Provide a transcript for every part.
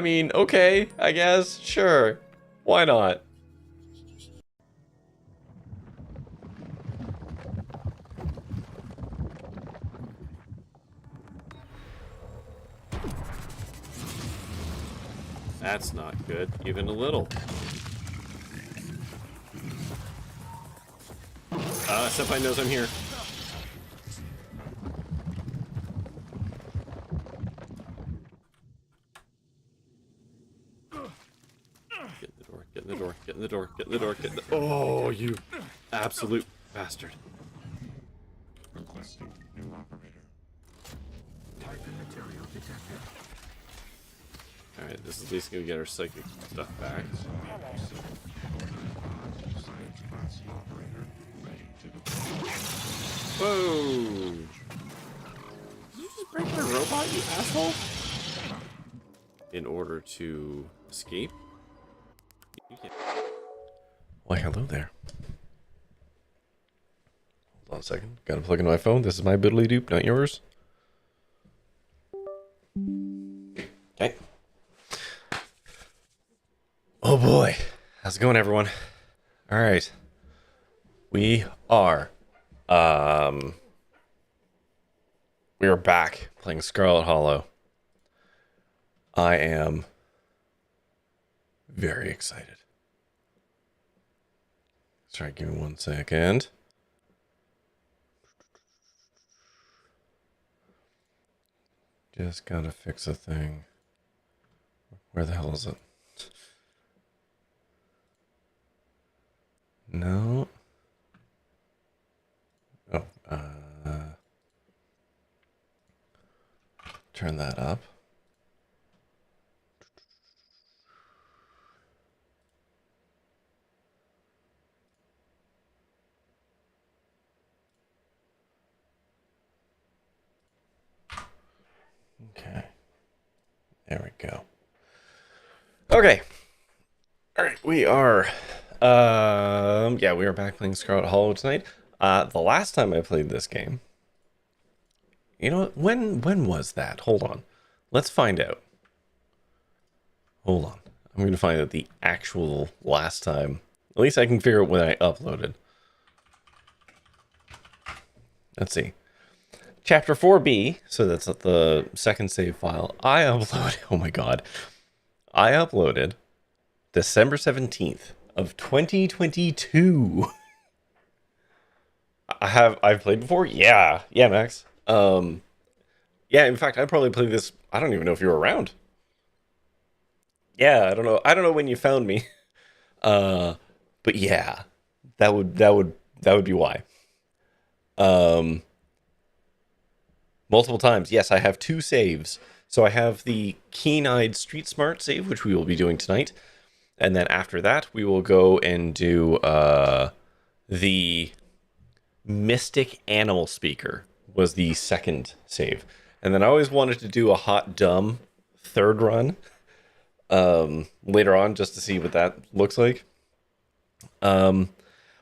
mean, okay, I guess, sure. Why not? That's not good, even a little. Senpai knows I'm here. Get in the door, get in the door, get in the door, get in the door, get in the... Oh, you absolute bastard. Requesting new operator. Type in material detected. Alright, this is at least gonna get our psychic stuff back. Whoa! Did you just break my robot, you asshole? In order to escape? You can't. Why, hello there. Hold on a second. Gotta plug into my phone. This is my biddly doop, not yours. Okay. Oh boy. How's it going, everyone? Alright. We are back playing Scarlet Hollow. I am very excited. Sorry, give me 1 second. Just gotta fix a thing. Where the hell is it? No. Oh, turn that up. Okay. There we go. Okay. All right, we are yeah, we are back playing Scarlet Hollow tonight. The last time I played this game, you know what? When was that? Hold on. Let's find out. Hold on. I'm going to find out the actual last time. At least I can figure out when I uploaded. Let's see. Chapter 4B, so that's the second save file. I uploaded, oh my god. I uploaded December 17th of 2022. I've played before? Yeah, Max. Yeah, in fact, I probably played this. I don't even know if you were around. Yeah, I don't know when you found me. But yeah, that would be why. Multiple times. Yes, I have 2 saves. So I have the Keen-Eyed Street Smart save, which we will be doing tonight. And then after that, we will go and do the Mystic Animal Speaker was the second save. And then I always wanted to do a hot dumb third run later on just to see what that looks like. But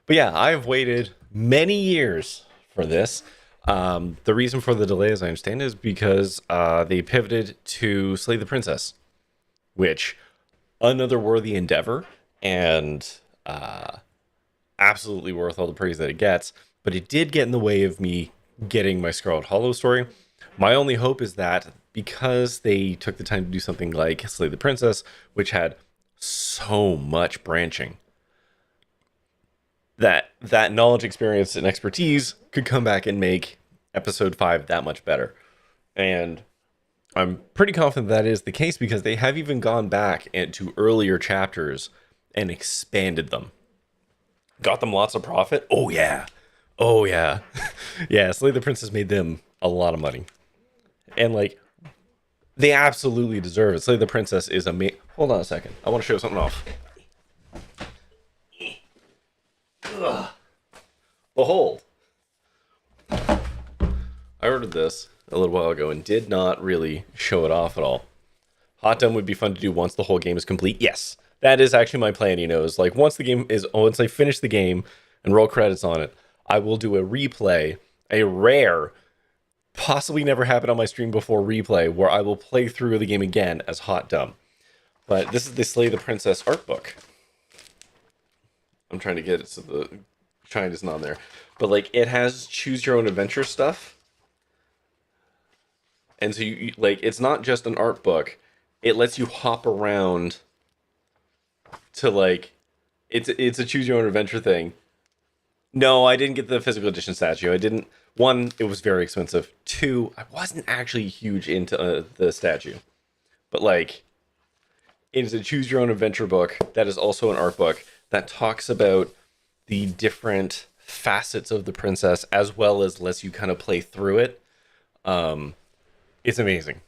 yeah, I've waited many years for this. The reason for the delay, as I understand, is because they pivoted to Slay the Princess, which another worthy endeavor and absolutely worth all the praise that it gets. But it did get in the way of me getting my Scarlet Hollow story. My only hope is that because they took the time to do something like Slay the Princess, which had so much branching, that knowledge, experience, and expertise could come back and make episode 5 that much better. And I'm pretty confident that is the case because they have even gone back into earlier chapters and expanded them. Got them lots of profit. Oh yeah. Yeah, Slay the Princess made them a lot of money. And like, they absolutely deserve it. Slay the Princess is amazing. Hold on a second. I want to show something off. Ugh. Behold. I ordered this a little while ago and did not really show it off at all. Hot Dumb would be fun to do once the whole game is complete. Yes, that is actually my plan, you know, is like once I finish the game and roll credits on it, I will do a replay, a rare, possibly never happened on my stream before replay, where I will play through the game again as Hot Dumb. But this is the Slay the Princess art book. I'm trying to get it so the shine isn't on there. But like it has choose your own adventure stuff. And so you like it's not just an art book. It lets you hop around to like it's a choose your own adventure thing. No, I didn't get the physical edition statue. I didn't. One, it was very expensive. Two, I wasn't actually huge into the statue. But like it is a choose your own adventure book that is also an art book that talks about the different facets of the princess as well as lets you kind of play through it. It's amazing.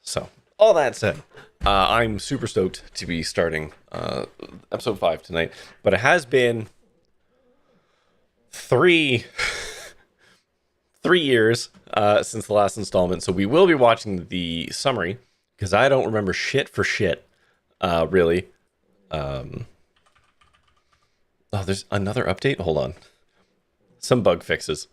So, all that said, I'm super stoked to be starting episode 5 tonight. But it has been 3 years since the last installment. So we will be watching the summary because I don't remember shit for shit, really. Oh, there's another update? Hold on. Some bug fixes.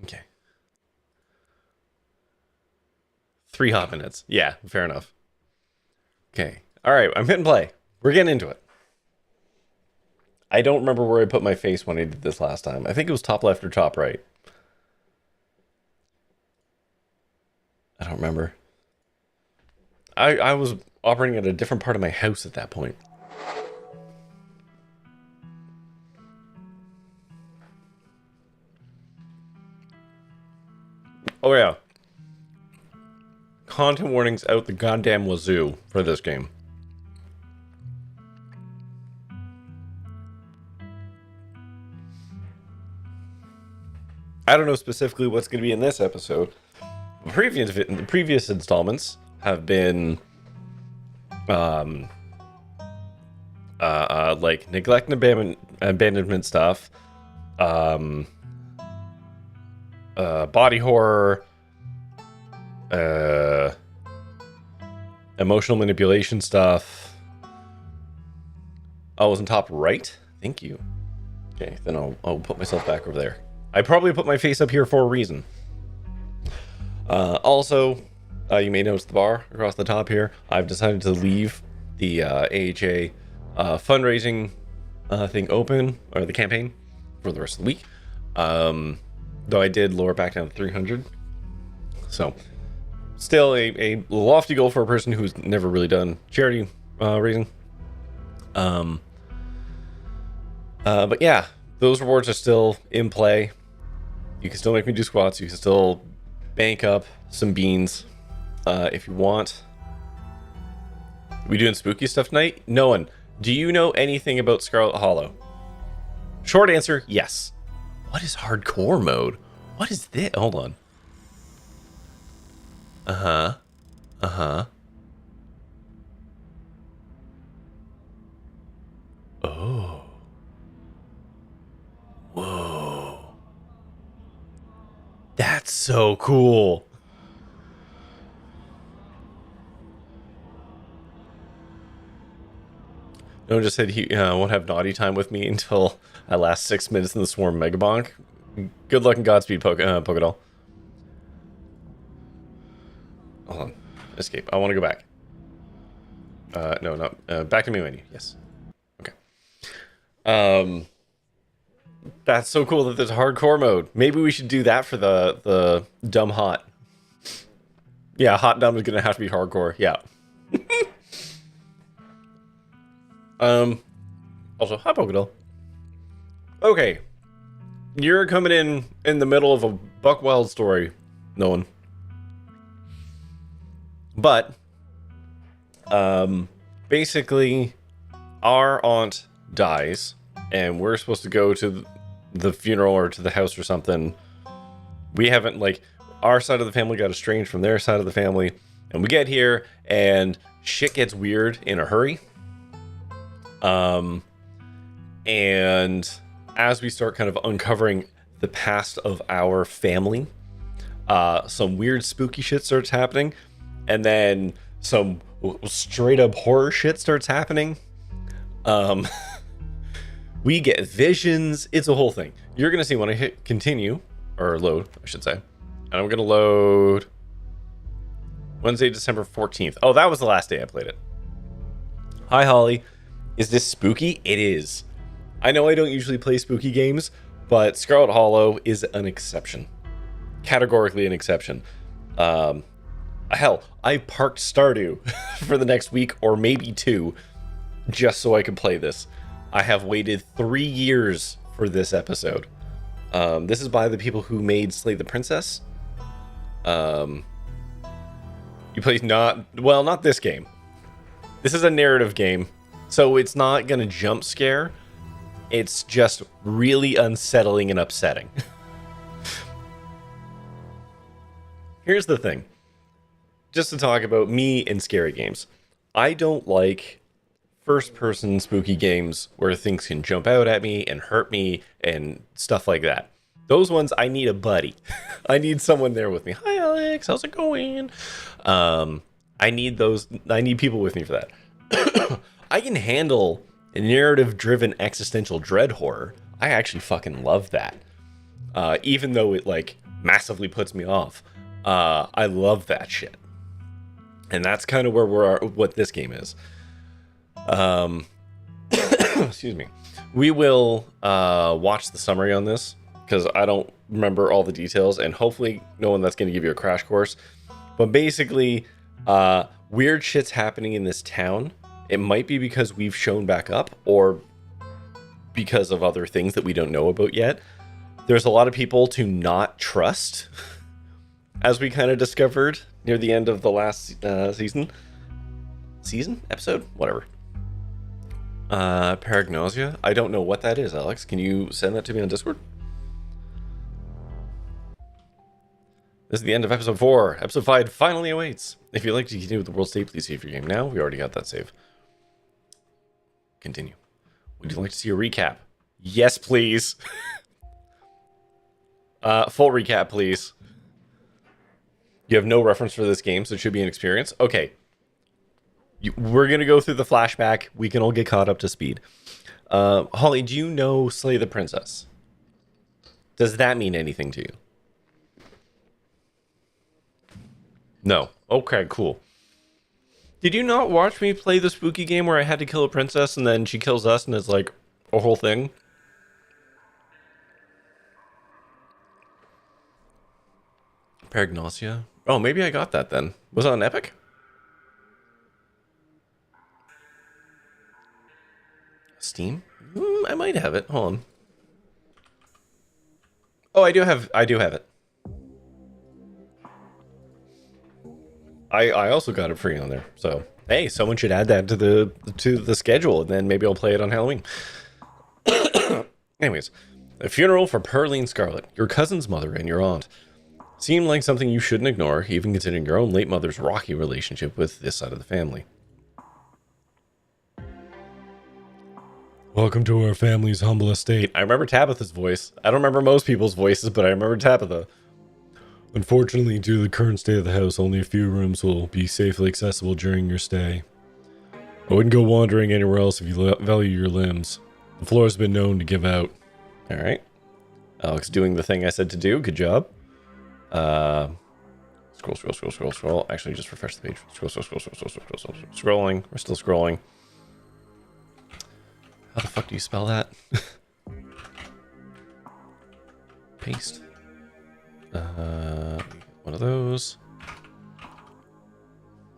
Okay. 3 hot minutes. Yeah, fair enough. Okay. All right, I'm hitting play. We're getting into it. I don't remember where I put my face when I did this last time. I think it was top left or top right. I don't remember. I was operating at a different part of my house at that point. Oh yeah. Content warnings out the goddamn wazoo for this game. I don't know specifically what's going to be in this episode. The previous installments have been like neglect and abandonment stuff, body horror, emotional manipulation stuff. I was on top right. Thank you. Okay, then I'll put myself back over there. I probably put my face up here for a reason. Also, you may notice the bar across the top here. I've decided to leave the AHA fundraising thing open, or the campaign, for the rest of the week. Though I did lower back down to 300. So, still a lofty goal for a person who's never really done charity raising. But yeah, those rewards are still in play. You can still make me do squats. You can still bank up some beans if you want. We doing spooky stuff tonight? No one. Do you know anything about Scarlet Hollow? Short answer, yes. What is hardcore mode? What is this? Hold on. Uh-huh. Oh. Whoa. That's so cool. No one just said he won't have naughty time with me until I last 6 minutes in the Swarm Mega Bonk. Good luck and Godspeed, Pokédoll. Hold on. Escape. I want to go back. No, not back to main menu. Yes. Okay. That's so cool that there's hardcore mode. Maybe we should do that for the dumb hot. Yeah, hot dumb is gonna have to be hardcore. Yeah. Also, hi Pokédoll. Okay. You're coming in the middle of a Buck Wild story. No one. But basically our aunt dies and we're supposed to go to the funeral or to the house or something. We haven't, like, our side of the family got estranged from their side of the family, and we get here and shit gets weird in a hurry. And as we start kind of uncovering the past of our family, some weird spooky shit starts happening, and then some straight up horror shit starts happening. We get visions. It's a whole thing. You're gonna see when I hit continue, or load, I should say. And I'm gonna load Wednesday, December 14th. Oh, that was the last day I played it. Hi, Holly. Is this spooky? It is. I know I don't usually play spooky games, but Scarlet Hollow is an exception. Categorically an exception. Hell, I parked Stardew for the next week, or maybe 2, just so I could play this. I have waited 3 years for this episode. This is by the people who made Slay the Princess. You play not this game. This is a narrative game, so it's not gonna jump scare. It's just really unsettling and upsetting. Here's the thing. Just to talk about me and scary games. I don't like first-person spooky games where things can jump out at me and hurt me and stuff like that. Those ones, I need a buddy. I need someone there with me. Hi, Alex. How's it going? I need people with me for that. I can handle a narrative-driven existential dread horror. I actually fucking love that. Even though it, like, massively puts me off. I love that shit. And that's kind of where what this game is. Excuse me. We will watch the summary on this, because I don't remember all the details, and hopefully no one that's going to give you a crash course. But basically, weird shit's happening in this town. It might be because we've shown back up, or because of other things that we don't know about yet. There's a lot of people to not trust, as we kind of discovered near the end of the last episode, whatever. Paragnosia. I don't know what that is, Alex. Can you send that to me on Discord? This is the end of episode 4. Episode 5 finally awaits. If you'd like to continue with the world state, please save your game now. We already got that save. Continue. Would you like to see a recap? Yes, please. Full recap, please. You have no reference for this game, so it should be an experience. Okay. We're going to go through the flashback. We can all get caught up to speed. Holly, do you know Slay the Princess? Does that mean anything to you? No. Okay, cool. Did you not watch me play the spooky game where I had to kill a princess and then she kills us and it's like a whole thing? Paragnosia? Oh, maybe I got that then. Was it on Epic? Steam? I might have it. Hold on. Oh, I do have it. I also got it free on there. So, hey, someone should add that to the schedule, and then maybe I'll play it on Halloween. Anyways, a funeral for Pearline Scarlet, your cousin's mother and your aunt. Seemed like something you shouldn't ignore, even considering your own late mother's rocky relationship with this side of the family. Welcome to our family's humble estate. I remember Tabitha's voice. I don't remember most people's voices, but I remember Tabitha. Unfortunately, due to the current state of the house, only a few rooms will be safely accessible during your stay. I wouldn't go wandering anywhere else if you value your limbs. The floor has been known to give out. Alright. Alex doing the thing I said to do. Good job. Scroll. Actually, just refresh the page. Scrolling. We're still scrolling. How the fuck do you spell that? Paste. One of those.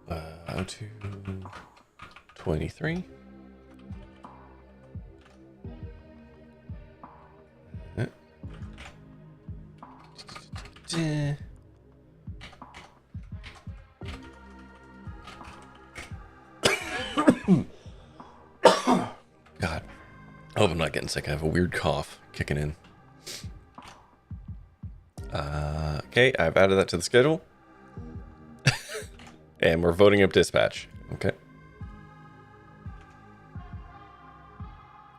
How to 23. God. I hope I'm not getting sick. I have a weird cough kicking in. Okay, I've added that to the schedule. And we're voting up dispatch. Okay.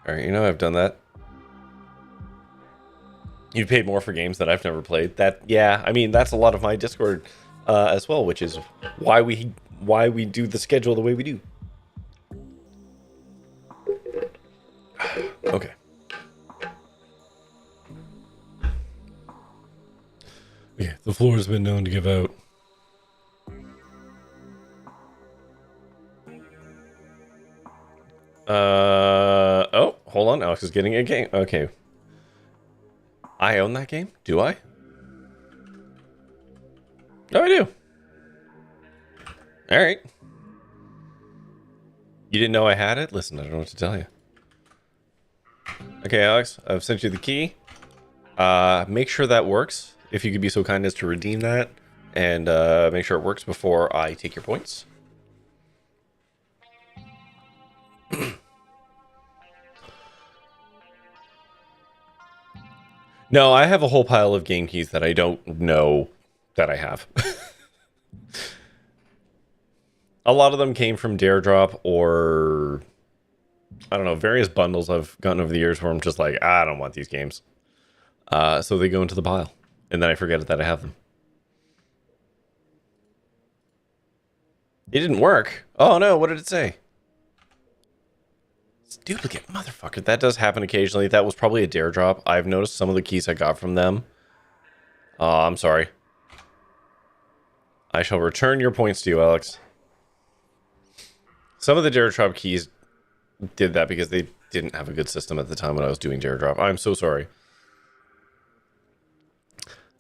Alright, I've done that. You've paid more for games that I've never played. That, yeah, I mean, that's a lot of my Discord as well, which is why we do the schedule the way we do. Okay. Okay, the floor has been known to give out. Oh, hold on. Alex is getting a game. Okay. I own that game? Do I? No, I do. All right. You didn't know I had it? Listen, I don't know what to tell you. Okay, Alex, I've sent you the key. Make sure that works. If you could be so kind as to redeem that. And make sure it works before I take your points. No, I have a whole pile of game keys that I don't know that I have. A lot of them came from Dare Drop or, I don't know, various bundles I've gotten over the years where I'm just like, I don't want these games. So they go into the pile. And then I forget that I have them. It didn't work. Oh no, what did it say? It's duplicate, motherfucker. That does happen occasionally. That was probably a Dare Drop. I've noticed some of the keys I got from them. Oh, I'm sorry. I shall return your points to you, Alex. Some of the Dare Drop keys did that because they didn't have a good system at the time when I was doing Dare Drop. I'm so sorry.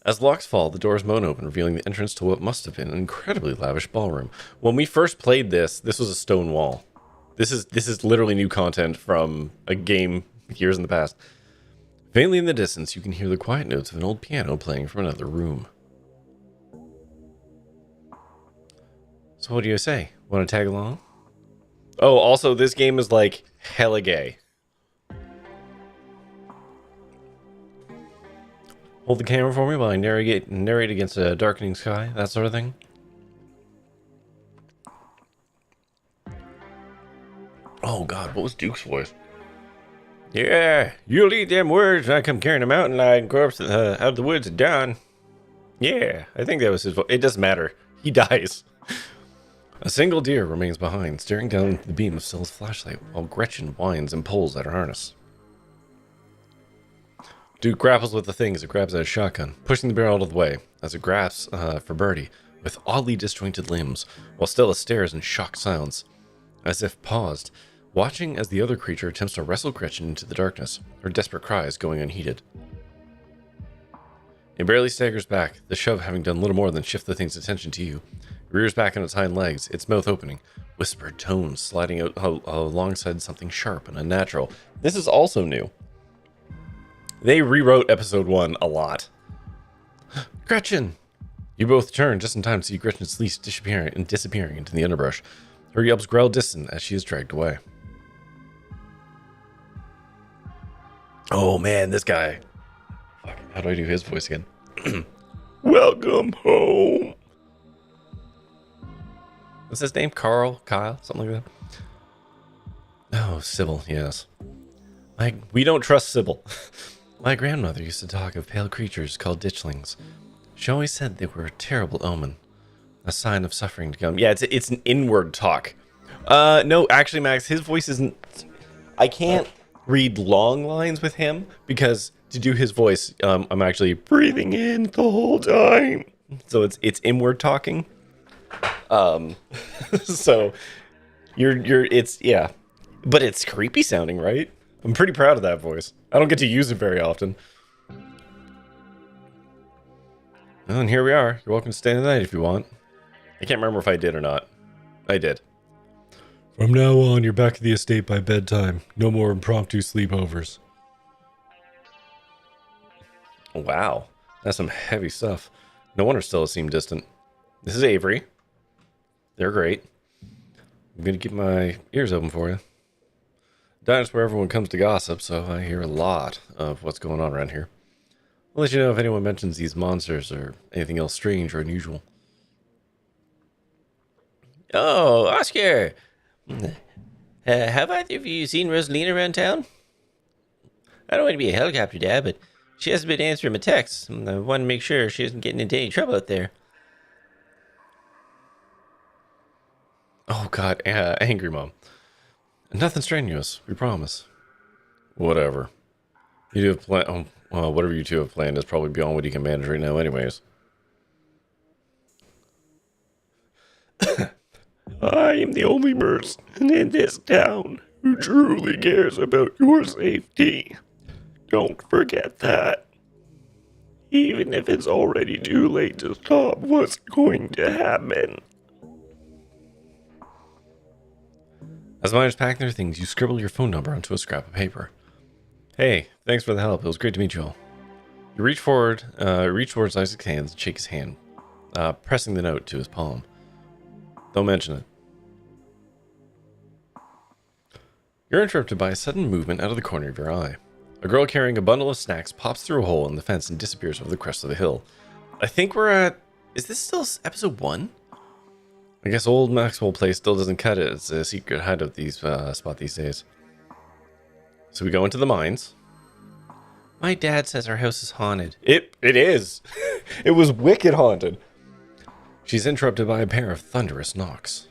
As locks fall, the doors moan open, revealing the entrance to what must have been an incredibly lavish ballroom. When we first played this was a stone wall. This is literally new content from a game years in the past. Faintly in the distance, you can hear the quiet notes of an old piano playing from another room. So what do you say? Want to tag along? Oh, also, this game is like hella gay. Hold the camera for me while I narrate against a darkening sky, that sort of thing. Oh god, what was Duke's voice? Yeah, you'll eat them words and I come carrying a mountain lion corpse out of the woods at dawn. Yeah, I think that was his voice. It doesn't matter. He dies. A single deer remains behind, staring down into the beam of Sill's flashlight, while Gretchen whines and pulls at her harness. Duke grapples with the thing as it grabs at his shotgun, pushing the barrel out of the way, as it grasps for Birdie, with oddly disjointed limbs, while Stella stares in shocked silence, as if paused, watching as the other creature attempts to wrestle Gretchen into the darkness, her desperate cries going unheeded. It barely staggers back, the shove having done little more than shift the thing's attention to you. It rears back on its hind legs, its mouth opening, whispered tones sliding out alongside something sharp and unnatural. This is also new. They rewrote episode 1 a lot. Gretchen! You both turn just in time to see Gretchen's fleece disappearing into the underbrush. Her yelps growl distant as she is dragged away. Oh man, this guy. Fuck, how do I do his voice again? Welcome home. What's his name? Carl? Kyle? Something like that? Oh, Sybil, yes. We don't trust Sybil. My grandmother used to talk of pale creatures called ditchlings. She always said they were a terrible omen, a sign of suffering to come. Yeah, it's an inward talk. No, actually, Max, his voice isn't... I can't read long lines with him, because to do his voice, I'm actually breathing in the whole time. So it's inward talking. So it's, yeah. But it's creepy sounding, right? I'm pretty proud of that voice. I don't get to use it very often. Well, and here we are. You're welcome to stay the night if you want. I can't remember if I did or not. I did. From now on, you're back at the estate by bedtime. No more impromptu sleepovers. Wow. That's some heavy stuff. No wonder Stella seemed distant. This is Avery. They're great. I'm going to keep my ears open for you. Dine's where everyone comes to gossip, so I hear a lot of what's going on around here. I'll let you know if anyone mentions these monsters or anything else strange or unusual. Oh, Oscar! Have either of you seen Rosalina around town? I don't want to be a helicopter dad, but She hasn't been answering my texts. I want to make sure she isn't getting into any trouble out there. Oh, God. Angry Mom. Nothing strenuous. We promise. Whatever. You do have plan. Oh, well, whatever you two have planned is probably beyond what you can manage right now anyways. I am the only person in this town who truly cares about your safety. Don't forget that. Even if it's already too late to stop what's going to happen. As miners pack their things, you scribble your phone number onto a scrap of paper. Hey, thanks for the help. It was great to meet you all. You reach towards Isaac's hands and shake his hand, pressing the note to his palm. Don't mention it. You're interrupted by a sudden movement out of the corner of your eye. A girl carrying a bundle of snacks pops through a hole in the fence and disappears over the crest of the hill. I think we're at... Is this still episode 1? I guess old Maxwell Place still doesn't cut it. It's a secret hideout spot these days. So we go into the mines. My dad says our house is haunted. It is. It was wicked haunted. She's interrupted by a pair of thunderous knocks.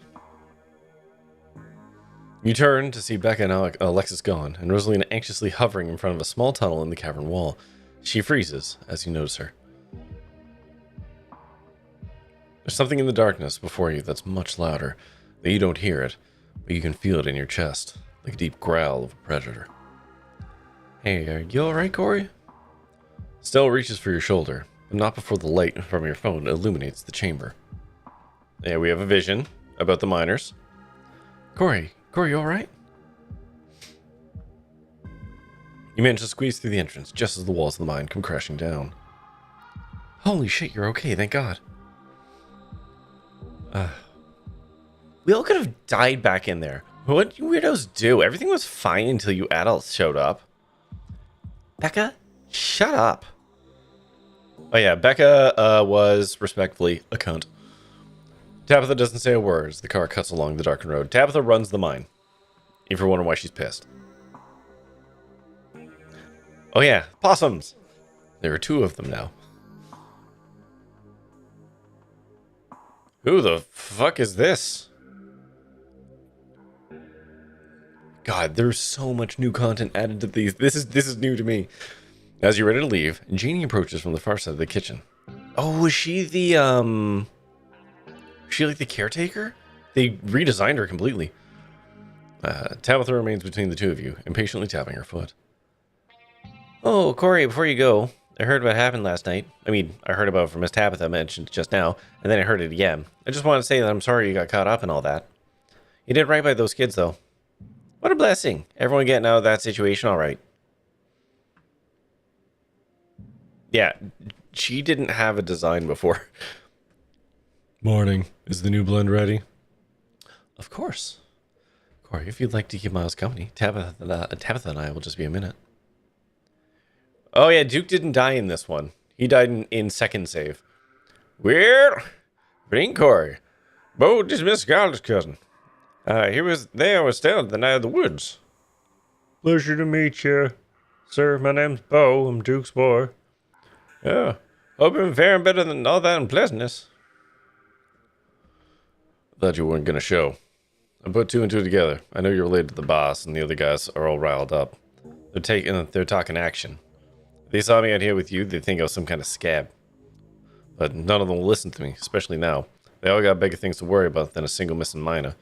You turn to see Becca and Alexis gone, and Rosalina anxiously hovering in front of a small tunnel in the cavern wall. She freezes as you notice her. There's something in the darkness before you that's much louder, that you don't hear it, but you can feel it in your chest, like a deep growl of a predator. Hey, are you alright, Corey? Stella reaches for your shoulder, but not before the light from your phone illuminates the chamber. Yeah, we have a vision about the miners. Corey, you alright? You manage to squeeze through the entrance just as the walls of the mine come crashing down. Holy shit, you're okay, thank God. We all could have died back in there. What do you weirdos do? Everything was fine until you adults showed up. Becca, shut up. Oh yeah, Becca was, respectfully, a cunt. Tabitha doesn't say a word as the car cuts along the darkened road. Tabitha runs the mine. If you're wondering why she's pissed. Oh yeah, possums. There are 2 of them now. Who the fuck is this? God, there's so much new content added to these. This is new to me. As you're ready to leave, Jeannie approaches from the far side of the kitchen. Oh, is she the is she like the caretaker? They redesigned her completely. Tabitha remains between the 2 of you, impatiently tapping her foot. Oh, Corey, before you go, I heard what happened last night. I mean, I heard about it from Miss Tabitha mentioned just now, and then I heard it again. I just want to say that I'm sorry you got caught up in all that. You did right by those kids, though. What a blessing. Everyone getting out of that situation all right. Yeah, she didn't have a design before. Morning. Is the new blend ready? Of course. Corey, if you'd like to keep Miles company, Tabitha and I will just be a minute. Oh yeah, Duke didn't die in this one. He died in second save. Weird. Bring Corey. Bo just missed Scarlet's cousin. He was there with Stella the night of the woods. Pleasure to meet you. Sir, my name's Bo. I'm Duke's boy. Yeah. Hope you're faring better than all that unpleasantness. Thought you weren't gonna show. I put 2 and 2 together. I know you're related to the boss, and the other guys are all riled up. They're talking action. If they saw me out here with you, they'd think I was some kind of scab. But none of them will listen to me, especially now. They all got bigger things to worry about than a single missing miner.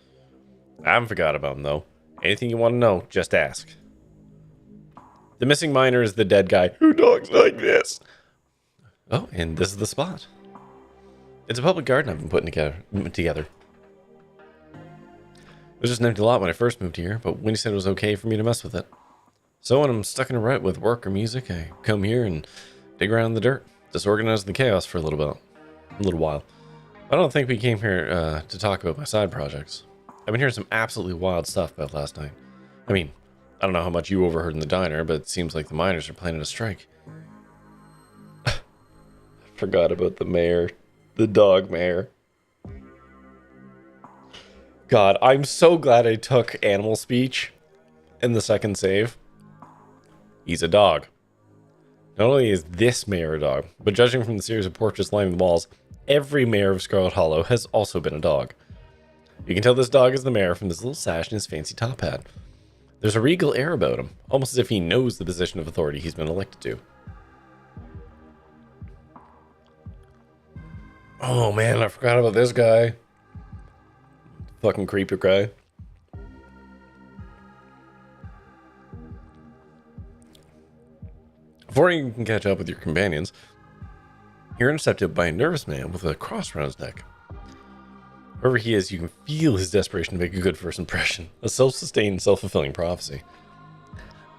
I haven't forgot about them, though. Anything you want to know, just ask. The missing miner is the dead guy who talks like this. Oh, and this is the spot. It's a public garden I've been putting together. It was just an empty lot when I first moved here, but Winnie said it was okay for me to mess with it. So when I'm stuck in a rut with work or music, I come here and dig around in the dirt, disorganize the chaos for a little while. I don't think we came here to talk about my side projects. I've been hearing some absolutely wild stuff about last night. I mean, I don't know how much you overheard in the diner, but it seems like the miners are planning a strike. I forgot about the mayor. The dog mayor. God, I'm so glad I took animal speech in the second save. He's a dog. Not only is this mayor a dog, but judging from the series of portraits lining the walls, every mayor of Scarlet Hollow has also been a dog. You can tell this dog is the mayor from this little sash and his fancy top hat. There's a regal air about him, almost as if he knows the position of authority he's been elected to. Oh man, I forgot about this guy. Fucking creepy guy. Before you can catch up with your companions, you're intercepted by a nervous man with a cross around his neck. Wherever he is, you can feel his desperation to make a good first impression. A self-sustained, self-fulfilling prophecy.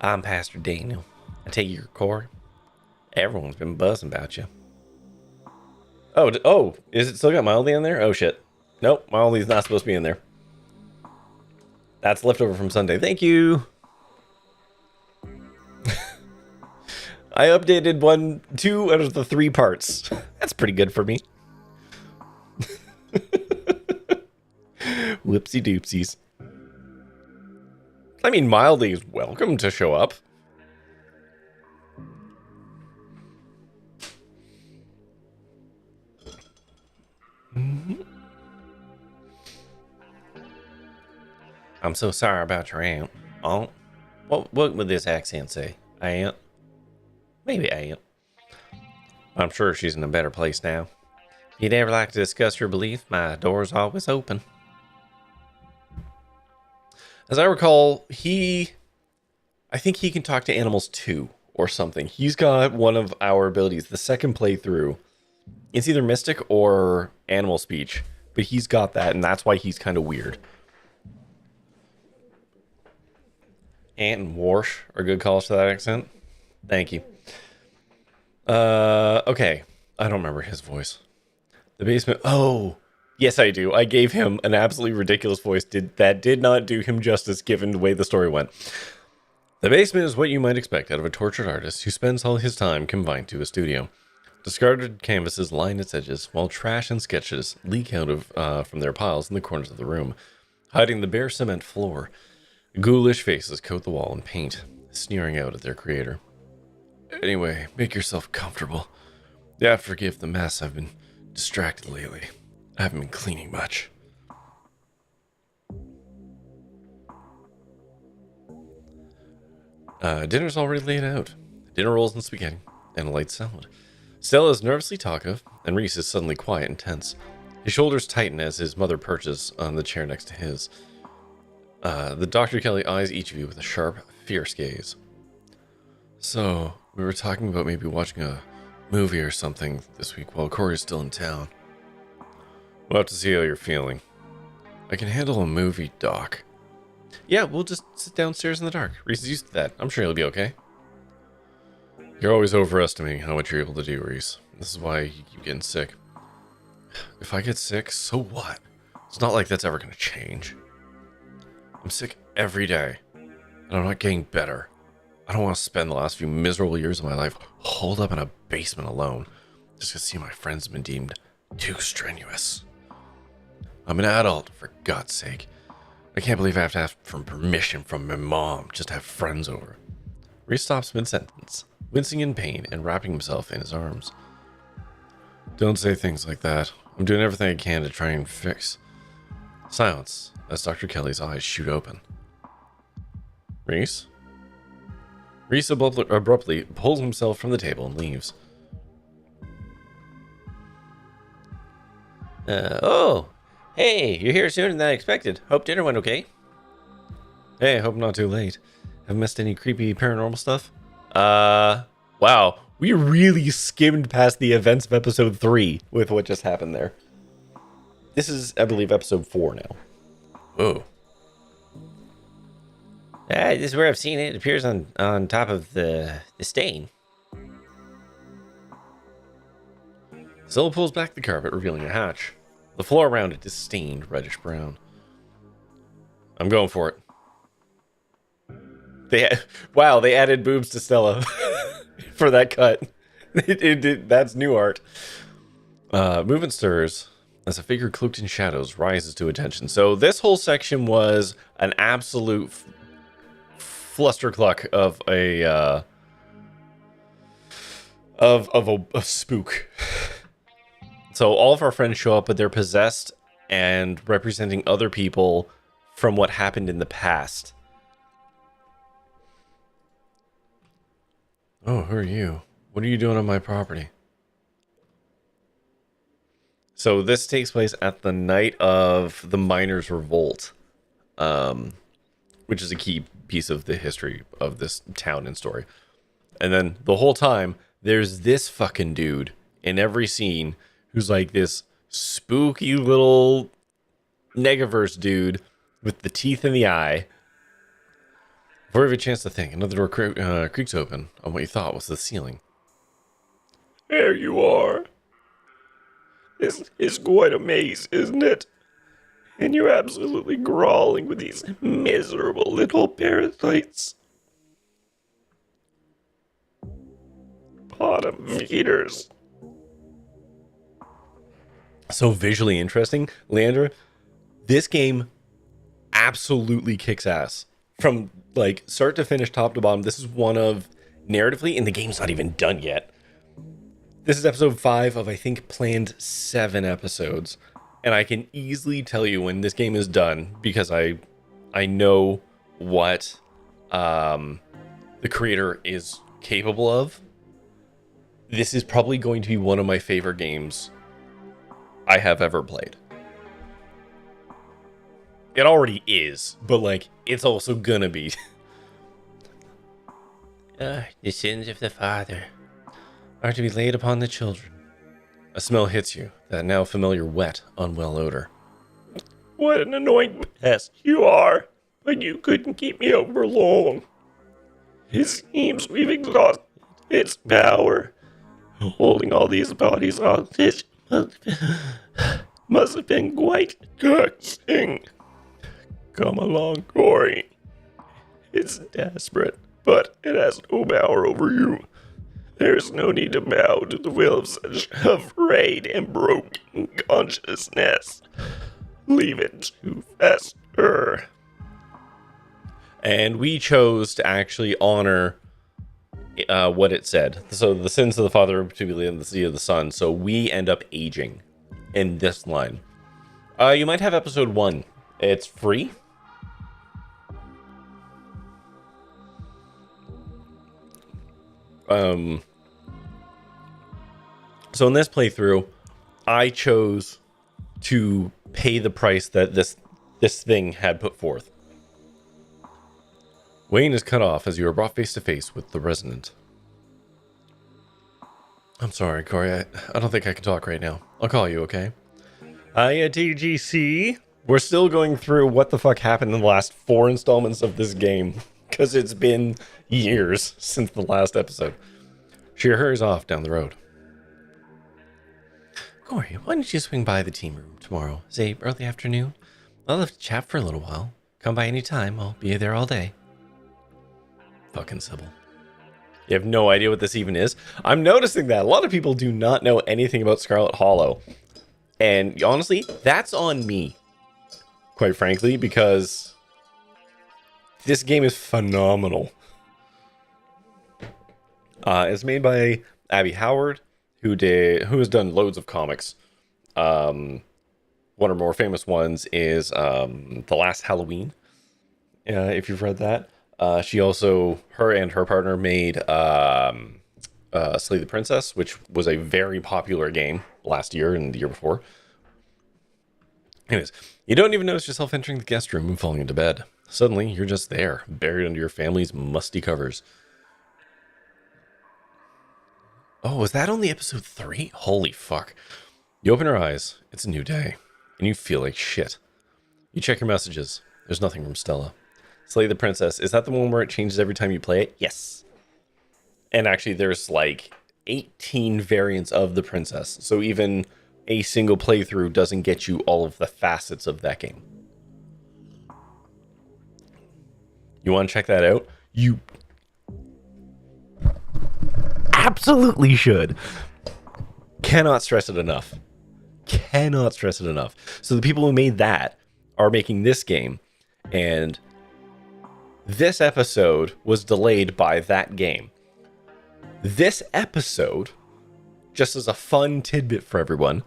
I'm Pastor Daniel. I take your Corey. Everyone's been buzzing about you. Oh, is it still got Mildly in there? Oh shit. Nope, Mildly's not supposed to be in there. That's leftover from Sunday. Thank you. I updated 2 out of the 3 parts. That's pretty good for me. Whoopsie doopsies. I mean, Mildly is welcome to show up. I'm so sorry about your aunt. Aunt? What would this accent say? Aunt? Maybe aunt. I'm sure she's in a better place now. If you'd ever like to discuss your belief, my door's always open. As I recall, I think he can talk to animals too, or something. He's got one of our abilities, the second playthrough. It's either Mystic or Animal Speech, but he's got that, and that's why he's kind of weird. Ant and Warsh are good calls to that accent. Thank you. Okay. I don't remember his voice. The basement. Oh, yes, I do. I gave him an absolutely ridiculous voice. That did not do him justice given the way the story went. The basement is what you might expect out of a tortured artist who spends all his time confined to a studio. Discarded canvases line its edges, while trash and sketches leak out from their piles in the corners of the room, hiding the bare cement floor. Ghoulish faces coat the wall in paint, sneering out at their creator. Anyway, make yourself comfortable. Yeah, forgive the mess. I've been distracted lately. I haven't been cleaning much. Dinner's already laid out. Dinner rolls and spaghetti, and a light salad. Stella is nervously talkative, and Reese is suddenly quiet and tense. His shoulders tighten as his mother perches on the chair next to his. The Dr. Kelly eyes each of you with a sharp, fierce gaze. So, we were talking about maybe watching a movie or something this week while Corey's still in town. We'll have to see how you're feeling. I can handle a movie, Doc. Yeah, we'll just sit downstairs in the dark. Reese is used to that. I'm sure he'll be okay. You're always overestimating how much you're able to do, Reese. This is why you keep getting sick. If I get sick, so what? It's not like that's ever going to change. I'm sick every day, and I'm not getting better. I don't want to spend the last few miserable years of my life holed up in a basement alone, just to see my friends have been deemed too strenuous. I'm an adult, for God's sake. I can't believe I have to ask for permission from my mom just to have friends over. Reese stops mid-sentence, wincing in pain and wrapping himself in his arms. Don't say things like that. I'm doing everything I can to try and fix. Silence as Dr. Kelly's eyes shoot open. Reese? Reese abruptly pulls himself from the table and leaves. Oh! Hey, you're here sooner than I expected. Hope dinner went okay. Hey, hope not too late. Have missed any creepy paranormal stuff? Wow. We really skimmed past the events of episode 3 with what just happened there. This is, I believe, episode 4 now. Whoa. This is where I've seen it. It appears on top of the stain. Zilla pulls back the carpet, revealing a hatch. The floor around it is stained reddish brown. I'm going for it. Wow, they added boobs to Stella for that cut. That's new art. Movement stirs as a figure cloaked in shadows rises to attention. So this whole section was an absolute flustercluck of a of a spook. So all of our friends show up, but they're possessed and representing other people from what happened in the past. Oh, who are you? What are you doing on my property? So this takes place at the night of the Miners' Revolt, which is a key piece of the history of this town and story. And then the whole time, there's this fucking dude in every scene who's like this spooky little Negaverse dude with the teeth in the eye. Before you have a chance to think, another door creaks open on what you thought was the ceiling. There you are. This is quite a maze, isn't it? And you're absolutely crawling with these miserable little parasites. Bottom feeders. So visually interesting, Leandra. This game absolutely kicks ass from like start to finish, top to bottom. This is one of narratively, and the game's not even done yet. This is episode 5 of I think planned 7 episodes, and I can easily tell you when this game is done because I know what the creator is capable of. This is probably going to be one of my favorite games I have ever played. It already is, but like it's also gonna be. The sins of the father are to be laid upon the children. A smell hits you, that now familiar wet, unwell odor. What an annoying pest you are, but you couldn't keep me out for long. It seems we've exhausted its power. Holding all these bodies hostage must have been quite taxing. Come along, Corey. It's desperate, but it has no power over you. There's no need to bow to the will of such afraid and broken consciousness. Leave it to fester. And we chose to actually honor what it said. So the sins of the father to be laid in the sea of the son. So we end up aging in this line. You might have episode 1. It's free. So in this playthrough, I chose to pay the price that this thing had put forth. Wayne is cut off as you are brought face to face with the Resonant. I'm sorry, Corey. I don't think I can talk right now. I'll call you, okay? Hiya, TGC. We're still going through what the fuck happened in the last 4 installments of this game, because it's been years since the last episode. She hurries off down the road. Corey, why don't you swing by the team room tomorrow? Say, early afternoon? I'll have to chat for a little while. Come by any time. I'll be there all day. Fucking Sybil. You have no idea what this even is? I'm noticing that a lot of people do not know anything about Scarlet Hollow. And honestly, that's on me. Quite frankly, because this game is phenomenal. It's made by Abby Howard, who has done loads of comics. One of her more famous ones is The Last Halloween. If you've read that. She also, her and her partner made Slay the Princess, which was a very popular game last year and the year before. Anyways, you don't even notice yourself entering the guest room and falling into bed. Suddenly, you're just there, buried under your family's musty covers. Oh, was that only episode 3? Holy fuck. You open your eyes. It's a new day, and you feel like shit. You check your messages. There's nothing from Stella. Slay the Princess. Is that the one where it changes every time you play it? Yes. And actually, there's like 18 variants of the princess. So even a single playthrough doesn't get you all of the facets of that game. You want to check that out? You absolutely should. Cannot stress it enough. Cannot stress it enough. So the people who made that are making this game, and this episode was delayed by that game. This episode, just as a fun tidbit for everyone,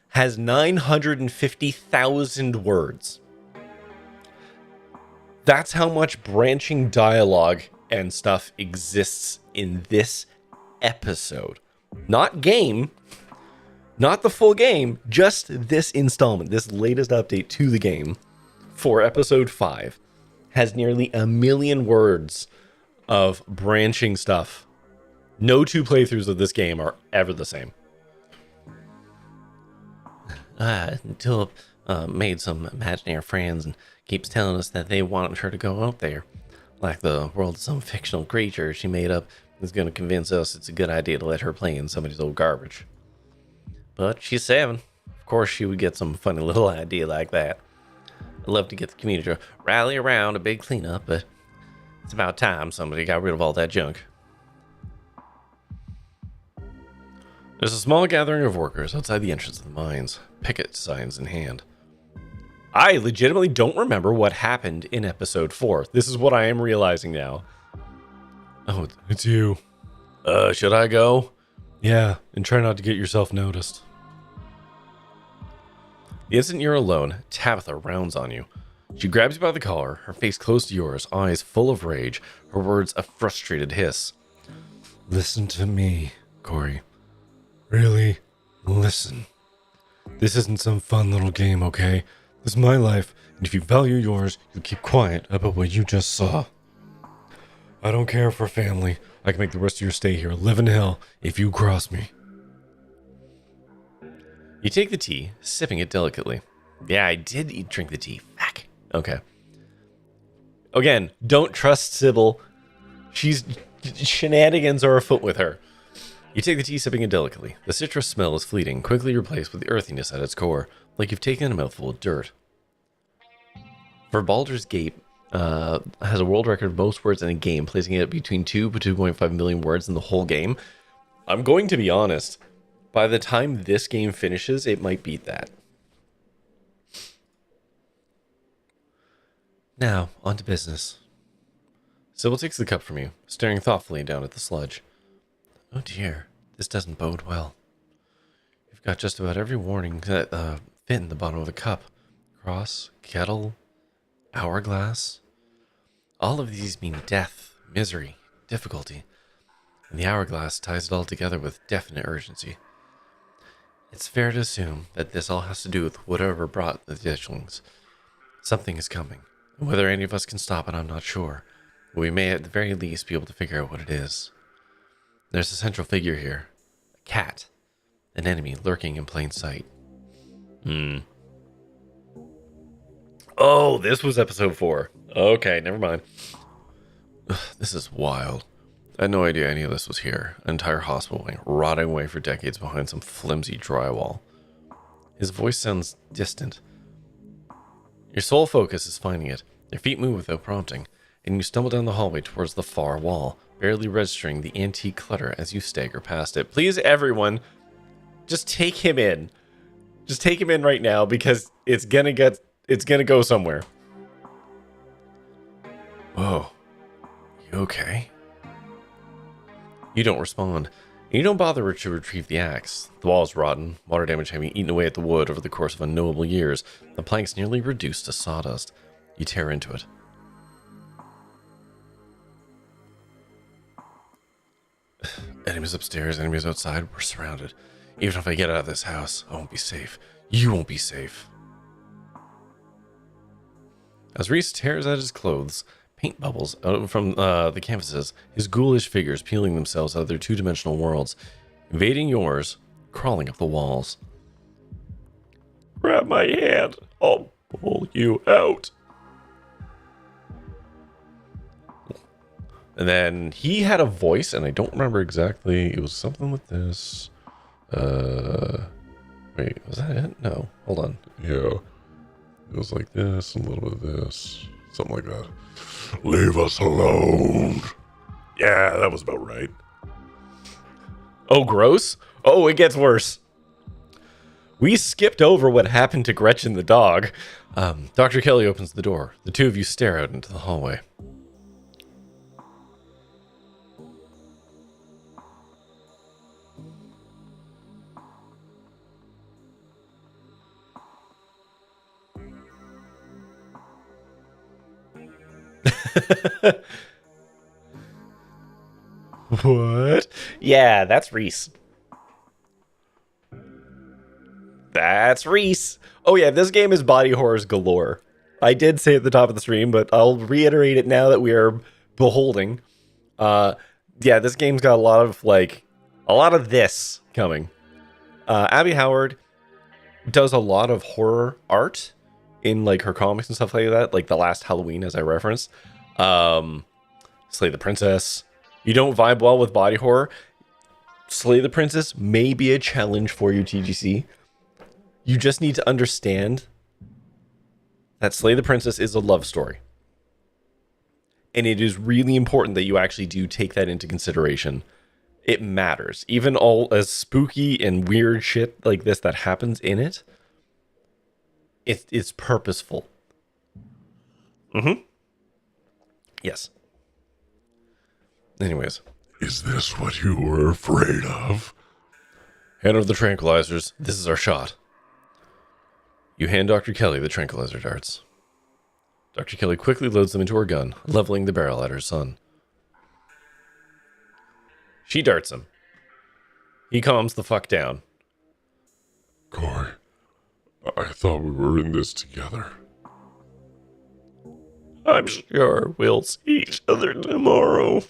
has 950,000 words. That's how much branching dialogue and stuff exists in this episode. Not game, not the full game, just this installment, this latest update to the game for episode 5 has nearly 1 million words of branching stuff. No 2 playthroughs of this game are ever the same. Tulip made some imaginary friends and keeps telling us that they want her to go out there. Like the world of some fictional creature she made up is going to convince us it's a good idea to let her play in somebody's old garbage. But she's 7. Of course she would get some funny little idea like that. I'd love to get the community to rally around a big cleanup, but it's about time somebody got rid of all that junk. There's a small gathering of workers outside the entrance of the mines, picket signs in hand. I legitimately don't remember what happened in episode 4. This is what I am realizing now. Oh, it's you. Should I go? Yeah, and try not to get yourself noticed. The instant you're alone, Tabitha rounds on you. She grabs you by the collar, her face close to yours, eyes full of rage, her words a frustrated hiss. Listen to me, Corey. Really, listen. This isn't some fun little game, okay? This is my life, and if you value yours, you keep quiet about what you just saw. I don't care for family. I can make the rest of your stay here live in hell if you cross me. You take the tea, sipping it delicately. Yeah, I did drink the tea. Fuck. Okay. Again, don't trust Sybil. Shenanigans are afoot with her. You take the tea, sipping it delicately. The citrus smell is fleeting, quickly replaced with the earthiness at its core, like you've taken a mouthful of dirt. For Baldur's Gate has a world record of most words in a game, placing it between 2 to 2.5 million words in the whole game. I'm going to be honest. By the time this game finishes, it might beat that. Now, on to business. Sybil takes the cup from you, staring thoughtfully down at the sludge. Oh dear, this doesn't bode well. You've got just about every warning that fit in the bottom of the cup. Cross, kettle, hourglass. All of these mean death, misery, difficulty. And the hourglass ties it all together with definite urgency. It's fair to assume that this all has to do with whatever brought the ditchlings. Something is coming, and whether any of us can stop it, I'm not sure. But we may at the very least be able to figure out what it is. There's a central figure here. A cat. An enemy lurking in plain sight. Oh, this was episode 4. Okay, never mind. Ugh, this is wild. I had no idea any of this was here. An entire hospital wing, rotting away for decades behind some flimsy drywall. His voice sounds distant. Your sole focus is finding it. Your feet move without prompting, and you stumble down the hallway towards the far wall, barely registering the antique clutter as you stagger past it. Please, everyone, just take him in. Just take him in right now, because it's gonna go somewhere. Whoa. You okay? You don't respond, and you don't bother to retrieve the axe. The wall is rotten, water damage having eaten away at the wood over the course of unknowable years. The planks nearly reduced to sawdust. You tear into it. Enemies upstairs, enemies outside. We're surrounded. Even if I get out of this house, I won't be safe. You won't be safe. As Reese tears at his clothes, paint bubbles out from the canvases, his ghoulish figures peeling themselves out of their two-dimensional worlds, invading yours, crawling up the walls. Grab my hand. I'll pull you out. And then he had a voice, and I don't remember exactly. It was something with this. Wait, was that it? No, hold on. Yeah. It was like this, a little bit of this. Something like that. Leave us alone. Yeah, that was about right. Oh, gross. Oh, it gets worse. We skipped over what happened to Gretchen the dog. Dr. Kelly opens the door. The two of you stare out into the hallway. What? Yeah, that's Reese. That's Reese. Oh yeah, this game is body horrors galore. I did say at the top of the stream, but I'll reiterate it now that we are beholding. Uh, yeah, this game's got a lot of this coming. Abby Howard does a lot of horror art in like her comics and stuff like that, like the last Halloween, as I referenced. Slay the Princess. You don't vibe well with body horror. Slay the Princess may be a challenge for you, TGC. You just need to understand that Slay the Princess is a love story. And it is really important that you actually do take that into consideration. It matters. Even all as spooky and weird shit like this that happens in it, it's purposeful. Mm-hmm. Yes. Anyways. Is this what you were afraid of? Hand over the tranquilizers. This is our shot. You hand Dr. Kelly the tranquilizer darts. Dr. Kelly quickly loads them into her gun, leveling the barrel at her son. She darts him. He calms the fuck down. Corey, I thought we were in this together. I'm sure we'll see each other tomorrow.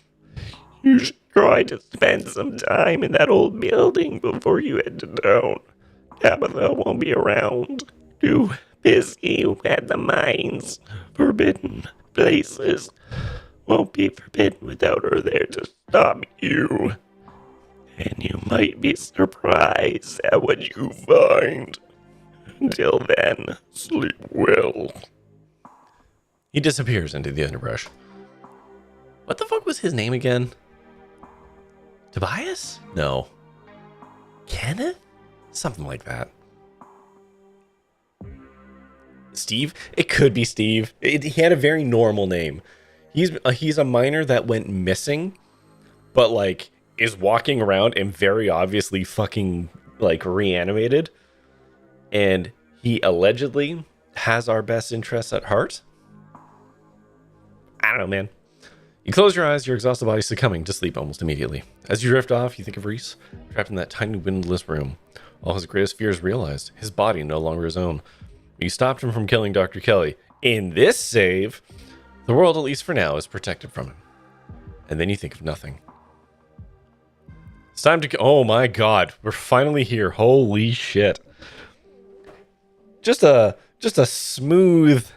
You should try to spend some time in that old building before you head to town. Tabitha won't be around. Too busy at the mines. Forbidden places won't be forbidden without her there to stop you. And you might be surprised at what you find. Until then, sleep well. He disappears into the underbrush. What the fuck was his name again? Tobias? No. Kenneth? Something like that. Steve? It could be Steve. He had a very normal name. He's a miner that went missing, but like is walking around and very obviously fucking like reanimated. And he allegedly has our best interests at heart. I don't know, man. You close your eyes, your exhausted body succumbing to sleep almost immediately. As you drift off, you think of Reese, trapped in that tiny windowless room. All his greatest fears realized, his body no longer his own. You stopped him from killing Dr. Kelly. In this save, the world, at least for now, is protected from him. And then you think of nothing. It's time to... Oh my god, we're finally here. Holy shit. Just a smooth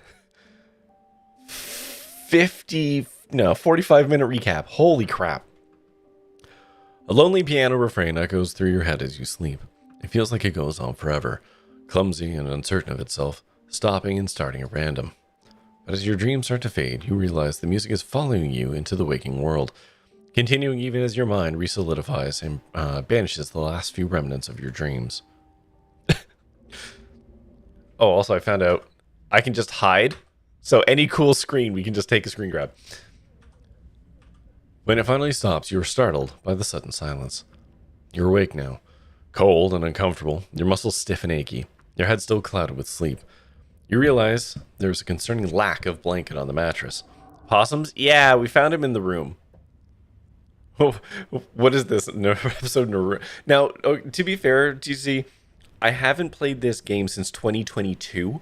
45-minute recap. Holy crap. A lonely piano refrain echoes through your head as you sleep. It feels like it goes on forever, clumsy and uncertain of itself, stopping and starting at random. But as your dreams start to fade, you realize the music is following you into the waking world, continuing even as your mind resolidifies and banishes the last few remnants of your dreams. Oh, also I found out I can just hide. So any cool screen, we can just take a screen grab. When it finally stops, you are startled by the sudden silence. You're awake now, cold and uncomfortable, your muscles stiff and achy, your head still clouded with sleep. You realize there's a concerning lack of blanket on the mattress. Possums? Yeah, we found him in the room. Oh, what is this? No, episode no. Now, to be fair, do you see, I haven't played this game since 2022.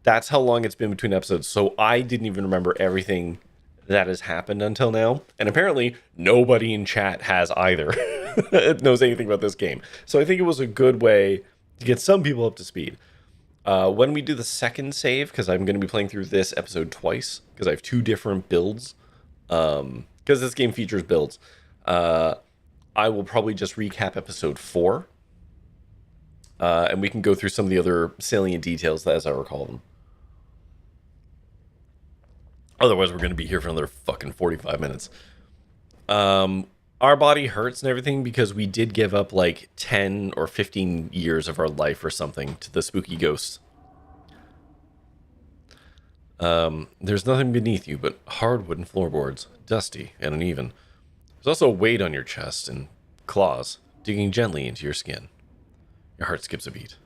That's how long it's been between episodes, so I didn't even remember everything that has happened until now. And apparently, nobody in chat has either. Knows anything about this game. So I think it was a good way to get some people up to speed. When we do the second save, because I'm going to be playing through this episode twice, because I have two different builds, because this game features builds, I will probably just recap episode 4, and we can go through some of the other salient details as I recall them. Otherwise, we're going to be here for another fucking 45 minutes. Our body hurts and everything because we did give up like 10 or 15 years of our life or something to the spooky ghosts. There's nothing beneath you but hard wooden floorboards, dusty and uneven. There's also a weight on your chest and claws digging gently into your skin. Your heart skips a beat.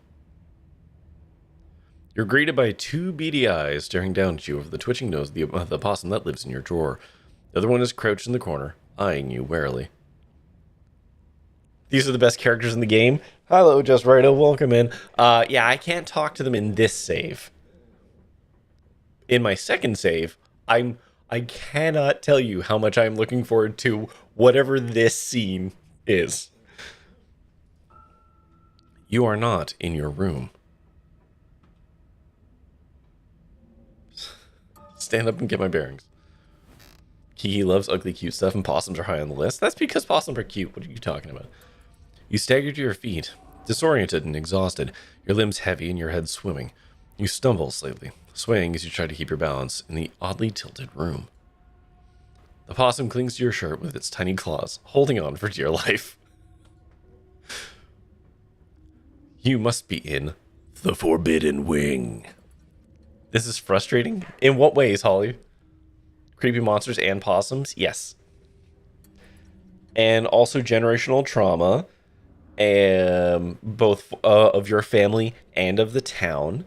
You're greeted by two beady eyes staring down at you over the twitching nose of the possum that lives in your drawer. The other one is crouched in the corner, eyeing you warily. These are the best characters in the game. Hello, Just Righto, welcome in. Yeah, I can't talk to them in this save. In my second save, I cannot tell you how much I'm looking forward to whatever this scene is. You are not in your room. Stand up and get my bearings. Kiki loves ugly cute stuff and possums are high on the list. That's because possums are cute. What are you talking about? You stagger to your feet, disoriented and exhausted, your limbs heavy and your head swimming. You stumble slightly, swaying as you try to keep your balance in the oddly tilted room. The possum clings to your shirt with its tiny claws, holding on for dear life. You must be in the Forbidden Wing. This is frustrating. In what ways, Holly? Creepy monsters and possums? Yes. And also generational trauma, both of your family and of the town.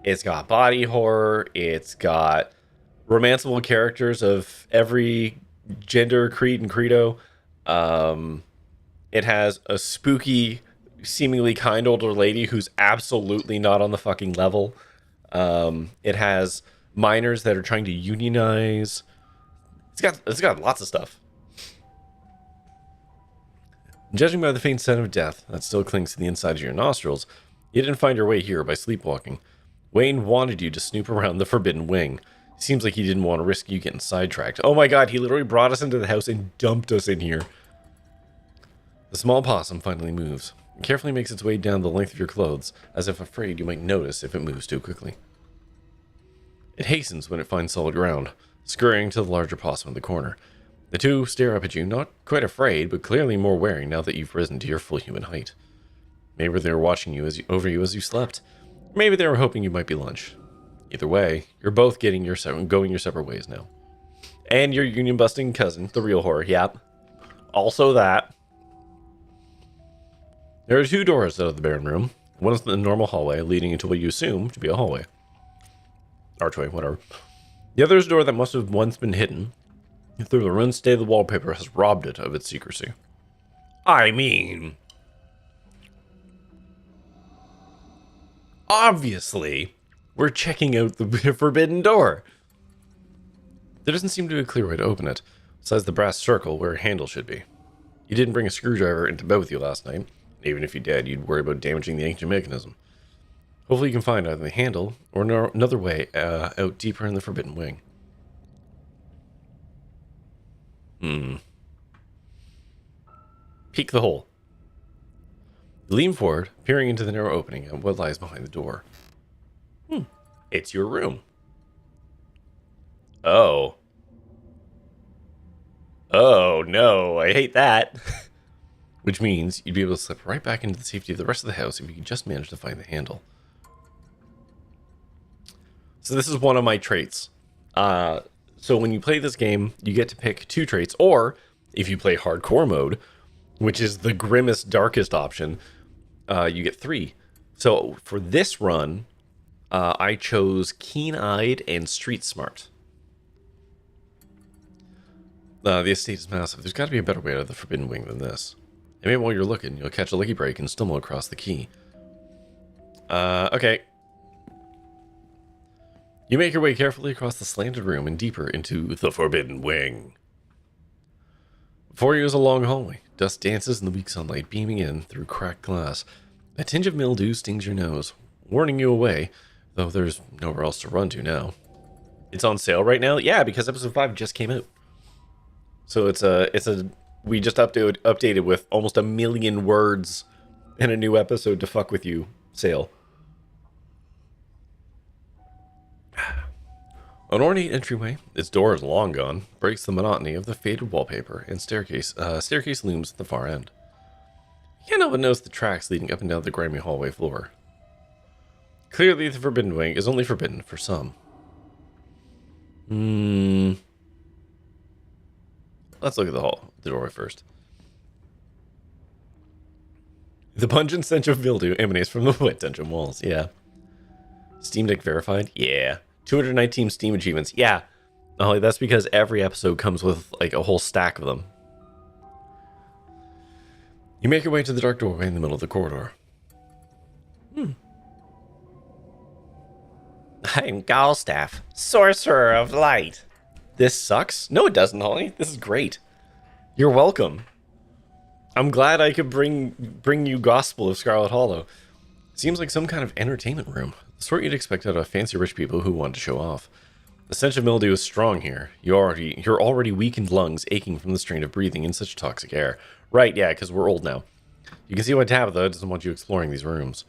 It's got body horror. It's got romanceable characters of every gender, creed, and credo. It has a spooky, seemingly kind older lady who's absolutely not on the fucking level. It has miners that are trying to unionize. It's got lots of stuff. Judging by the faint scent of death that still clings to the inside of your nostrils, you didn't find your way here by sleepwalking. Wayne wanted you to snoop around the Forbidden Wing. Seems like he didn't want to risk you getting sidetracked. Oh my god, he literally brought us into the house and dumped us in here. The small possum finally moves. It carefully makes its way down the length of your clothes, as if afraid you might notice if it moves too quickly. It hastens when it finds solid ground, scurrying to the larger possum in the corner. The two stare up at you, not quite afraid, but clearly more wary now that you've risen to your full human height. Maybe they were watching you over you as you slept. Maybe they were hoping you might be lunch. Either way, you're both going your separate ways now. And your union-busting cousin, the real horror, yep. Also that. There are two doors out of the barren room. One is the normal hallway, leading into what you assume to be a hallway. Archway, whatever. The other is a door that must have once been hidden. Through the ruined state of the wallpaper has robbed it of its secrecy. I mean, obviously, we're checking out the forbidden door. There doesn't seem to be a clear way to open it, besides the brass circle where a handle should be. You didn't bring a screwdriver into bed with you last night. Even if you did, you'd worry about damaging the ancient mechanism. Hopefully you can find either the handle or another way out deeper in the Forbidden Wing. Peek the hole. You lean forward, peering into the narrow opening at what lies behind the door. It's your room. Oh. Oh, no, I hate that. Which means you'd be able to slip right back into the safety of the rest of the house if you could just manage to find the handle. So this is one of my traits. So when you play this game, you get to pick two traits, or if you play hardcore mode, which is the grimmest, darkest option, you get three. So for this run, I chose Keen-Eyed and Street Smart. The estate is massive. There's got to be a better way out of the Forbidden Wing than this. And maybe while you're looking, you'll catch a lucky break and stumble across the key. Okay. You make your way carefully across the slanted room and deeper into the Forbidden Wing. Before you is a long hallway. Dust dances in the weak sunlight, beaming in through cracked glass. A tinge of mildew stings your nose, warning you away, though there's nowhere else to run to now. It's on sale right now? Yeah, because episode 5 just came out. So we just updated with almost 1 million words and a new episode to fuck with you sale. An ornate entryway, its door is long gone, breaks the monotony of the faded wallpaper and staircase looms at the far end. You can't help but notice the tracks leading up and down the grimy hallway floor. Clearly the Forbidden Wing is only forbidden for some. Let's look at the doorway first. The pungent stench of mildew emanates from the wet dungeon walls. Yeah. Steam Deck verified? Yeah. 219 Steam achievements. Yeah. Oh, that's because every episode comes with like a whole stack of them. You make your way to the dark doorway in the middle of the corridor. I'm Gallstaff, Sorcerer of Light. This sucks? No, it doesn't, Holly. This is great. You're welcome. I'm glad I could bring you Gospel of Scarlet Hollow. Seems like some kind of entertainment room. The sort you'd expect out of fancy rich people who want to show off. The stench of mildew is strong here. Your already weakened lungs aching from the strain of breathing in such toxic air. Right, yeah, because we're old now. You can see why Tabitha doesn't want you exploring these rooms.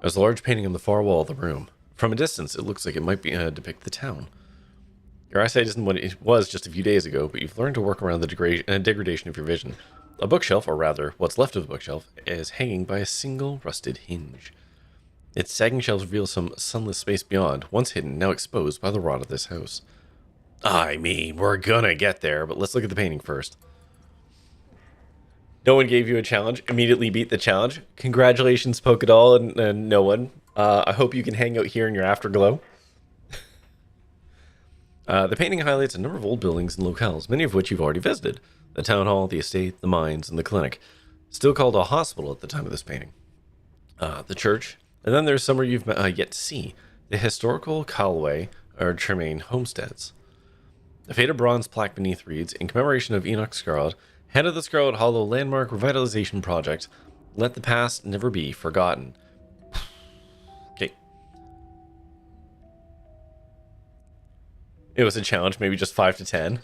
There's a large painting on the far wall of the room. From a distance, it looks like it might be depict the town. Your eyesight isn't what it was just a few days ago, but you've learned to work around the degradation of your vision. A bookshelf, or rather, what's left of the bookshelf, is hanging by a single rusted hinge. Its sagging shelves reveal some sunless space beyond, once hidden, now exposed by the rot of this house. I mean, we're gonna get there, but let's look at the painting first. No one gave you a challenge. Immediately beat the challenge. Congratulations, Pokedoll and no one. I hope you can hang out here in your afterglow. The painting highlights a number of old buildings and locales, many of which you've already visited. The town hall, the estate, the mines, and the clinic. Still called a hospital at the time of this painting. The church. And then there's somewhere you've yet to see. The historical Calway, or Tremaine homesteads. A faded bronze plaque beneath reads, in commemoration of Enoch Scarlet, head of the Scarlet Hollow Landmark Revitalization Project, let the past never be forgotten. Okay. It was a challenge, maybe just 5 to 10.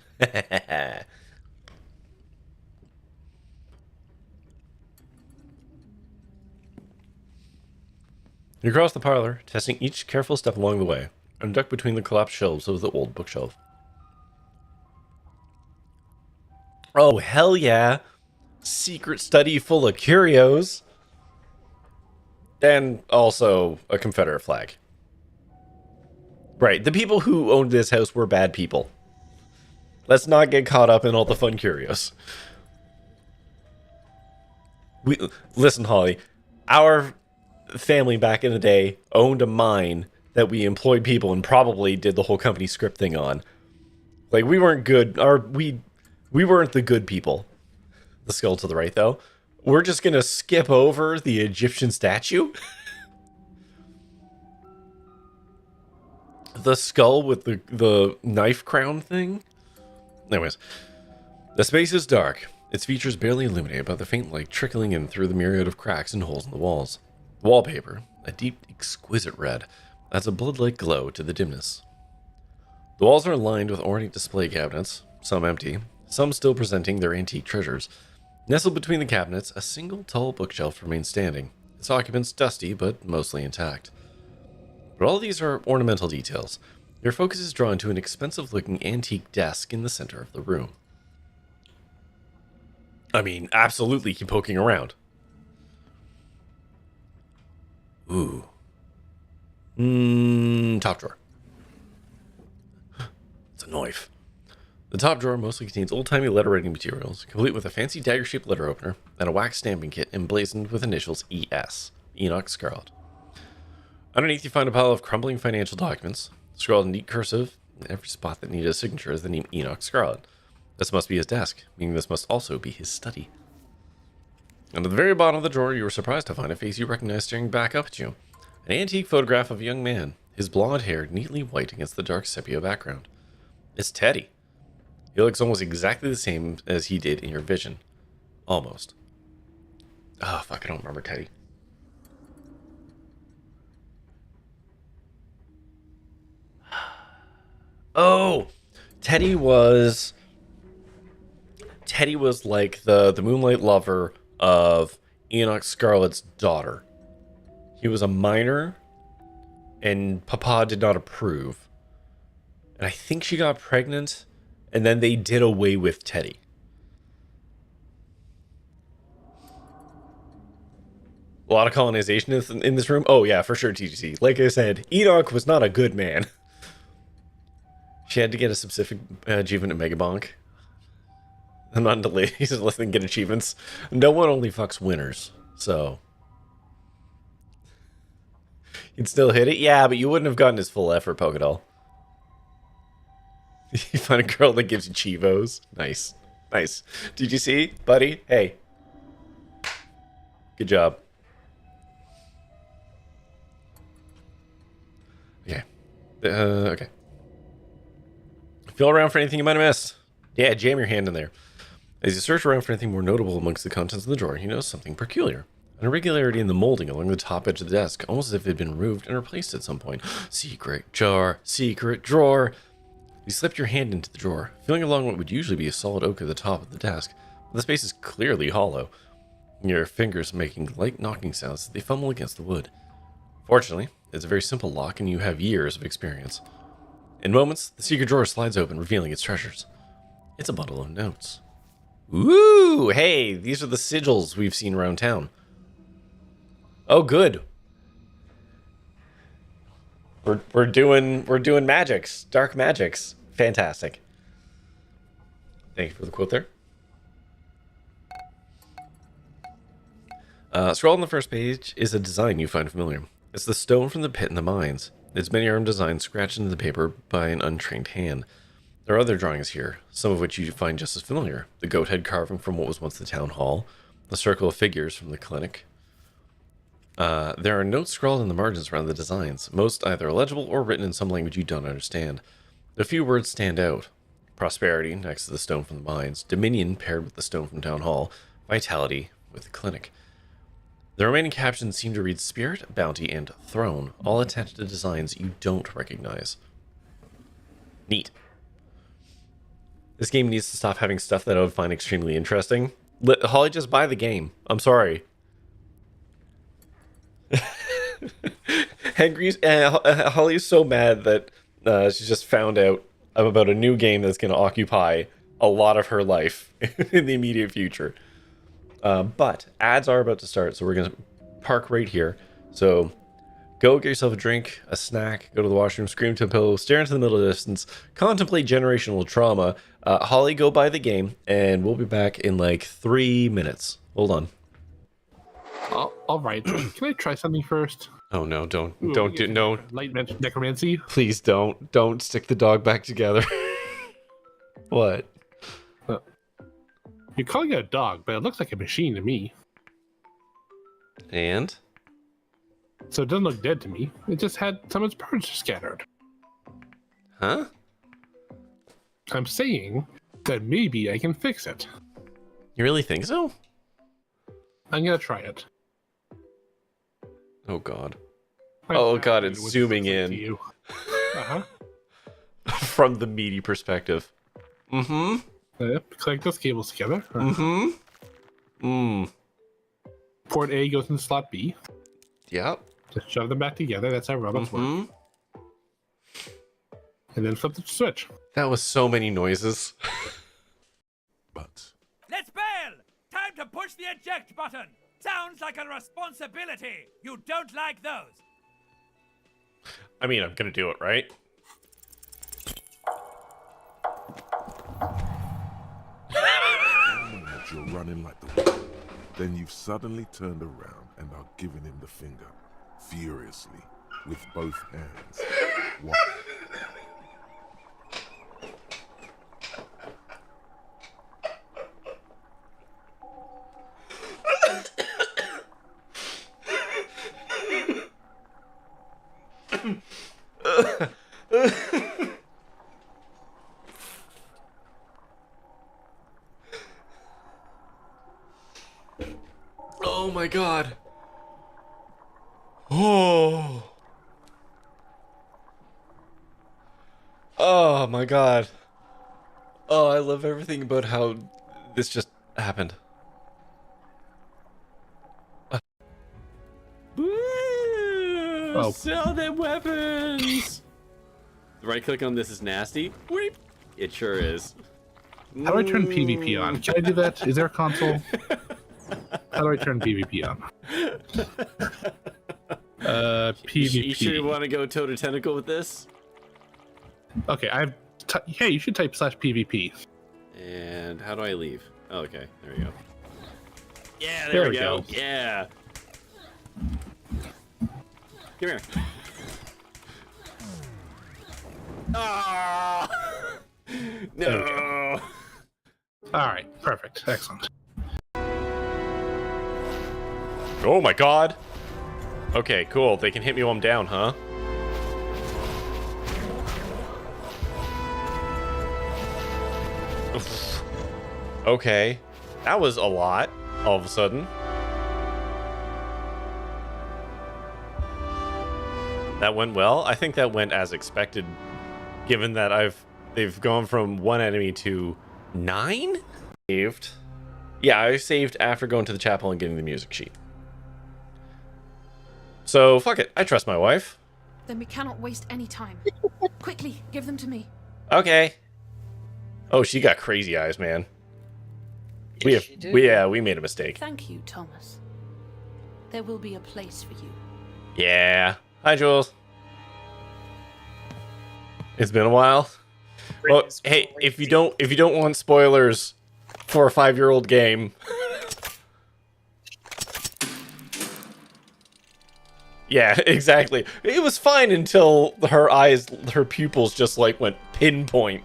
You cross the parlor, testing each careful step along the way, and duck between the collapsed shelves of the old bookshelf. Oh, hell yeah! Secret study full of curios! And also a Confederate flag. Right, the people who owned this house were bad people. Let's not get caught up in all the fun curios. Listen, Holly, our family back in the day owned a mine that we employed people and probably did the whole company script thing on. Like, we weren't good. We weren't the good people. The skull to the right, though. We're just gonna skip over the Egyptian statue. The skull with the knife crown thing. Anyways, the space is dark. Its features barely illuminated by the faint light trickling in through the myriad of cracks and holes in the walls. Wallpaper, a deep, exquisite red, adds a blood-like glow to the dimness. The walls are lined with ornate display cabinets, some empty, some still presenting their antique treasures. Nestled between the cabinets, a single tall bookshelf remains standing, its occupants dusty but mostly intact. But all these are ornamental details. Your focus is drawn to an expensive-looking antique desk in the center of the room. I mean, absolutely keep poking around. Ooh. Top drawer. It's a knife. The top drawer mostly contains old-timey letter-writing materials, complete with a fancy dagger-shaped letter opener and a wax stamping kit emblazoned with initials ES, Enoch Scarlet. Underneath you find a pile of crumbling financial documents, scrawled in neat cursive, in every spot that needed a signature is the name Enoch Scarlet. This must be his desk, meaning this must also be his study. And at the very bottom of the drawer, you were surprised to find a face you recognize staring back up at you. An antique photograph of a young man, his blonde hair neatly white against the dark sepia background. It's Teddy. He looks almost exactly the same as he did in your vision. Almost. Oh, fuck, I don't remember Teddy. Oh! Teddy was like the moonlight lover of Enoch Scarlet's daughter. He was a minor, and Papa did not approve. And I think she got pregnant, and then they did away with Teddy. A lot of colonization in this room. Oh yeah, for sure, TGC. Like I said, Enoch was not a good man. She had to get a specific achievement at Megabonk. I'm not into ladies. Let's get achievements. No one only fucks winners. So, You'd still hit it? Yeah, but you wouldn't have gotten his full effort, Pokedoll. You find a girl that gives you Chivos. Nice. Nice. Did you see, buddy? Hey. Good job. Okay. Okay. Feel around for anything you might have missed. Yeah, jam your hand in there. As you search around for anything more notable amongst the contents of the drawer, you notice something peculiar. An irregularity in the molding along the top edge of the desk, almost as if it had been removed and replaced at some point. Secret jar, secret drawer. You slipped your hand into the drawer, feeling along what would usually be a solid oak at the top of the desk. But the space is clearly hollow. Your fingers making light knocking sounds as they fumble against the wood. Fortunately, it's a very simple lock and you have years of experience. In moments, the secret drawer slides open, revealing its treasures. It's a bundle of notes. Ooh, hey, these are the sigils we've seen around town. Oh, good. We're doing magics, dark magics. Fantastic. Thank you for the quote there. Scroll on the first page is a design you find familiar. It's the stone from the pit in the mines. Its many-armed design scratched into the paper by an untrained hand. There are other drawings here, some of which you find just as familiar. The goat head carving from what was once the town hall, the circle of figures from the clinic. There are notes scrawled in the margins around the designs, most either illegible or written in some language you don't understand. A few words stand out. Prosperity next to the stone from the mines, Dominion paired with the stone from town hall, Vitality with the clinic. The remaining captions seem to read Spirit, Bounty, and Throne, all attached to designs you don't recognize. Neat. This game needs to stop having stuff that I would find extremely interesting. Let Holly just buy the game. I'm sorry. Holly is so mad that she just found out about a new game that's going to occupy a lot of her life in the immediate future. But ads are about to start, so we're going to park right here. So go get yourself a drink, a snack, go to the washroom, scream to a pillow, stare into the middle distance, contemplate generational trauma. Holly, go buy the game, and we'll be back in like 3 minutes. Hold on. All right. Can I try something first? Oh no! Don't do no light necromancy. Please don't stick the dog back together. What? You're calling it a dog, but it looks like a machine to me. And? So it doesn't look dead to me. It just had some of its parts scattered. Huh? I'm saying that maybe I can fix it. You really think so? I'm gonna try it. Oh god. Oh god, it's zooming in. Uh-huh. From the meaty perspective. Mm-hmm. Connect those cables together. Mm-hmm. Port A goes into slot B. Yep. Just shove them back together. That's how robots work. And then flip the switch. That was so many noises. But Let's bail! Time to push the eject button! Sounds like a responsibility! You don't like those! I mean, I'm gonna do it, right? you're running like the wind. Then you've suddenly turned around and are giving him the finger, furiously, with both hands. What? Oh my god. Oh. Oh my god. Oh, I love everything about how this just happened. Oh. Sell them weapons! Right click on this is nasty. Weep. It sure is. How do I turn PvP on? Can I do that? Is there a console? How do I turn PvP on? PvP. You sure you want to go toe to tentacle with this? Okay, hey, you should type /PvP. And how do I leave? Oh, okay, there we go. Yeah, There there we we go. go. Yeah. Come here. Ah! No. All right, perfect, excellent. Oh my god. Okay, cool. They can hit me while I'm down, huh? Oof. Okay. That was a lot, all of a sudden. That went well. I think that went as expected, given that they've gone from 1 enemy to 9? Saved. Yeah, I saved after going to the chapel and getting the music sheet. So, fuck it. I trust my wife. Then we cannot waste any time. Quickly, give them to me. Okay. Oh, she got crazy eyes, man. Yes, We made a mistake. Thank you, Thomas. There will be a place for you. Yeah. Hi, Jules. It's been a while. Well, hey, if you don't want spoilers for a 5-year-old game. Yeah, exactly. It was fine until her pupils just like went pinpoint.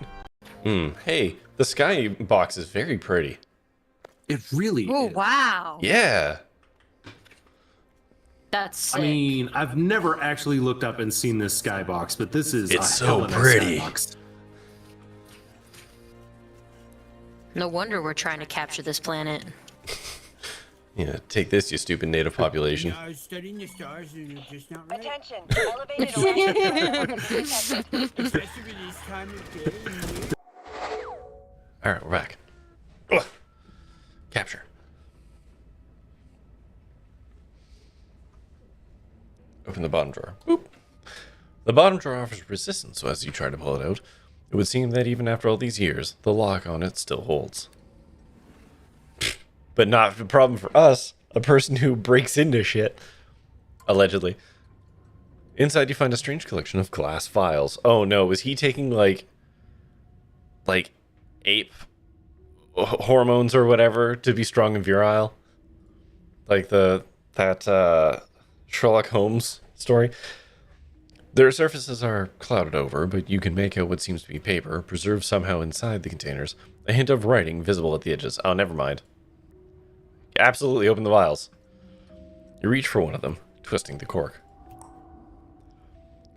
Hey, the sky box is very pretty. It really Oh, is. wow. Yeah. That's sick. I mean, I've never actually looked up and seen this skybox, but this is It's a so hell of a pretty. skybox. No wonder we're trying to capture this planet. Yeah, take this, you stupid native population. I was studying the stars and you're just not right. Attention, elevated Especially this time of day. Alright, we're back. Ugh. Capture. Open the bottom drawer. Boop. The bottom drawer offers resistance, so as you try to pull it out, it would seem that even after all these years, the lock on it still holds. But not a problem for us, a person who breaks into shit. Allegedly. Inside you find a strange collection of glass files. Oh no, was he taking like ape hormones or whatever to be strong and virile? Like that Sherlock Holmes story. Their surfaces are clouded over, but you can make out what seems to be paper, preserved somehow inside the containers. A hint of writing visible at the edges. Oh, never mind. Absolutely open the vials. You reach for one of them, twisting the cork.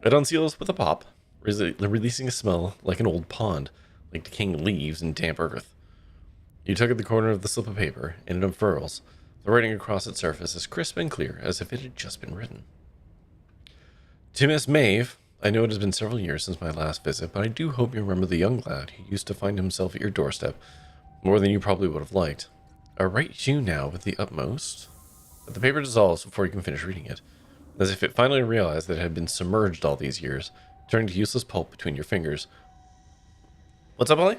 It unseals with a pop, releasing a smell like an old pond, like decaying leaves and damp earth. You tug at the corner of the slip of paper, and it unfurls. The writing across its surface is crisp and clear, as if it had just been written. To Miss Maeve, I know it has been several years since my last visit, but I do hope you remember the young lad who used to find himself at your doorstep, more than you probably would have liked. I write to you now with the utmost. But the paper dissolves before you can finish reading it, as if it finally realized that it had been submerged all these years, turning to useless pulp between your fingers. What's up, Ollie?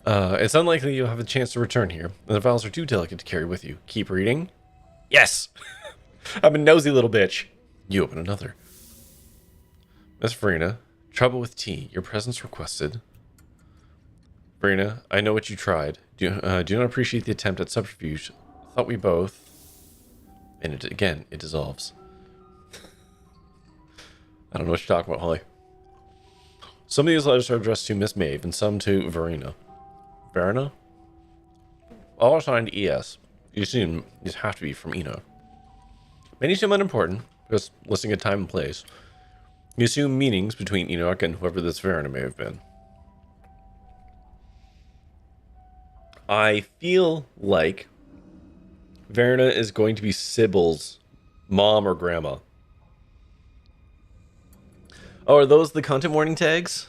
It's unlikely you'll have a chance to return here, and the files are too delicate to carry with you. Keep reading? Yes! I'm a nosy little bitch. You open another. Miss Verena, trouble with tea. Your presence requested. Verena, I know what you tried. Do not appreciate the attempt at subterfuge. Thought we both... And it dissolves. I don't know what you're talking about, Holly. Some of these letters are addressed to Miss Maeve, and some to Verena. Verena? All are signed ES. You assume these have to be from Eno. Many seem unimportant, just listing a time and place. You assume meanings between Enoch and whoever this Verena may have been. I feel like Verena is going to be Sybil's mom or grandma. Oh, are those the content warning tags?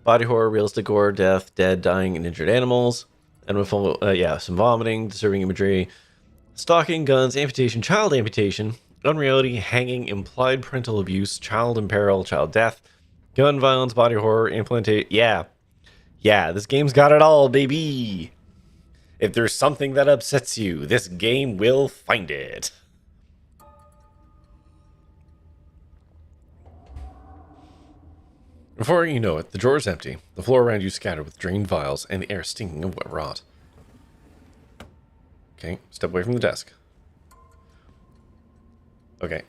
Body horror, realistic gore, death, dead, dying, and injured animals. And with some vomiting, disturbing imagery, stalking, guns, amputation, child amputation, unreality, hanging, implied parental abuse, child in peril, child death, gun violence, body horror, implantation. Yeah, this game's got it all, baby. If there's something that upsets you, this game will find it. Before you know it, the drawer is empty, the floor around you scattered with drained vials, and the air stinking of wet rot. Okay, step away from the desk. Okay.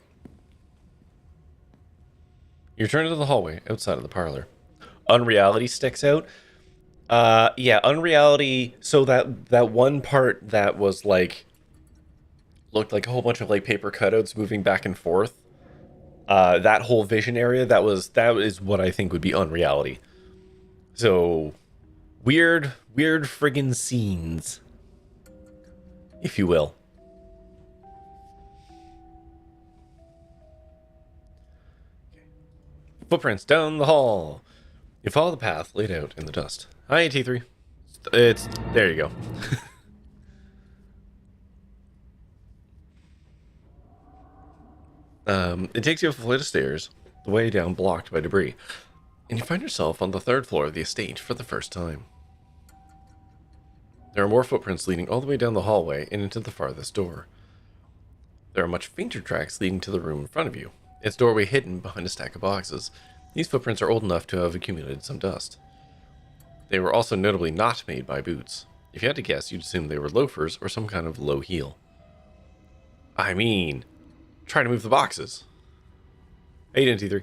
You turn into the hallway outside of the parlor. Unreality sticks out. Yeah, unreality. So that one part that was like looked like a whole bunch of like paper cutouts moving back and forth. That whole vision area, that is what I think would be unreality. So weird friggin' scenes, if you will. Footprints down the hall. You follow the path laid out in the dust. Hi, T3. It's there you go. It takes you up a flight of stairs, the way down blocked by debris, and you find yourself on the 3rd floor of the estate for the first time. There are more footprints leading all the way down the hallway and into the farthest door. There are much fainter tracks leading to the room in front of you, its doorway hidden behind a stack of boxes. These footprints are old enough to have accumulated some dust. They were also notably not made by boots. If you had to guess, you'd assume they were loafers or some kind of low heel. I mean, try to move the boxes. Hey, T3.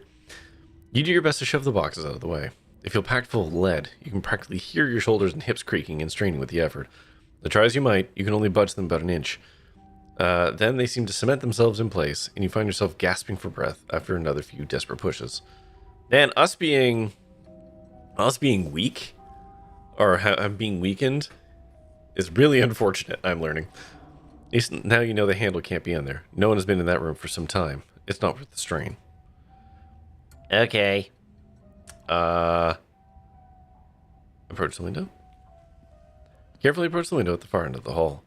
You do your best to shove the boxes out of the way. They feel packed full of lead. You can practically hear your shoulders and hips creaking and straining with the effort. But try as you might, you can only budge them about an inch. Then they seem to cement themselves in place, and you find yourself gasping for breath after another few desperate pushes. Man, us being weak, or being weakened, is really unfortunate, I'm learning. At least now you know the handle can't be in there. No one has been in that room for some time. It's not worth the strain. Okay. Approach the window. Carefully approach the window at the far end of the hall.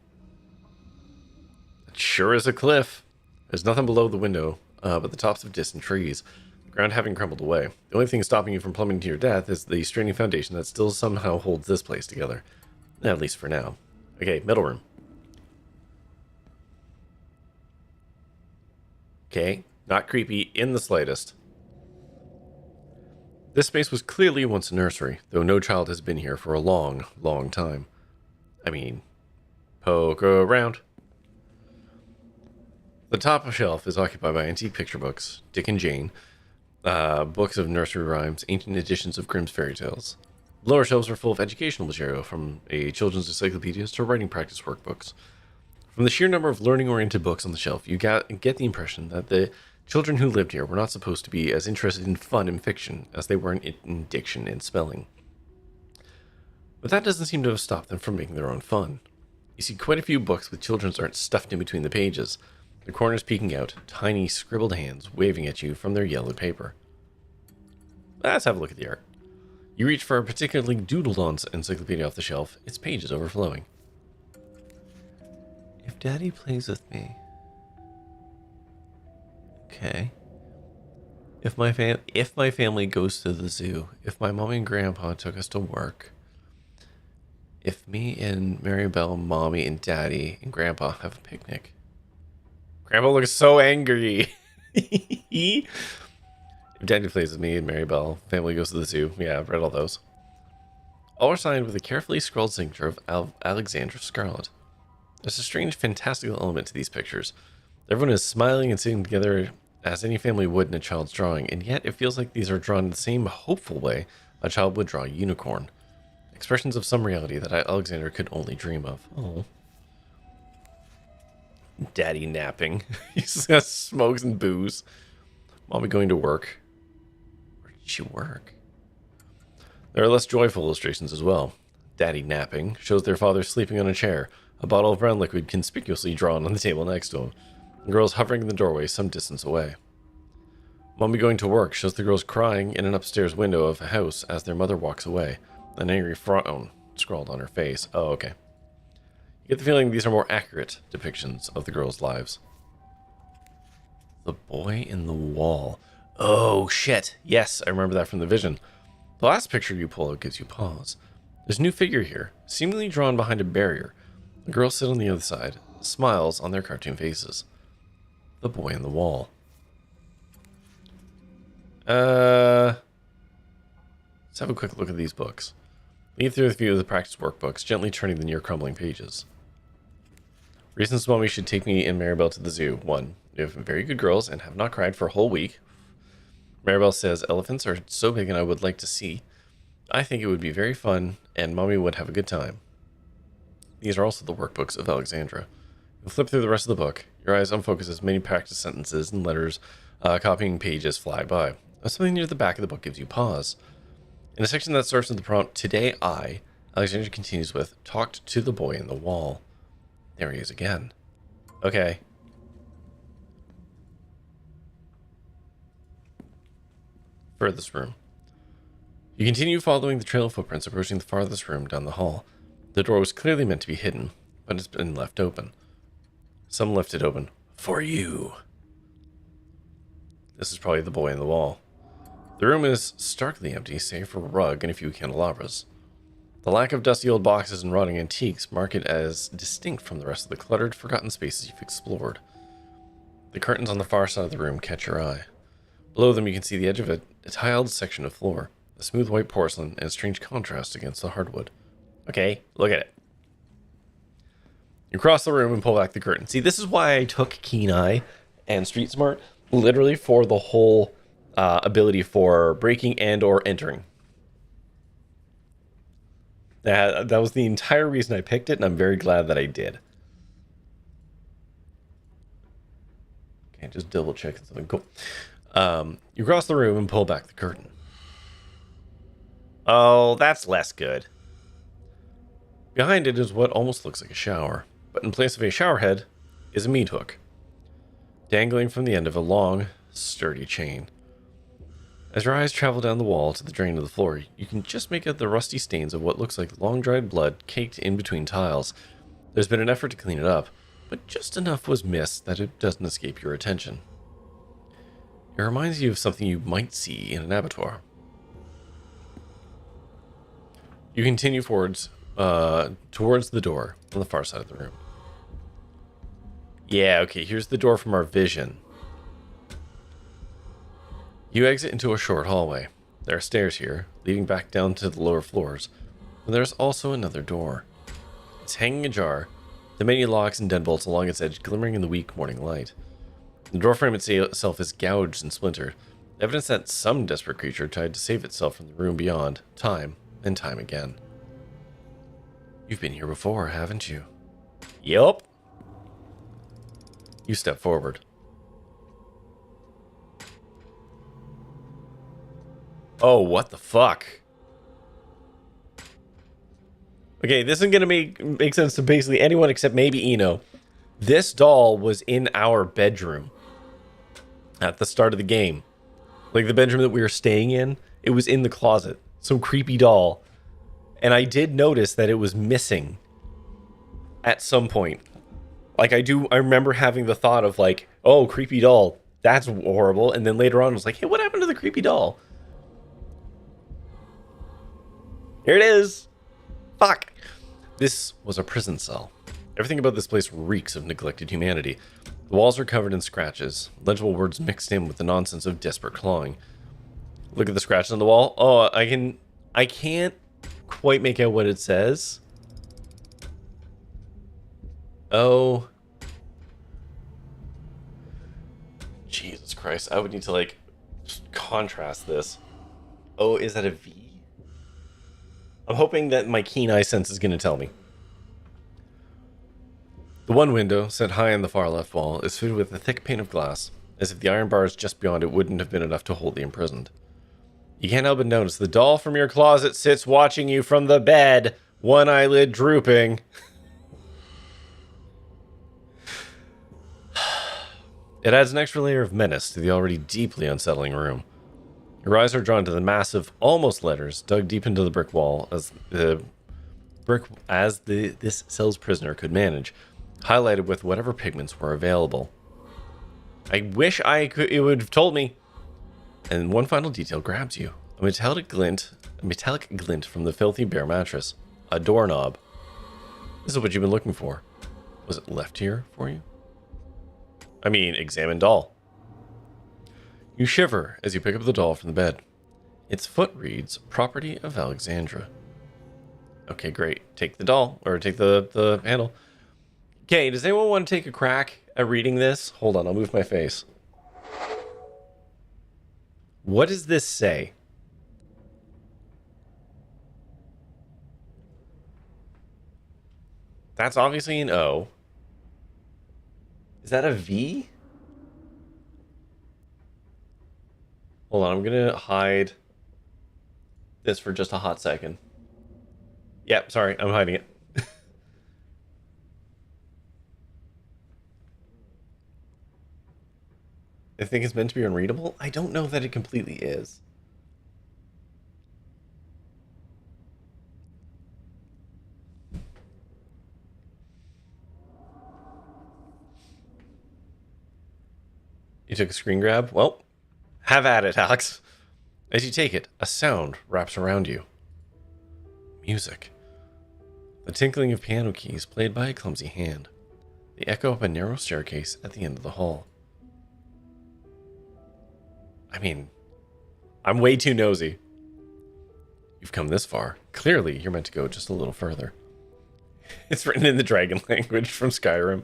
It sure is a cliff. There's nothing below the window but the tops of distant trees, the ground having crumbled away. The only thing stopping you from plummeting to your death is the straining foundation that still somehow holds this place together. At least for now. Okay, middle room. Okay, not creepy in the slightest. This space was clearly once a nursery, though no child has been here for a long, long time. I mean, poke around. The top shelf is occupied by antique picture books, Dick and Jane, books of nursery rhymes, ancient editions of Grimm's fairy tales. The lower shelves are full of educational material, from children's encyclopedias to writing practice workbooks. From the sheer number of learning-oriented books on the shelf, you get the impression that the children who lived here were not supposed to be as interested in fun and fiction as they were in diction and spelling. But that doesn't seem to have stopped them from making their own fun. You see quite a few books with children's art stuffed in between the pages, the corners peeking out, tiny scribbled hands waving at you from their yellowed paper. Let's have a look at the art. You reach for a particularly doodled-on encyclopedia off the shelf, its pages overflowing. If Daddy plays with me... Okay. If my family goes to the zoo, if my mommy and grandpa took us to work, if me and Maribel, mommy and daddy and grandpa have a picnic. Grandpa looks so angry. If Daddy plays with me and Maribel, family goes to the zoo. Yeah, I've read all those. All are signed with a carefully scrawled signature of Alexandra Scarlet. There's a strange fantastical element to these pictures. Everyone is smiling and sitting together as any family would in a child's drawing, and yet it feels like these are drawn in the same hopeful way a child would draw a unicorn. Expressions of some reality that Alexander could only dream of. Oh. Daddy napping. He's got smokes and booze. Mommy going to work. Where did she work? There are less joyful illustrations as well. Daddy napping shows their father sleeping on a chair, a bottle of brown liquid conspicuously drawn on the table next to him. Girls hovering in the doorway some distance away. Mommy going to work shows the girls crying in an upstairs window of a house as their mother walks away, an angry frown scrawled on her face. Oh, okay. You get the feeling these are more accurate depictions of the girls' lives. The boy in the wall. Oh, shit. Yes, I remember that from the vision. The last picture you pull out gives you pause. There's a new figure here, seemingly drawn behind a barrier. The girls sit on the other side, smiles on their cartoon faces. The boy in the wall. Let's have a quick look at these books. Lead through a few of the practice workbooks, gently turning the near crumbling pages. Reasons Mommy should take me and Maribel to the zoo. 1. You have very good girls and have not cried for a whole week. Maribel says elephants are so big and I would like to see. I think it would be very fun and Mommy would have a good time. These are also the workbooks of Alexandra. You flip through the rest of the book. Your eyes unfocus as many practice sentences and letters copying pages fly by. Something near the back of the book gives you pause. In a section that starts with the prompt, Today I, Alexandra continues with, talked to the boy in the wall. There he is again. Okay. Furthest room. You continue following the trail of footprints approaching the farthest room down the hall. The door was clearly meant to be hidden, but it's been left open. Some left it open. For you. This is probably the boy in the wall. The room is starkly empty, save for a rug and a few candelabras. The lack of dusty old boxes and rotting antiques mark it as distinct from the rest of the cluttered, forgotten spaces you've explored. The curtains on the far side of the room catch your eye. Below them you can see the edge of a tiled section of floor, a smooth white porcelain and a strange contrast against the hardwood. Okay, look at it. You cross the room and pull back the curtain. See, this is why I took Keen Eye and Street Smart, literally for the whole ability for breaking and or entering. That was the entire reason I picked it, and I'm very glad that I did. Okay, just double check something cool. You cross the room and pull back the curtain. Oh, that's less good. Behind it is what almost looks like a shower, but in place of a shower head is a meat hook, dangling from the end of a long, sturdy chain. As your eyes travel down the wall to the drain of the floor, you can just make out the rusty stains of what looks like long-dried blood caked in between tiles. There's been an effort to clean it up, but just enough was missed that it doesn't escape your attention. It reminds you of something you might see in an abattoir. You continue towards the door on the far side of the room. Yeah, okay, here's the door from our vision. You exit into a short hallway. There are stairs here, leading back down to the lower floors, but there's also another door. It's hanging ajar, the many locks and deadbolts along its edge glimmering in the weak morning light. The doorframe itself is gouged and splintered, evidence that some desperate creature tried to save itself from the room beyond, time and time again. You've been here before, haven't you? Yup. You step forward. Oh, what the fuck? Okay, this isn't gonna make sense to basically anyone except maybe Eno. This doll was in our bedroom at the start of the game. Like the bedroom that we were staying in, it was in the closet. Some creepy doll. And I did notice that it was missing at some point. Like I remember having the thought of like, oh, creepy doll, that's horrible. And then later on I was like, hey, what happened to the creepy doll? Here it is. Fuck. This was a prison cell. Everything about this place reeks of neglected humanity. The walls are covered in scratches, legible words mixed in with the nonsense of desperate clawing. Look at the scratches on the wall. Oh, I can't quite make out what it says. Oh. Jesus Christ. I would need to like contrast this. Oh, is that a V? I'm hoping that my keen eye sense is going to tell me. The one window, set high on the far left wall, is fitted with a thick pane of glass, as if the iron bars just beyond it wouldn't have been enough to hold the imprisoned. You can't help but notice the doll from your closet sits watching you from the bed, one eyelid drooping. It adds an extra layer of menace to the already deeply unsettling room. Your eyes are drawn to the massive, almost letters dug deep into the brick wall as this cell's prisoner could manage, highlighted with whatever pigments were available. I wish it would have told me. And one final detail grabs you: a metallic glint from the filthy bare mattress, a doorknob. This is what you've been looking for. Was it left here for you? I mean, examine doll. You shiver as you pick up the doll from the bed. Its foot reads, property of Alexandra. Okay, great. Take the doll, or take the handle. Okay, does anyone want to take a crack at reading this? Hold on, I'll move my face. What does this say? That's obviously an O. Is that a V? Hold on, I'm gonna hide this for just a hot second. Yep, sorry, I'm hiding it. I think it's meant to be unreadable. I don't know that it completely is. You took a screen grab? Well, have at it, Alex. As you take it, a sound wraps around you. Music. The tinkling of piano keys played by a clumsy hand. The echo up a narrow staircase at the end of the hall. I mean, I'm way too nosy. You've come this far. Clearly, you're meant to go just a little further. It's written in the dragon language from Skyrim.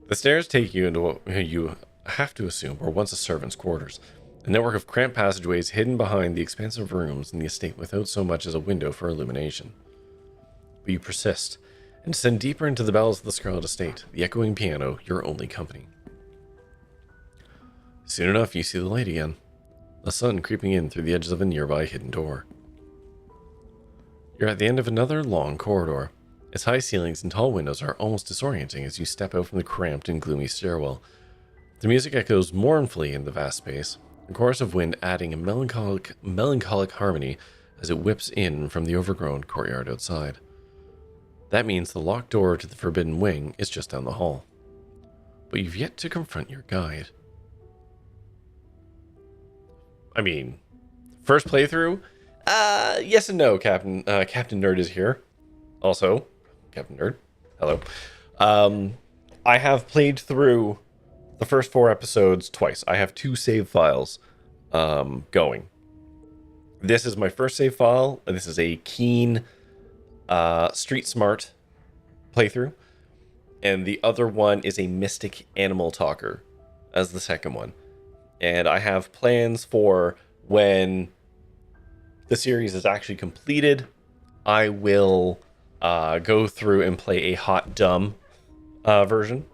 The stairs take you into what you have to assume were once a servant's quarters. A network of cramped passageways hidden behind the expansive rooms in the estate without so much as a window for illumination. But you persist, and descend deeper into the bowels of the Scarlet Estate, the echoing piano, your only company. Soon enough, you see the light again. The sun creeping in through the edges of a nearby hidden door. You're at the end of another long corridor. Its high ceilings and tall windows are almost disorienting as you step out from the cramped and gloomy stairwell. The music echoes mournfully in the vast space, a chorus of wind adding a melancholic harmony as it whips in from the overgrown courtyard outside. That means the locked door to the Forbidden Wing is just down the hall. But you've yet to confront your guide. I mean, first playthrough? Yes and no, Captain. Captain Nerd is here. Also, Captain Nerd, hello. I have played through the first 4 episodes twice. I have 2 save files going. This is my first save file. This is a keen, street smart playthrough. And the other one is a mystic animal talker as the second one. And I have plans for when the series is actually completed, I will go through and play a hot dumb version.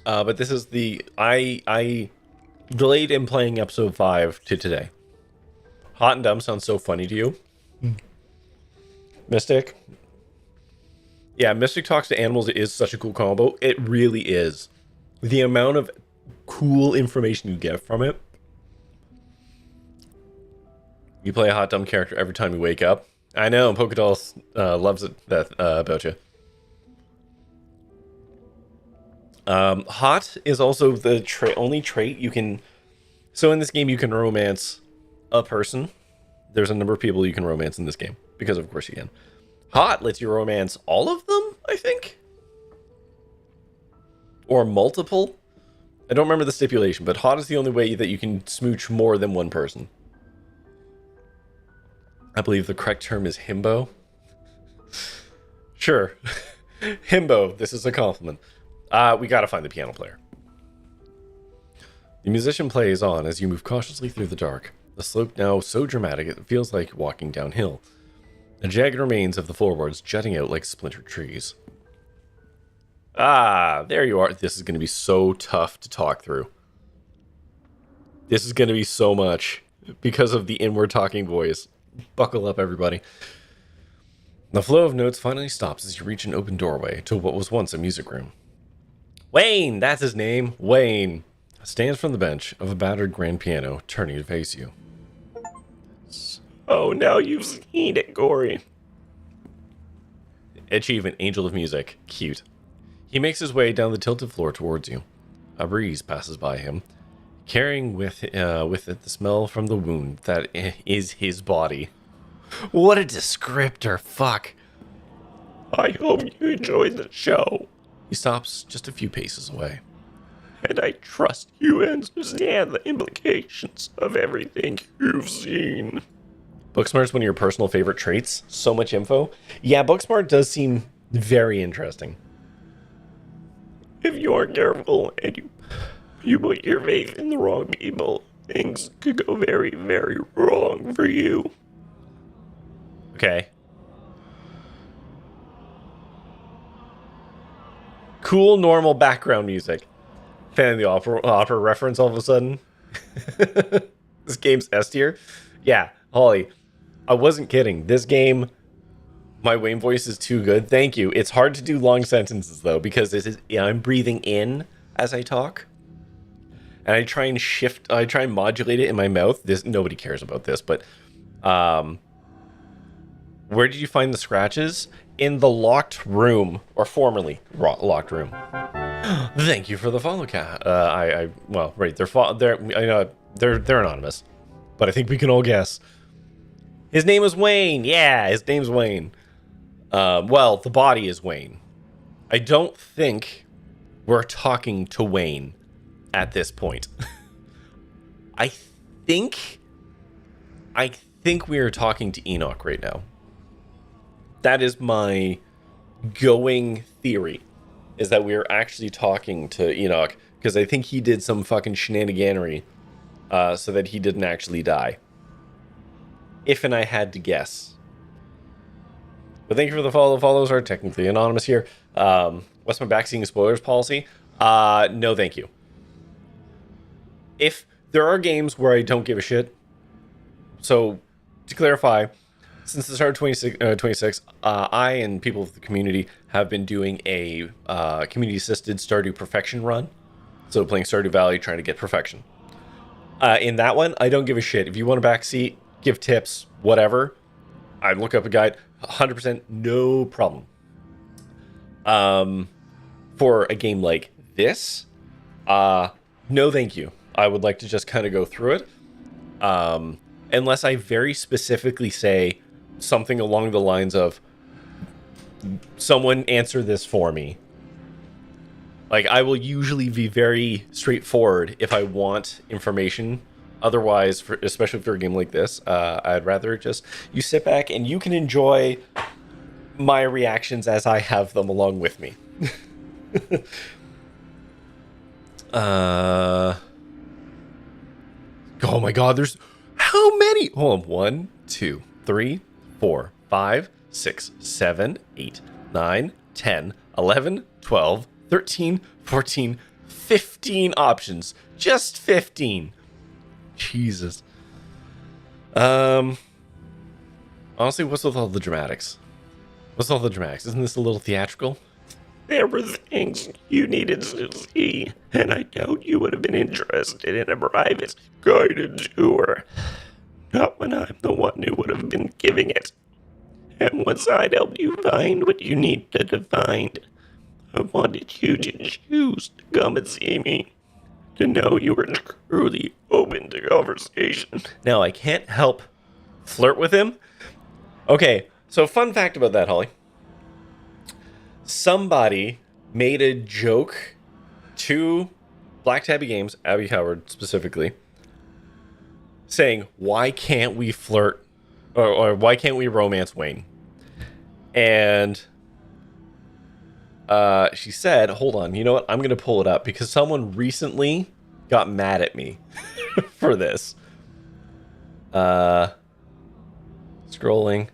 But this is the I delayed in playing episode 5 to today. Hot and dumb sounds so funny to you, Mystic. Yeah, Mystic talks to animals is such a cool combo. It really is. The amount of cool information you get from it. You play a hot dumb character every time you wake up. I know, Pokédoll loves it about you. Hot is also the only trait you can... So in this game, you can romance a person. There's a number of people you can romance in this game, because of course you can. Hot lets you romance all of them, I think? Or multiple? I don't remember the stipulation, but hot is the only way that you can smooch more than one person. I believe the correct term is himbo. Sure. Himbo, this is a compliment. We gotta find the piano player. The musician plays on as you move cautiously through the dark. The slope now so dramatic it feels like walking downhill. The jagged remains of the floorboards jutting out like splintered trees. Ah, there you are. This is going to be so tough to talk through. This is going to be so much because of the inward talking voice. Buckle up, everybody. The flow of notes finally stops as you reach an open doorway to what was once a music room. Wayne, that's his name. Wayne stands from the bench of a battered grand piano, turning to face you. Oh, now you've seen it, Gory. Achievement, Angel of Music. Cute. He makes his way down the tilted floor towards you. A breeze passes by him, carrying with it the smell from the wound that is his body. What a descriptor, fuck. I hope you enjoyed the show. He stops just a few paces away. and I trust you understand the implications of everything you've seen. Booksmart's one of your personal favorite traits. So much info. Yeah, Booksmart does seem very interesting. If you aren't careful and you put your faith in the wrong people, things could go very, very wrong for you. Okay. Cool, normal background music. Fan of the opera reference all of a sudden. This game's S tier. Yeah, Holly, I wasn't kidding. This game, my Wayne voice is too good. Thank you. It's hard to do long sentences though because I'm breathing in as I talk, and I try and modulate it in my mouth. Nobody cares about this, but where did you find the scratches? In the locked room, or formerly locked room. Thank you for the follow, cat. Well, right, they're anonymous, but I think we can all guess. His name is Wayne. Yeah, his name's Wayne. Well, the body is Wayne. I don't think we're talking to Wayne at this point. I think we are talking to Enoch right now. That is my going theory, is that we are actually talking to Enoch, because I think he did some fucking shenaniganery so that he didn't actually die. If and I had to guess. But thank you for the follow. Follows are technically anonymous here. What's my backseeing spoilers policy? No, thank you. If there are games where I don't give a shit, so to clarify, since the start of 26, I and people of the community have been doing a community-assisted Stardew Perfection run. So playing Stardew Valley, trying to get perfection. In that one, I don't give a shit. If you want a backseat, give tips, whatever, I look up a guide, 100%, no problem. For a game like this, no thank you. I would like to just kind of go through it. Unless I very specifically say something along the lines of, someone answer this for me. Like, I will usually be very straightforward if I want information. Otherwise, especially for a game like this, I'd rather just you sit back and you can enjoy my reactions as I have them along with me. Oh my god, there's how many? Hold on. 1, 2, 3, 4, 5, 6, 7, 8, 9, 10, 11, 12, 13, 14, 15 options. Just 15. Jesus. Honestly, what's with all the dramatics? What's all the dramatics? Isn't this a little theatrical? There were things you needed to see, and I doubt you would have been interested in a private guided tour. Not when I'm the one who would have been giving it. And once I'd helped you find what you needed to find, I wanted you to choose to come and see me. To know you were truly open to conversation. Now, I can't help flirt with him. Okay, so fun fact about that, Holly. Somebody made a joke to Black Tabby Games, Abby Howard specifically, saying, why can't we flirt, or why can't we romance Wayne? And she said, hold on, you know what? I'm going to pull it up because someone recently got mad at me for this. Scrolling.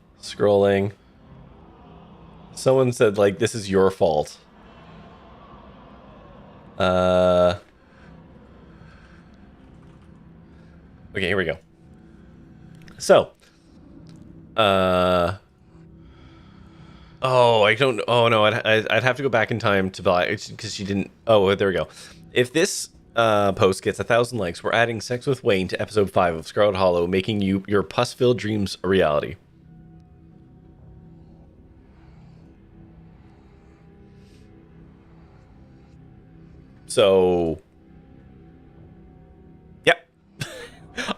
Someone said, like, this is your fault. Okay, here we go. So, oh no, I'd have to go back in time to buy it because she didn't. Oh, there we go. If this post gets 1,000 likes, we're adding Sex with Wayne to episode 5 of Scarlet Hollow, making your pus-filled dreams a reality. So, yep.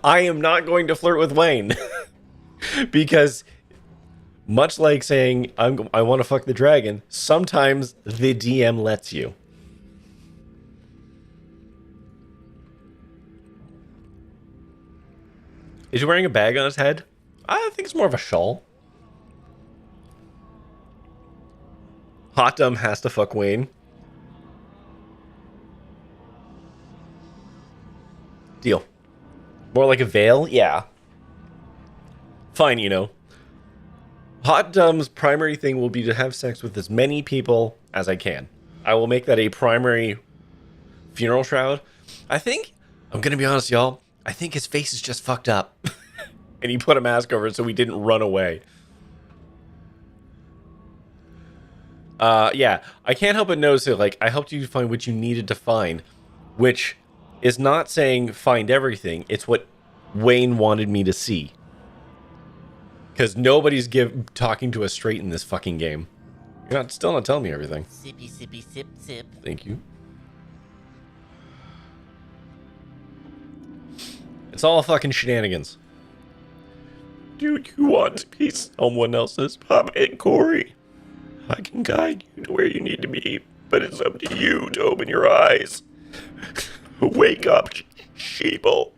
I am not going to flirt with Wayne because, much like saying I want to fuck the dragon, sometimes the DM lets you. Is he wearing a bag on his head? I think it's more of a shawl. Hot Dumb has to fuck Wayne. Deal. More like a veil? Yeah. Fine, you know. Hot Dumb's primary thing will be to have sex with as many people as I can. I will make that a primary funeral shroud. I think, I'm gonna be honest, y'all, I think his face is just fucked up. And he put a mask over it so he didn't run away. Yeah, I can't help but notice it. Like, I helped you find what you needed to find, which is not saying find everything. It's what Wayne wanted me to see. Because nobody's talking to us straight in this fucking game. You're still not telling me everything. Sippy, sippy, sip, sip. Thank you. It's all fucking shenanigans. Do you want to be someone else's puppet, Corey? I can guide you to where you need to be, but it's up to you to open your eyes. Wake up, sheeple.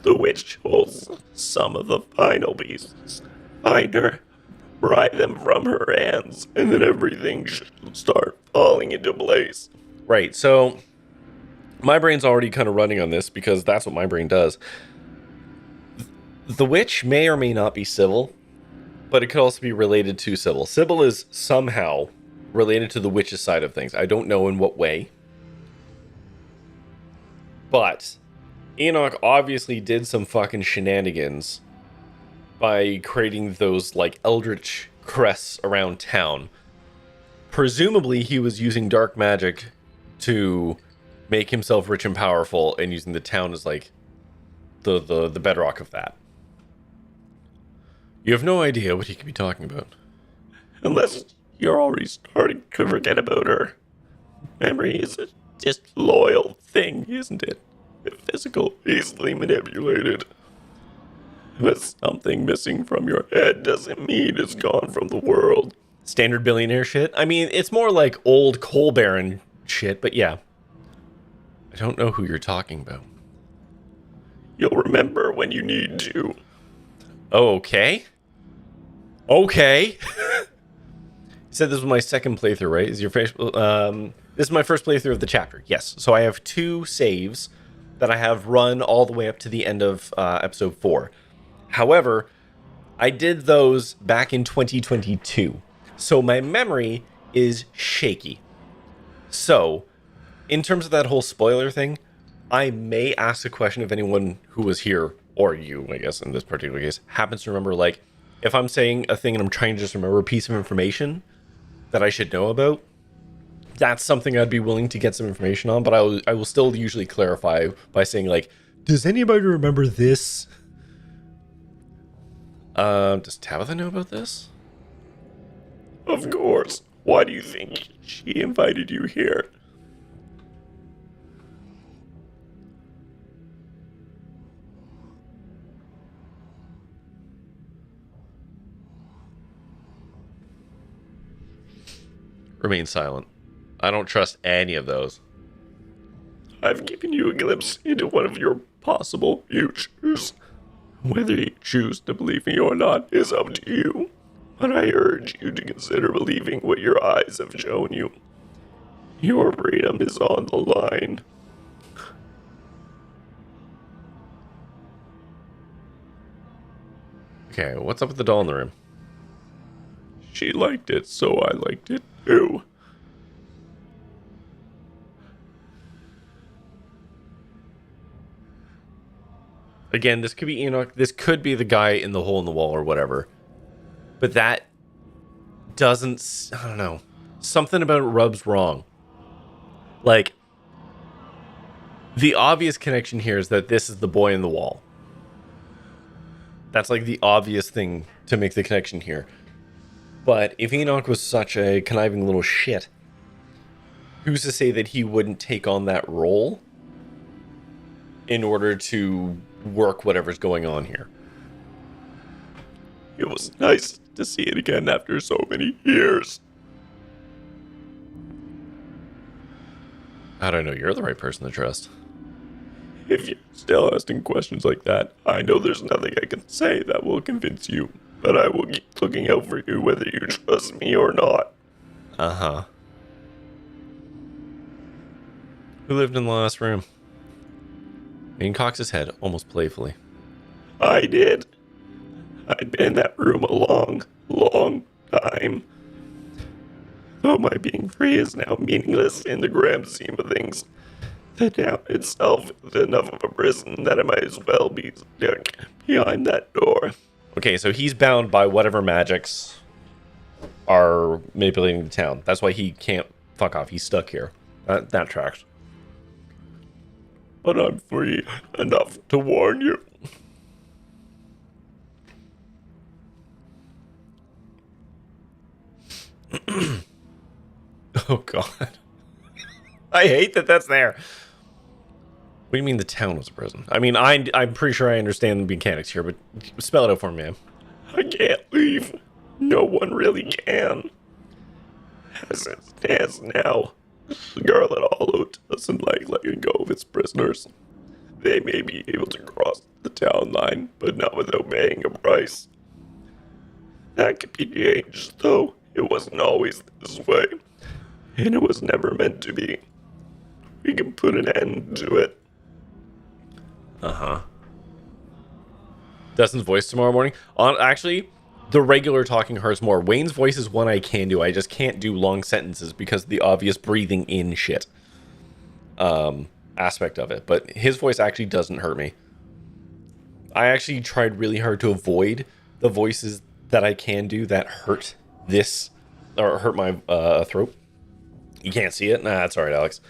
The witch holds some of the final pieces. Find her, pry them from her hands, and then everything should start falling into place. Right, so my brain's already kind of running on this because that's what my brain does. The witch may or may not be Sybil, but it could also be related to Sybil. Sybil is somehow related to the witch's side of things. I don't know in what way. But Enoch obviously did some fucking shenanigans by creating those, like, eldritch crests around town. Presumably, he was using dark magic to make himself rich and powerful and using the town as, like, the bedrock of that. You have no idea what he could be talking about. Unless you're already starting to forget about her. Memory is a disloyal thing, isn't it? Physical, easily manipulated. But something missing from your head doesn't mean it's gone from the world. Standard billionaire shit? I mean, it's more like old coal baron shit, but yeah. I don't know who you're talking about. You'll remember when you need to. Okay. Okay. You said this was my second playthrough, right? Is your first, this is my first playthrough of the chapter. Yes. So I have 2 saves that I have run all the way up to the end of episode 4. However, I did those back in 2022. So my memory is shaky. So, in terms of that whole spoiler thing, I may ask a question if anyone who was here, or you, I guess, in this particular case, happens to remember, like, if I'm saying a thing and I'm trying to just remember a piece of information that I should know about, that's something I'd be willing to get some information on, but I will still usually clarify by saying, like, does anybody remember this? Does Tabitha know about this? Of course. Why do you think she invited you here? Remain silent. I don't trust any of those. I've given you a glimpse into one of your possible futures. Whether you choose to believe me or not is up to you. But I urge you to consider believing what your eyes have shown you. Your freedom is on the line. Okay, what's up with the doll in the room? She liked it, so I liked it too. Again, this could be Enoch. This could be the guy in the hole in the wall or whatever. But that doesn't... I don't know. Something about it rubs wrong. Like, the obvious connection here is that this is the boy in the wall. That's like the obvious thing to make the connection here. But if Enoch was such a conniving little shit, who's to say that he wouldn't take on that role in order to work whatever's going on here? It was nice to see it again after so many years. How do I know you're the right person to trust? If you're still asking questions like that, I know there's nothing I can say that will convince you, but I will keep looking out for you whether you trust me or not. Uh-huh. Who lived in the last room? Wayne cocks his head almost playfully. I did. I'd been in that room a long, long time. Though my being free is now meaningless in the grand scheme of things, the town itself is enough of a prison that I might as well be stuck behind that door. Okay, so he's bound by whatever magics are manipulating the town. That's why he can't fuck off. He's stuck here. That tracks. But I'm free enough to warn you. Oh, God. I hate that that's there. What do you mean the town was a prison? I mean, I'm pretty sure I understand the mechanics here, but spell it out for me, man. I can't leave. No one really can. As it stands now, Scarlet Hollow doesn't like letting go of its prisoners. They may be able to cross the town line, but not without paying a price. That could be changed, though. It wasn't always this way, and it was never meant to be. We can put an end to it. Uh-huh. Dustin's voice tomorrow morning. Actually, the regular talking hurts more. Wayne's voice is one I can do. I just can't do long sentences because of the obvious breathing in shit aspect of it. But his voice actually doesn't hurt me. I actually tried really hard to avoid the voices that I can do that hurt this, or hurt my throat. You can't see it? Nah, that's alright, Alex.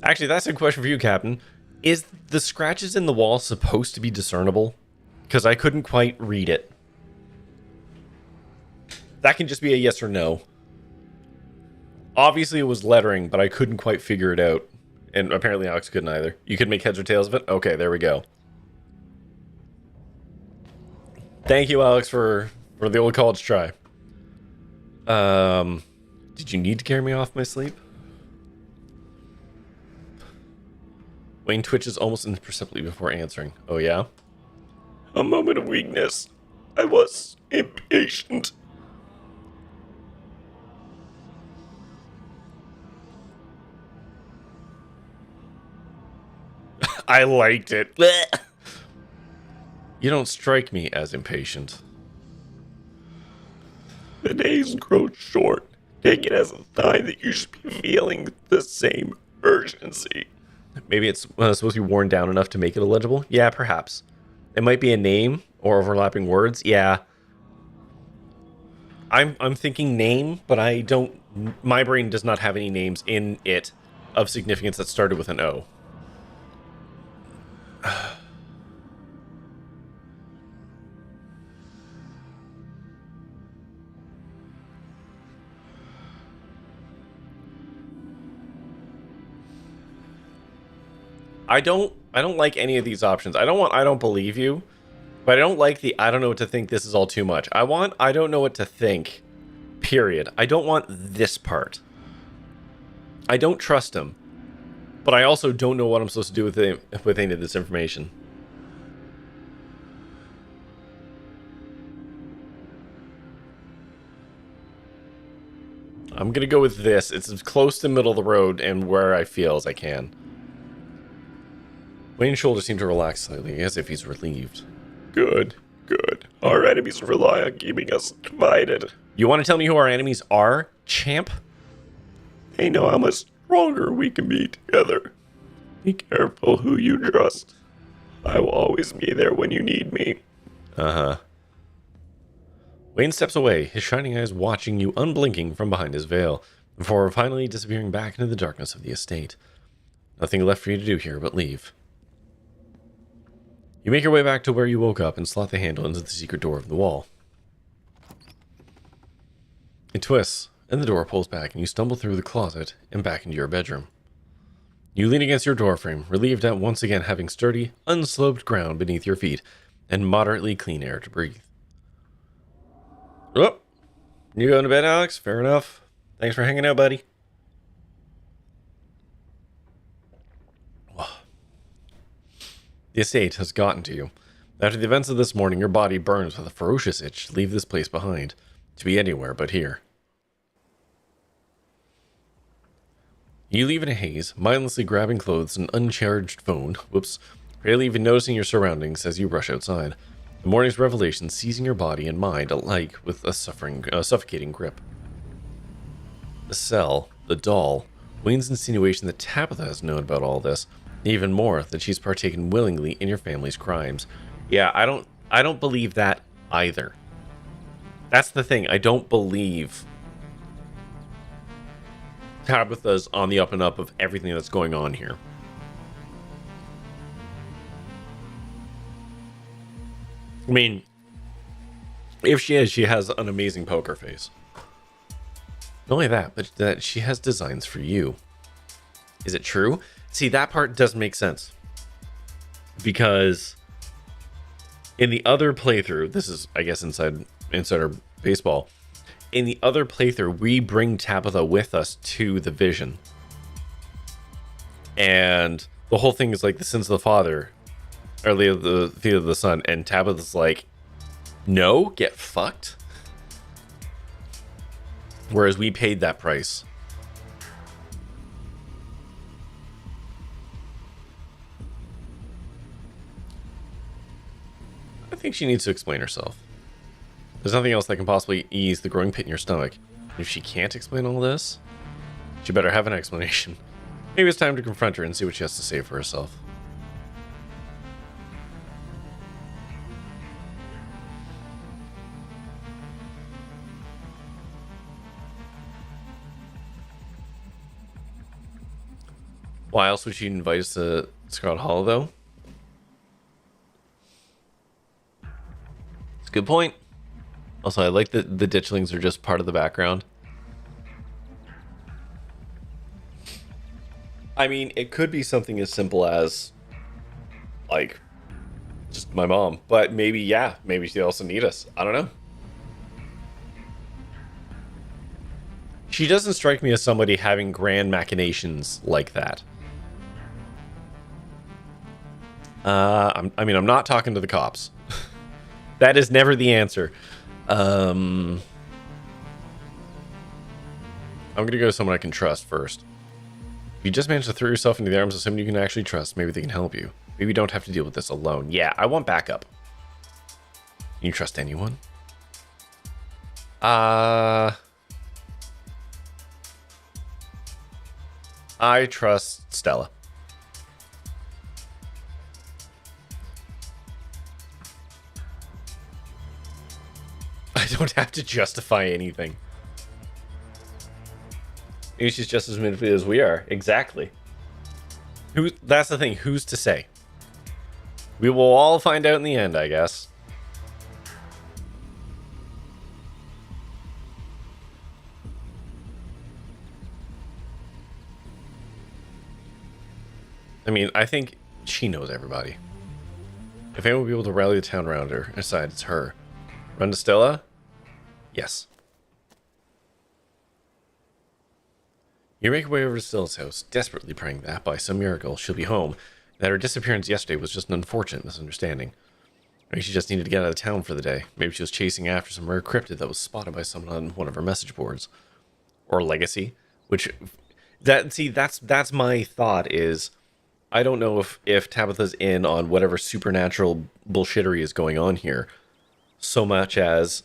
Actually, that's a question for you, Captain. Is the scratches in the wall supposed to be discernible? Because I couldn't quite read it. That can just be a yes or no. Obviously, it was lettering, but I couldn't quite figure it out. And apparently Alex couldn't either. You could make heads or tails of it? Okay, there we go. Thank you, Alex, for the old college try. Did you need to carry me off my sleep? Wayne twitches almost imperceptibly before answering. Oh, yeah? A moment of weakness. I was impatient. I liked it. You don't strike me as impatient. The days grow short. Take it as a sign that you should be feeling the same urgency. Maybe it's supposed to be worn down enough to make it illegible? Yeah, perhaps. It might be a name or overlapping words. Yeah. I'm thinking name, but I don't... My brain does not have any names in it of significance that started with an O. I don't like any of these options. I don't believe you, but I don't like the I don't know what to think, this is all too much. I want I don't know what to think. Period. I don't want this part. I don't trust him, but I also don't know what I'm supposed to do with any of this information. I'm gonna go with this. It's as close to the middle of the road and where I feel as I can. Wayne's shoulders seem to relax slightly, as if he's relieved. Good, good. Our enemies rely on keeping us divided. You want to tell me who our enemies are, champ? They know how much stronger we can be together. Be careful who you trust. I will always be there when you need me. Uh-huh. Wayne steps away, his shining eyes watching you unblinking from behind his veil, before finally disappearing back into the darkness of the estate. Nothing left for you to do here but leave. You make your way back to where you woke up and slot the handle into the secret door of the wall. It twists, and the door pulls back, and you stumble through the closet and back into your bedroom. You lean against your doorframe, relieved at once again having sturdy, unsloped ground beneath your feet, and moderately clean air to breathe. Oh, you going to bed, Alex? Fair enough. Thanks for hanging out, buddy. The estate has gotten to you. After the events of this morning, your body burns with a ferocious itch to leave this place behind, to be anywhere but here. You leave in a haze, mindlessly grabbing clothes and uncharged phone, barely even noticing your surroundings as you rush outside. The morning's revelation seizing your body and mind alike with a suffocating grip. The cell, the doll, Wayne's insinuation that Tabitha has known about all this, even more, that she's partaken willingly in your family's crimes. Yeah, I don't believe that either. That's the thing. I don't believe Tabitha's on the up and up of everything that's going on here. I mean, if she is, she has an amazing poker face. Not only that, but that she has designs for you. Is it true? See, that part doesn't make sense. Because in the other playthrough, this is, I guess, Insider Baseball. In the other playthrough, we bring Tabitha with us to the vision. And the whole thing is like the sins of the father, or the fear of the son. And Tabitha's like, no, get fucked. Whereas we paid that price. I think she needs to explain herself. There's nothing else that can possibly ease the growing pit in your stomach. If she can't explain all this, she better have an explanation. Maybe it's time to confront her and see what she has to say for herself. Why else would she invite us to Scarlet Hollow, though? It's a good point. Also, I like that the ditchlings are just part of the background. I mean, it could be something as simple as, like, just my mom. But maybe, yeah, maybe they also need us. I don't know. She doesn't strike me as somebody having grand machinations like that. I mean, I'm not talking to the cops. That is never the answer. I'm gonna go to someone I can trust first. If you just manage to throw yourself into the arms of someone you can actually trust, maybe they can help you. Maybe you don't have to deal with this alone. Yeah, I want backup. Can you trust anyone? I trust Stella. I don't have to justify anything. Maybe she's just as manipulative as we are. Exactly. That's the thing. Who's to say? We will all find out in the end, I guess. I mean, I think she knows everybody. If anyone will be able to rally the town around her, aside, it's her. Run to Stella? Yes. You make your way over to Stella's house, desperately praying that, by some miracle, she'll be home, and that her disappearance yesterday was just an unfortunate misunderstanding. Maybe she just needed to get out of town for the day. Maybe she was chasing after some rare cryptid that was spotted by someone on one of her message boards. Or Legacy, which... that's my thought is... I don't know if Tabitha's in on whatever supernatural bullshittery is going on here, so much as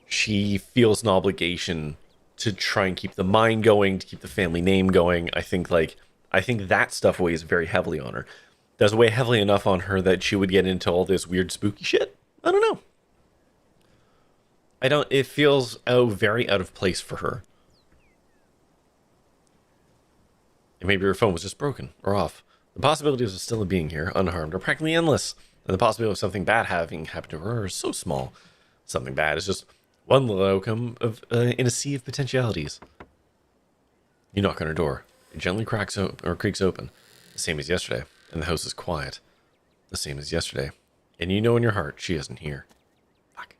she feels an obligation to try and keep the mind going, to keep the family name going. I think that stuff weighs very heavily on her. Does weigh heavily enough on her that she would get into all this weird spooky shit? I don't know. It feels very out of place for her. And maybe her phone was just broken or off. The possibilities of Stella being here, unharmed, are practically endless. And the possibility of something bad having happened to her is so small. Something bad is just one little outcome of in a sea of potentialities. You knock on her door. It gently creaks open. The same as yesterday. And the house is quiet. The same as yesterday. And you know in your heart she isn't here. Fuck.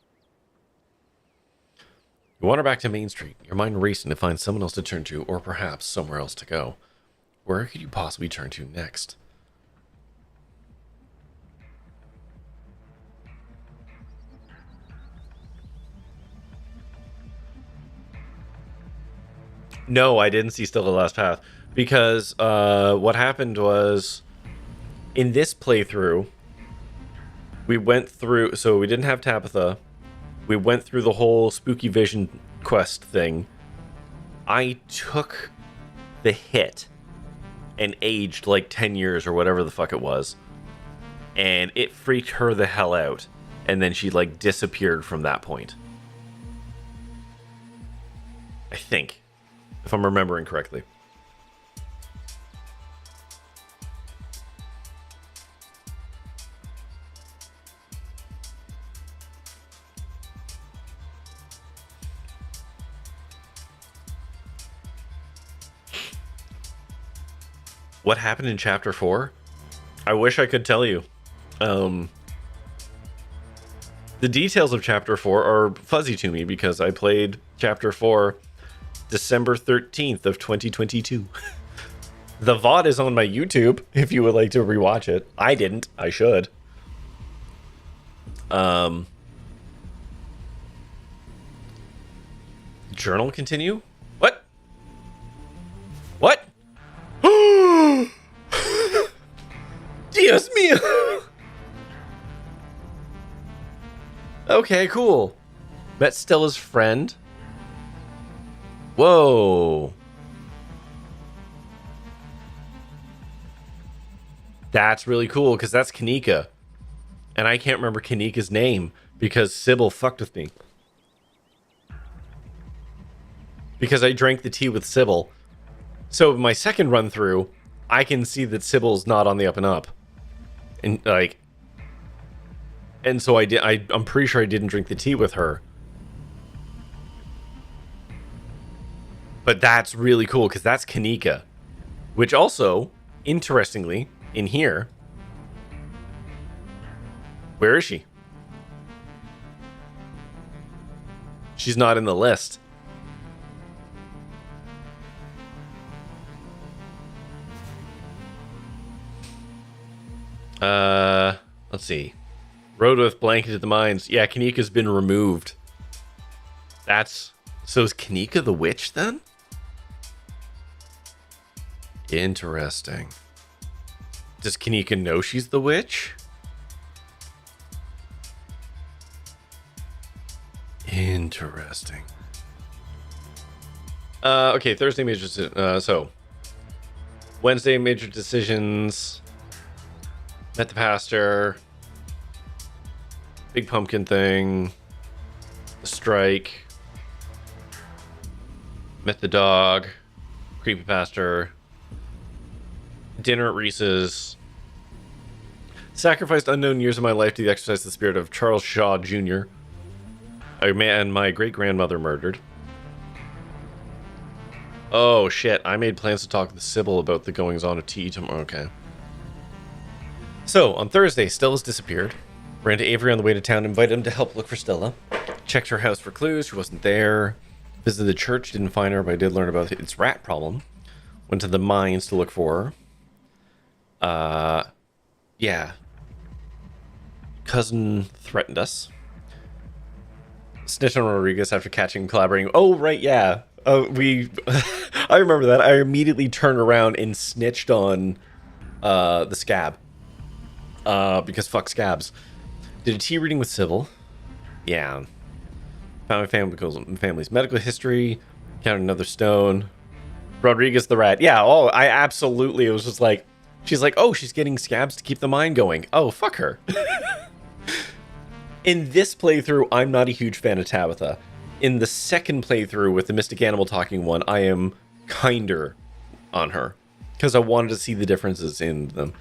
You wander back to Main Street, your mind racing to find someone else to turn to, or perhaps somewhere else to go. Where could you possibly turn to next? No, I didn't see Still the Last Path because what happened was in this playthrough we went through. So we didn't have Tabitha. We went through the whole spooky vision quest thing. I took the hit and aged like 10 years or whatever the fuck it was, and it freaked her the hell out, and then she like disappeared from that point. I think, if I'm remembering correctly. What happened in chapter 4? I wish I could tell you. The details of chapter 4 are fuzzy to me because I played chapter 4 December 13th of 2022. The VOD is on my YouTube if you would like to rewatch it. I didn't. I should. Journal continue? What? What? Dios mío! Okay, cool. Met Stella's friend. Whoa. That's really cool, because that's Kanika. And I can't remember Kanika's name, because Sybil fucked with me. Because I drank the tea with Sybil. So my second run through, I can see that Sybil's not on the up and up. And like, and so I'm pretty sure I didn't drink the tea with her. But that's really cool because that's Kanika, which also, interestingly, in here, where is she? She's not in the list. Let's see. Road with blanketed the mines. Yeah, Kanika's been removed. So is Kanika the witch then? Interesting. Does Kanika know she's the witch? Interesting. Okay, Thursday major. So Wednesday major decisions. Met the pastor. Big pumpkin thing. The strike. Met the dog. Creepy pastor. Dinner at Reese's. Sacrificed unknown years of my life to exercise the spirit of Charles Shaw Jr. And my great-grandmother murdered. Oh, shit. I made plans to talk with Sybil about the goings-on of tea tomorrow. Okay. So, on Thursday, Stella's disappeared. Ran to Avery on the way to town, invited him to help look for Stella. Checked her house for clues. She wasn't there. Visited the church, didn't find her, but I did learn about its rat problem. Went to the mines to look for her. Yeah. Cousin threatened us. Snitched on Rodriguez after catching and collaborating. Oh, right, yeah. I remember that. I immediately turned around and snitched on the scab. Because fuck scabs. Did a tea reading with Sybil. Yeah. Found my family's medical history. Counted another stone. Rodriguez the rat. Yeah, oh, I absolutely. It was just like, she's like, oh, she's getting scabs to keep the mind going. Oh, fuck her. In this playthrough, I'm not a huge fan of Tabitha. In the second playthrough with the Mystic Animal Talking one, I am kinder on her. Because I wanted to see the differences in them.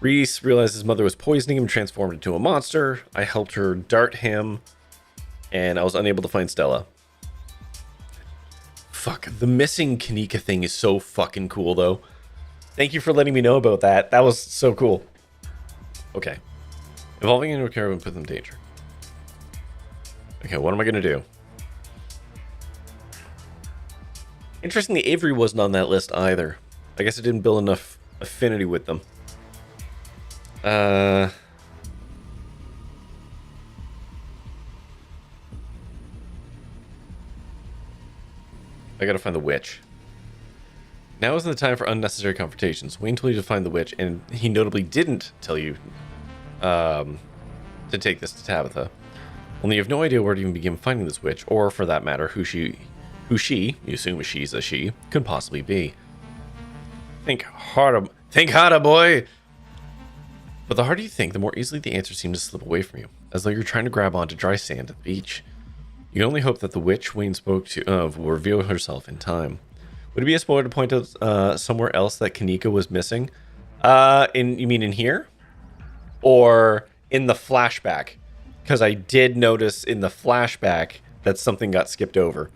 Reese realized his mother was poisoning him, transformed into a monster. I helped her dart him, and I was unable to find Stella. Fuck, the missing Kanika thing is so fucking cool, though. Thank you for letting me know about that. That was so cool. Okay. Evolving into a caravan put them in danger. Okay, what am I going to do? Interestingly, Avery wasn't on that list either. I guess I didn't build enough affinity with them. I gotta find the witch. Now isn't the time for unnecessary confrontations. Wayne told you to find the witch, and he notably didn't tell you to take this to Tabitha. Only you have no idea where to even begin finding this witch, or for that matter, who she, you assume she's a she, could possibly be. Think harder, boy! But the harder you think, the more easily the answers seem to slip away from you, as though you're trying to grab onto dry sand at the beach. You can only hope that the witch Wayne spoke to of will reveal herself in time. Would it be a spoiler to point out somewhere else that Kanika was missing? You mean in here? Or in the flashback? Because I did notice in the flashback that something got skipped over.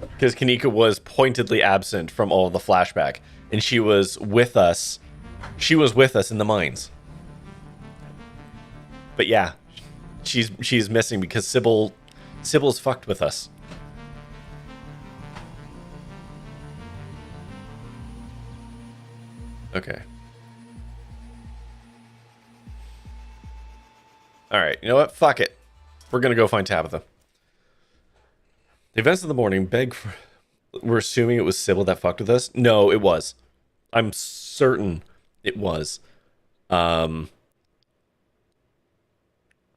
Because Kanika was pointedly absent from all of the flashback. And she was with us. She was with us in the mines. But yeah, she's missing because Sybil's fucked with us. Okay. Alright, you know what? Fuck it. We're gonna go find Tabitha. The events of the morning beg for... We're assuming it was Sybil that fucked with us? No, it was. I'm certain it was.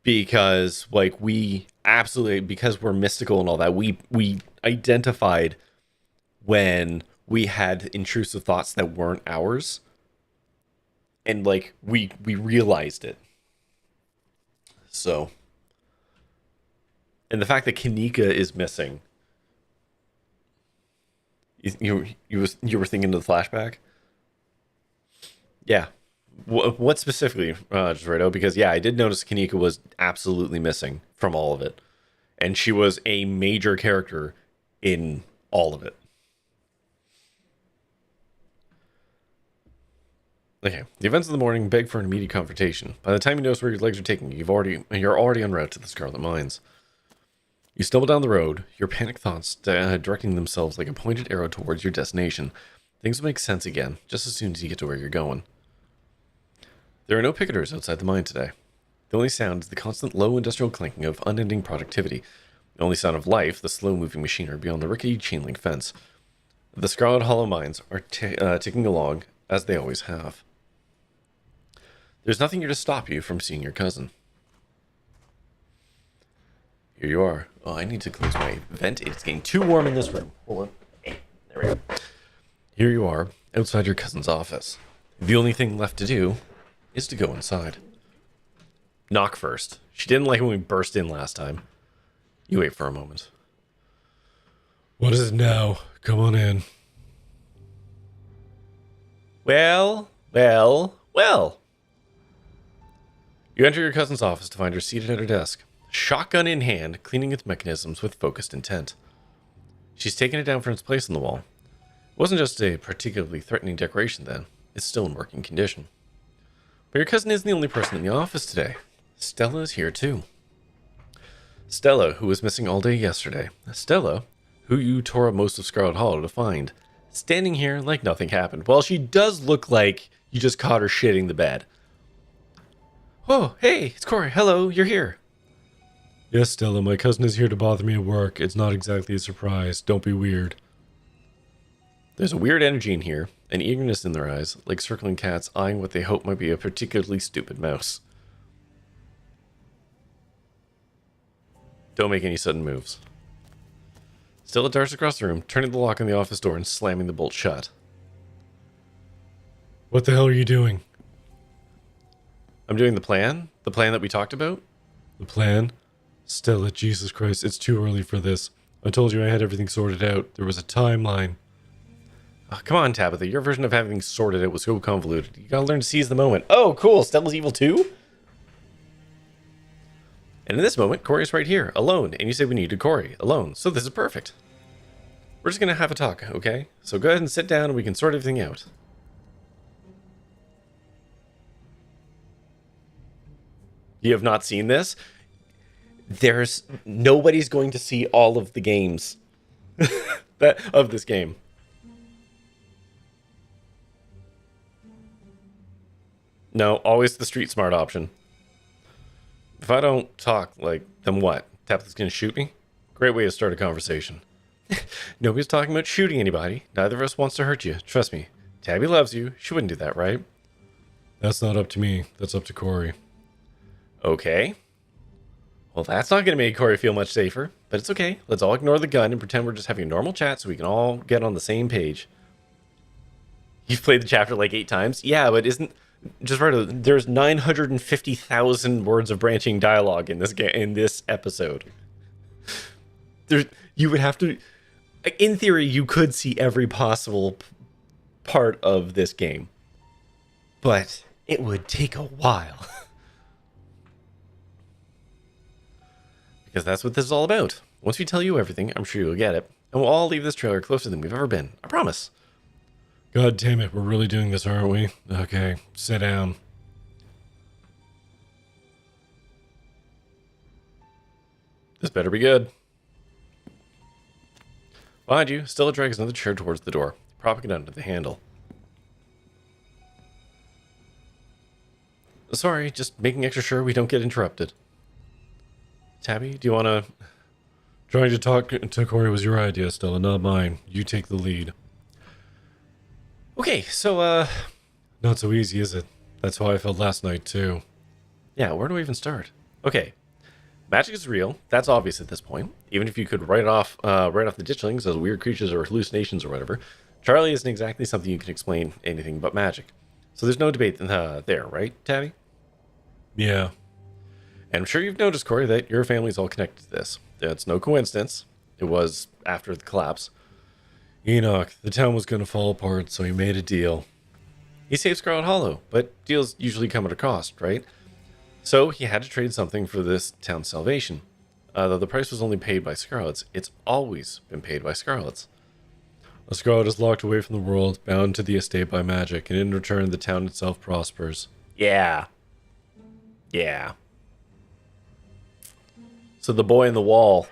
Because, like, we absolutely... Because we're mystical and all that, we identified when we had intrusive thoughts that weren't ours. And, like, we realized it. So... And the fact that Kanika is missing... You were thinking of the flashback? Yeah. What specifically, Dorado? Because, yeah, I did notice Kanika was absolutely missing from all of it. And she was a major character in all of it. Okay. The events of the morning beg for an immediate confrontation. By the time you notice where your legs are taking you, you're already en route to the Scarlet Mines. You stumble down the road, your panicked thoughts directing themselves like a pointed arrow towards your destination. Things will make sense again, just as soon as you get to where you're going. There are no picketers outside the mine today. The only sound is the constant low industrial clanking of unending productivity. The only sound of life, the slow-moving machinery beyond the rickety chain-link fence. The Scarlet Hollow mines are ticking along, as they always have. There's nothing here to stop you from seeing your cousin. Here you are. Oh, I need to close my vent. It's getting too warm in this room. Hold on. There we go. Here you are, outside your cousin's office. The only thing left to do is to go inside. Knock first. She didn't like when we burst in last time. You wait for a moment. What is it now? Come on in. Well. You enter your cousin's office to find her seated at her desk, shotgun in hand, cleaning its mechanisms with focused intent. She's taken it down from its place on the wall. It wasn't just a particularly threatening decoration then. It's still in working condition. But your cousin isn't the only person in the office today. Stella is here too. Stella, who was missing all day yesterday. Stella, who you tore up most of Scarlet Hollow to find. Standing here like nothing happened. Well, she does look like you just caught her shitting the bed. Oh, hey, it's Corey. Hello, you're here. Yes, Stella, my cousin is here to bother me at work. It's not exactly a surprise. Don't be weird. There's a weird energy in here, an eagerness in their eyes, like circling cats eyeing what they hope might be a particularly stupid mouse. Don't make any sudden moves. Stella darts across the room, turning the lock on the office door and slamming the bolt shut. What the hell are you doing? I'm doing the plan? The plan that we talked about? The plan? Stella, Jesus Christ, it's too early for this. I told you I had everything sorted out. There was a timeline. Oh, come on, Tabitha. Your version of having sorted out was so convoluted. You gotta learn to seize the moment. Oh, cool. Stella's evil too? And in this moment, Corey's right here, alone. And you say we needed Corey, alone. So this is perfect. We're just gonna have a talk, okay? So go ahead and sit down and we can sort everything out. You have not seen this? Nobody's going to see all of the games of this game. No, always the street smart option. If I don't talk, like, then what? Tabitha's gonna shoot me? Great way to start a conversation. Nobody's talking about shooting anybody. Neither of us wants to hurt you. Trust me. Tabby loves you. She wouldn't do that, right? That's not up to me. That's up to Corey. Okay. Well, that's not going to make Corey feel much safer, but it's okay. Let's all ignore the gun and pretend we're just having a normal chat so we can all get on the same page. You've played the chapter like 8 times? Yeah, but isn't... Just right, there's 950,000 words of branching dialogue in this episode. You would have to... In theory, you could see every possible part of this game. But it would take a while. Because that's what this is all about. Once we tell you everything, I'm sure you'll get it. And we'll all leave this trailer closer than we've ever been. I promise. God damn it, we're really doing this, aren't we? Okay, sit down. This better be good. Behind you, Stella drags another chair towards the door, propping it under the handle. Sorry, just making extra sure we don't get interrupted. Tabby, do you want to... Trying to talk to Corey was your idea, Stella, not mine. You take the lead. Okay, so, Not so easy, is it? That's how I felt last night, too. Yeah, where do we even start? Okay. Magic is real. That's obvious at this point. Even if you could write off the ditchlings as weird creatures or hallucinations or whatever, Charlie isn't exactly something you can explain anything but magic. So there's no debate there, right, Tabby? Yeah. And I'm sure you've noticed, Corey, that your family's all connected to this. It's no coincidence. It was after the collapse. Enoch, the town was going to fall apart, so he made a deal. He saved Scarlet Hollow, but deals usually come at a cost, right? So he had to trade something for this town's salvation. Though the price was only paid by Scarlets, it's always been paid by Scarlets. A Scarlet is locked away from the world, bound to the estate by magic, and in return the town itself prospers. Yeah. Yeah. So the boy in the wall.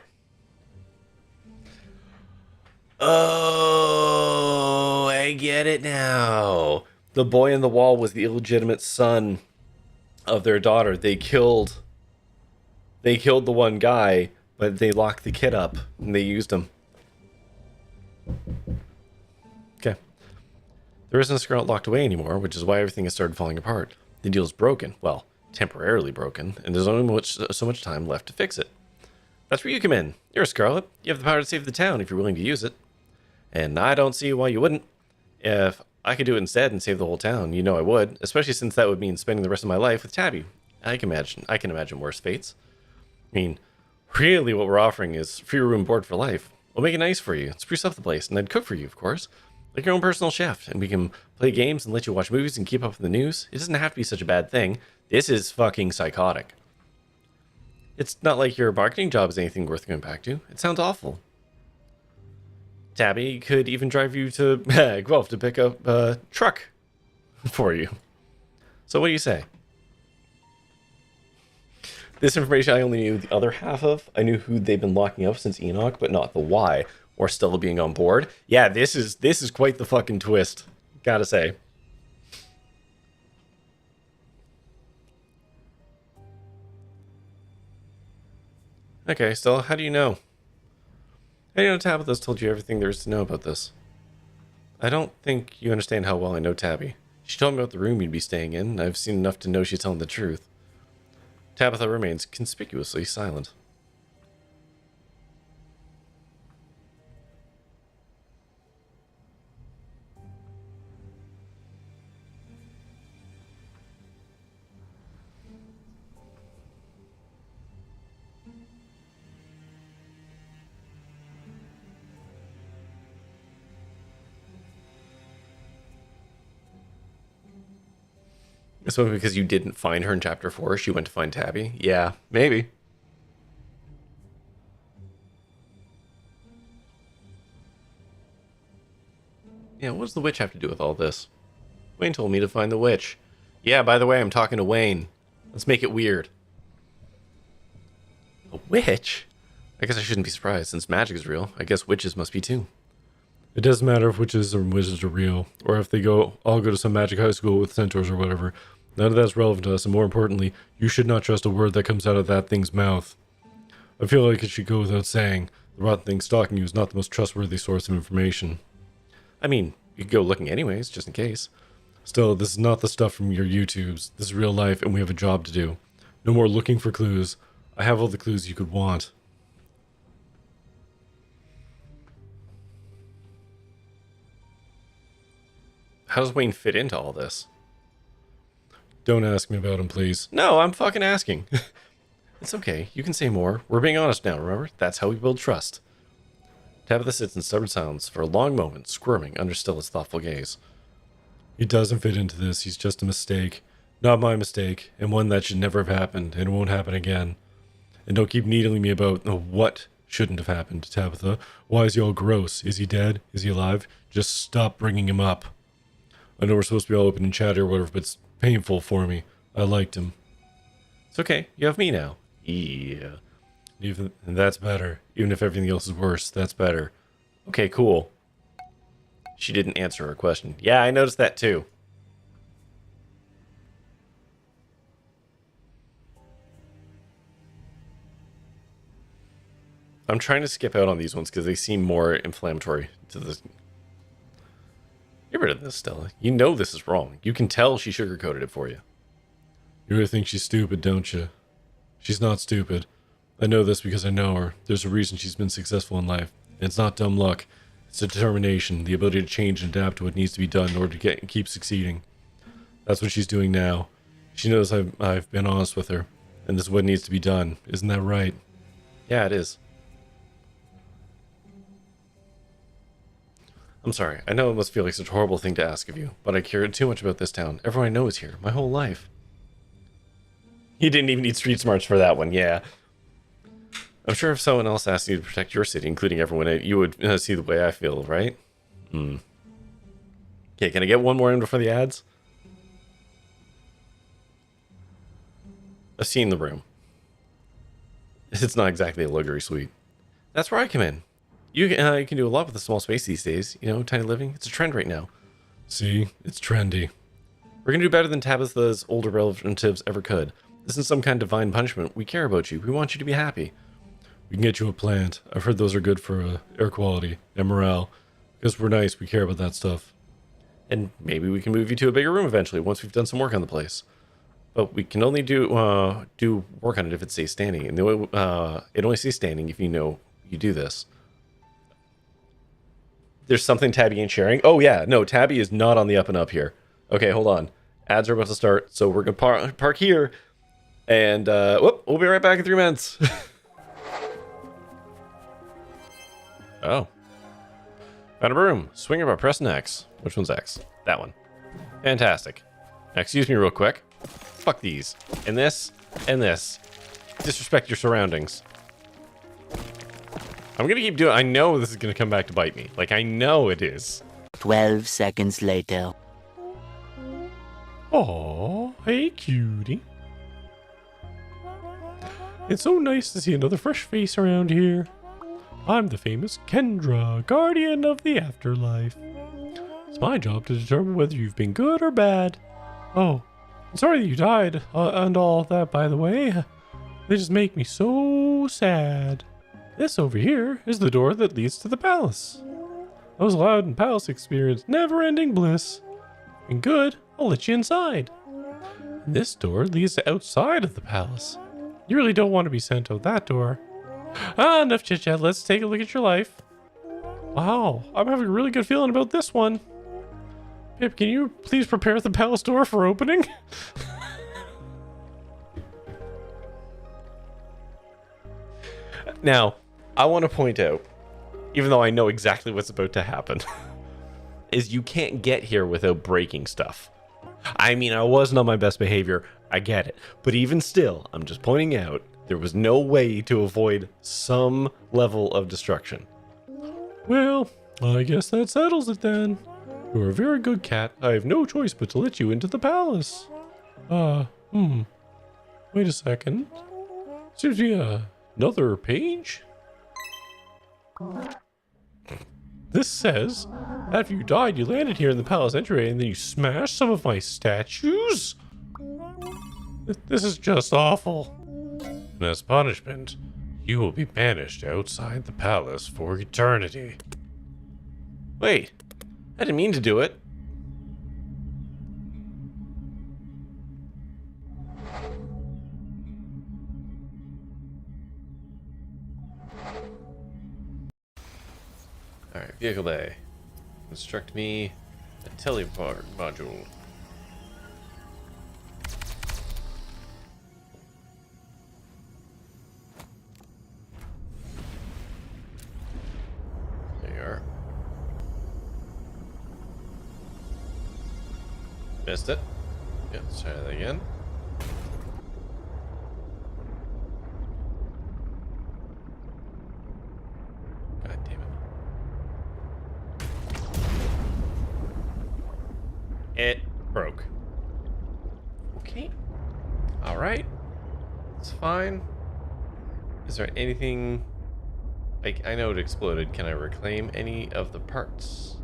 Oh, I get it now. The boy in the wall was the illegitimate son of their daughter. They killed the one guy, but they locked the kid up and they used him. Okay. There isn't a Scarlet locked away anymore, which is why everything has started falling apart. The deal's broken. Well, temporarily broken, and there's only so much time left to fix it. That's where you come in. You're a Scarlet. You have the power to save the town if you're willing to use it. And I don't see why you wouldn't. If I could do it instead and save the whole town, you know I would, especially since that would mean spending the rest of my life with Tabby. I can imagine worse fates. I mean, really what we're offering is free room board for life. We'll make it nice for you, spruce up the place, and then cook for you, of course. Like your own personal chef, and we can play games and let you watch movies and keep up with the news. It doesn't have to be such a bad thing. This is fucking psychotic. It's not like your marketing job is anything worth going back to. It sounds awful. Tabby could even drive you to Guelph to pick up a truck for you. So what do you say? This information I only knew the other half of. I knew who they've been locking up since Enoch, but not the why, or Stella being on board. Yeah, this is quite the fucking twist. Gotta say. Okay, Stella, how do you know? How do you know Tabitha's told you everything there is to know about this? I don't think you understand how well I know Tabby. She told me about the room you'd be staying in, and I've seen enough to know she's telling the truth. Tabitha remains conspicuously silent. So because you didn't find her in chapter 4, she went to find Tabby? Yeah, maybe. Yeah, what does the witch have to do with all this? Wayne told me to find the witch. Yeah, by the way, I'm talking to Wayne. Let's make it weird. A witch? I guess I shouldn't be surprised. Since magic is real, I guess witches must be too. It doesn't matter if witches or wizards are real, or if they all go to some magic high school with centaurs or whatever. None of that's relevant to us, and more importantly, you should not trust a word that comes out of that thing's mouth. I feel like it should go without saying, the rotten thing stalking you is not the most trustworthy source of information. I mean, you could go looking anyways, just in case. Still, this is not the stuff from your YouTubes. This is real life, and we have a job to do. No more looking for clues. I have all the clues you could want. How does Wayne fit into all this? Don't ask me about him, please. No, I'm fucking asking. It's okay. You can say more. We're being honest now, remember? That's how we build trust. Tabitha sits in stubborn silence for a long moment, squirming under Stella's thoughtful gaze. He doesn't fit into this. He's just a mistake. Not my mistake, and one that should never have happened, and won't happen again. And don't keep needling me about what shouldn't have happened to Tabitha. Why is he all gross? Is he dead? Is he alive? Just stop bringing him up. I know we're supposed to be all open and chatty or whatever, but it's painful for me. I liked him. It's okay. You have me now. Yeah. And that's better. Even if everything else is worse, that's better. Okay, cool. She didn't answer her question. Yeah, I noticed that too. I'm trying to skip out on these ones because they seem more inflammatory to this. Get rid of this, Stella. You know this is wrong. You can tell she sugarcoated it for you. You really think she's stupid, don't you? She's not stupid. I know this because I know her. There's a reason she's been successful in life. And it's not dumb luck. It's determination, the ability to change and adapt to what needs to be done in order to keep succeeding. That's what she's doing now. She knows I've been honest with her, and this is what needs to be done. Isn't that right? Yeah, it is. I'm sorry. I know it must feel like such a horrible thing to ask of you, but I care too much about this town. Everyone I know is here, my whole life. You didn't even need street smarts for that one, yeah. I'm sure if someone else asked you to protect your city, including everyone, you would see the way I feel, right? Okay, can I get one more in before the ads? I've seen the room. It's not exactly a luxury suite. That's where I come in. You can do a lot with a small space these days. You know, tiny living. It's a trend right now. See? It's trendy. We're going to do better than Tabitha's older relatives ever could. This isn't some kind of divine punishment. We care about you. We want you to be happy. We can get you a plant. I've heard those are good for air quality and morale. Because we're nice, we care about that stuff. And maybe we can move you to a bigger room eventually once we've done some work on the place. But we can only do work on it if it stays standing. And it only stays standing if you know you do this. There's something Tabby ain't sharing. Oh yeah, no, Tabby is not on the up and up here. Okay, hold on. Ads are about to start, so we're gonna park here. And we'll be right back in 3 minutes. Oh. Found a broom. Swing it by pressing X. Which one's X? That one. Fantastic. Now, excuse me real quick. Fuck these. And this. And this. Disrespect your surroundings. I'm gonna keep doing. I know this is gonna come back to bite me. Like, I know it is. 12 seconds later. Aw, hey cutie. It's so nice to see another fresh face around here. I'm the famous Kendra, guardian of the afterlife. It's my job to determine whether you've been good or bad. Oh, I'm sorry that you died, and all that, by the way. They just make me so sad. This over here is the door that leads to the palace. Those Loudon Palace experience never-ending bliss. And good, I'll let you inside. And this door leads to outside of the palace. You really don't want to be sent out that door. Enough chit-chat. Let's take a look at your life. Wow, I'm having a really good feeling about this one. Pip, can you please prepare the palace door for opening? Now, I want to point out, even though I know exactly what's about to happen, is you can't get here without breaking stuff. I mean, I wasn't on my best behavior. I get it. But even still, I'm just pointing out, there was no way to avoid some level of destruction. Well, I guess that settles it then. You're a very good cat. I have no choice but to let you into the palace. Wait a second. Seems to be another page. This says, after you died, you landed here in the palace entryway and then you smashed some of my statues? This is just awful. And as punishment, you will be banished outside the palace for eternity. Wait, I didn't mean to do it. Alright, vehicle bay. Construct me a teleport module. There you are. Missed it. Yeah, let's try that again. God damn it. It broke. Okay. Alright. It's fine. Is there anything... I know it exploded. Can I reclaim any of the parts?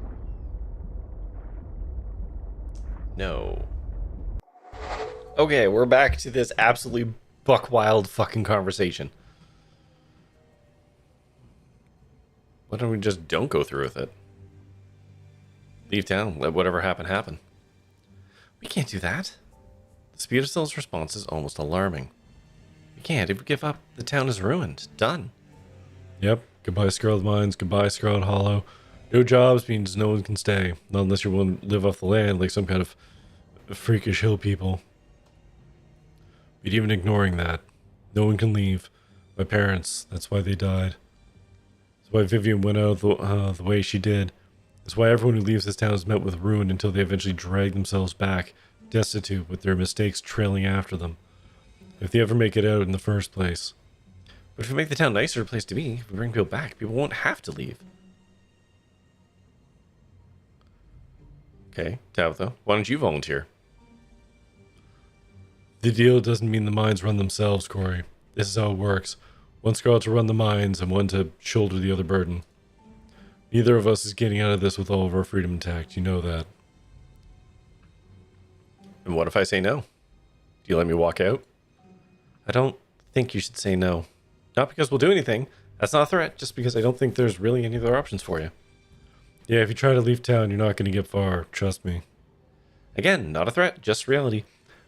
No. Okay, we're back to this absolutely buck wild fucking conversation. Why don't we just don't go through with it? Leave town, let whatever happen happen. We can't do that. The speed of Still's response is almost alarming. We can't. If we give up, the town is ruined. Done. Yep. Goodbye, Scarlet Mines. Goodbye, Scarlet Hollow. No jobs means no one can stay. Not unless you're willing to live off the land like some kind of freakish hill people. But even ignoring that, no one can leave. My parents, that's why they died. That's why Vivian went out the way she did. That's why everyone who leaves this town is met with ruin until they eventually drag themselves back, destitute, with their mistakes trailing after them. If they ever make it out in the first place. But if we make the town a nicer place to be, if we bring people back, people won't have to leave. Okay, Tabitha, why don't you volunteer? The deal doesn't mean the mines run themselves, Corey. This is how it works. One Scarlet to run the mines and one to shoulder the other burden. Neither of us is getting out of this with all of our freedom intact. You know that. And what if I say no? Do you let me walk out? I don't think you should say no. Not because we'll do anything. That's not a threat. Just because I don't think there's really any other options for you. Yeah, if you try to leave town, you're not going to get far. Trust me. Again, not a threat. Just reality.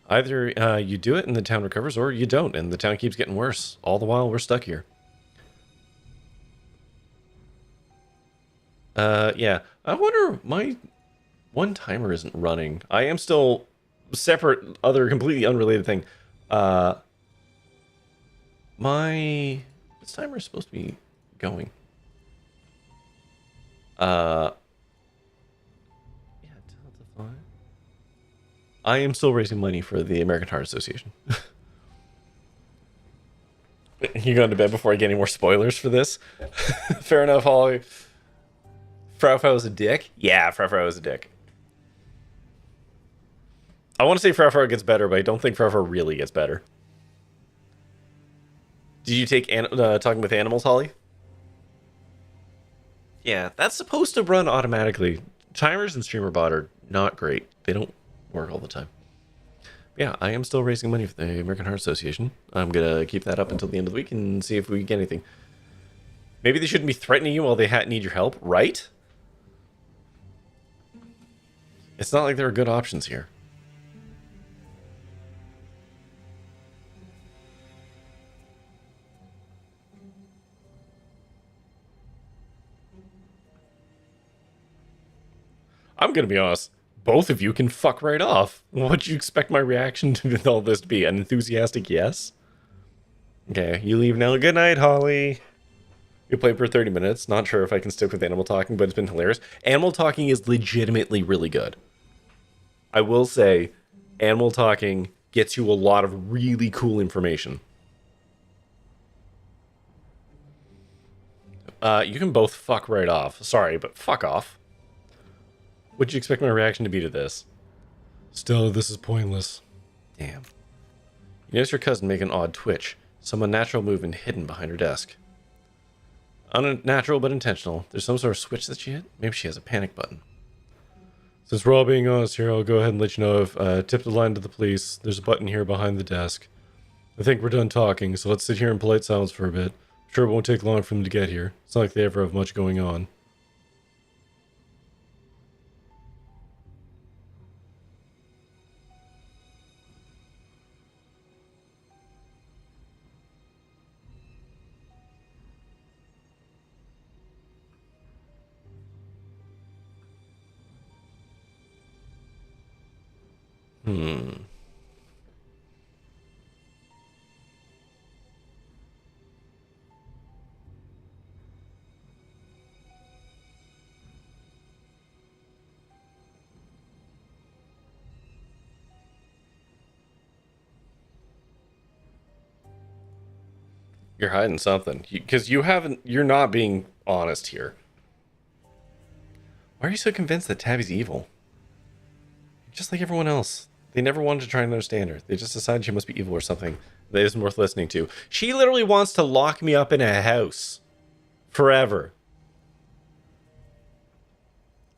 Either you do it and the town recovers, or you don't, and the town keeps getting worse. All the while, we're stuck here. Yeah. I wonder, my one timer isn't running. I am still separate, other completely unrelated thing. This timer is supposed to be going. Yeah, Delta 5. I am still raising money for the American Heart Association. You going to bed before I get any more spoilers for this? Fair enough, Holly. Frau was a dick? Yeah, Frau was a dick. I want to say Frau gets better, but I don't think Frau really gets better. Did you take Talking with Animals, Holly? Yeah, that's supposed to run automatically. Timers and StreamerBot are not great. They don't work all the time. Yeah, I am still raising money for the American Heart Association. I'm going to keep that up until the end of the week and see if we get anything. Maybe they shouldn't be threatening you while they need your help, right? It's not like there are good options here. I'm going to be honest. Both of you can fuck right off. What'd you expect my reaction to all this to be? An enthusiastic yes? Okay, you leave now. Good night, Holly. You played for 30 minutes. Not sure if I can stick with Animal Talking, but it's been hilarious. Animal Talking is legitimately really good. I will say, Animal Talking gets you a lot of really cool information. You can both fuck right off. Sorry, but fuck off. What'd you expect my reaction to be to this? Still, this is pointless. Damn. You notice your cousin make an odd twitch. Some unnatural movement hidden behind her desk. Unnatural but intentional. There's some sort of switch that she hit. Maybe she has a panic button. Since we're all being honest here, I'll go ahead and let you know I've tipped the line to the police. There's a button here behind the desk. I think we're done talking, so let's sit here in polite silence for a bit. I'm sure it won't take long for them to get here. It's not like they ever have much going on. You're hiding something. Because you're not being honest here. Why are you so convinced that Tabby's evil? Just like everyone else. They never wanted to try and understand her. They just decided she must be evil or something that isn't worth listening to. She literally wants to lock me up in a house. Forever.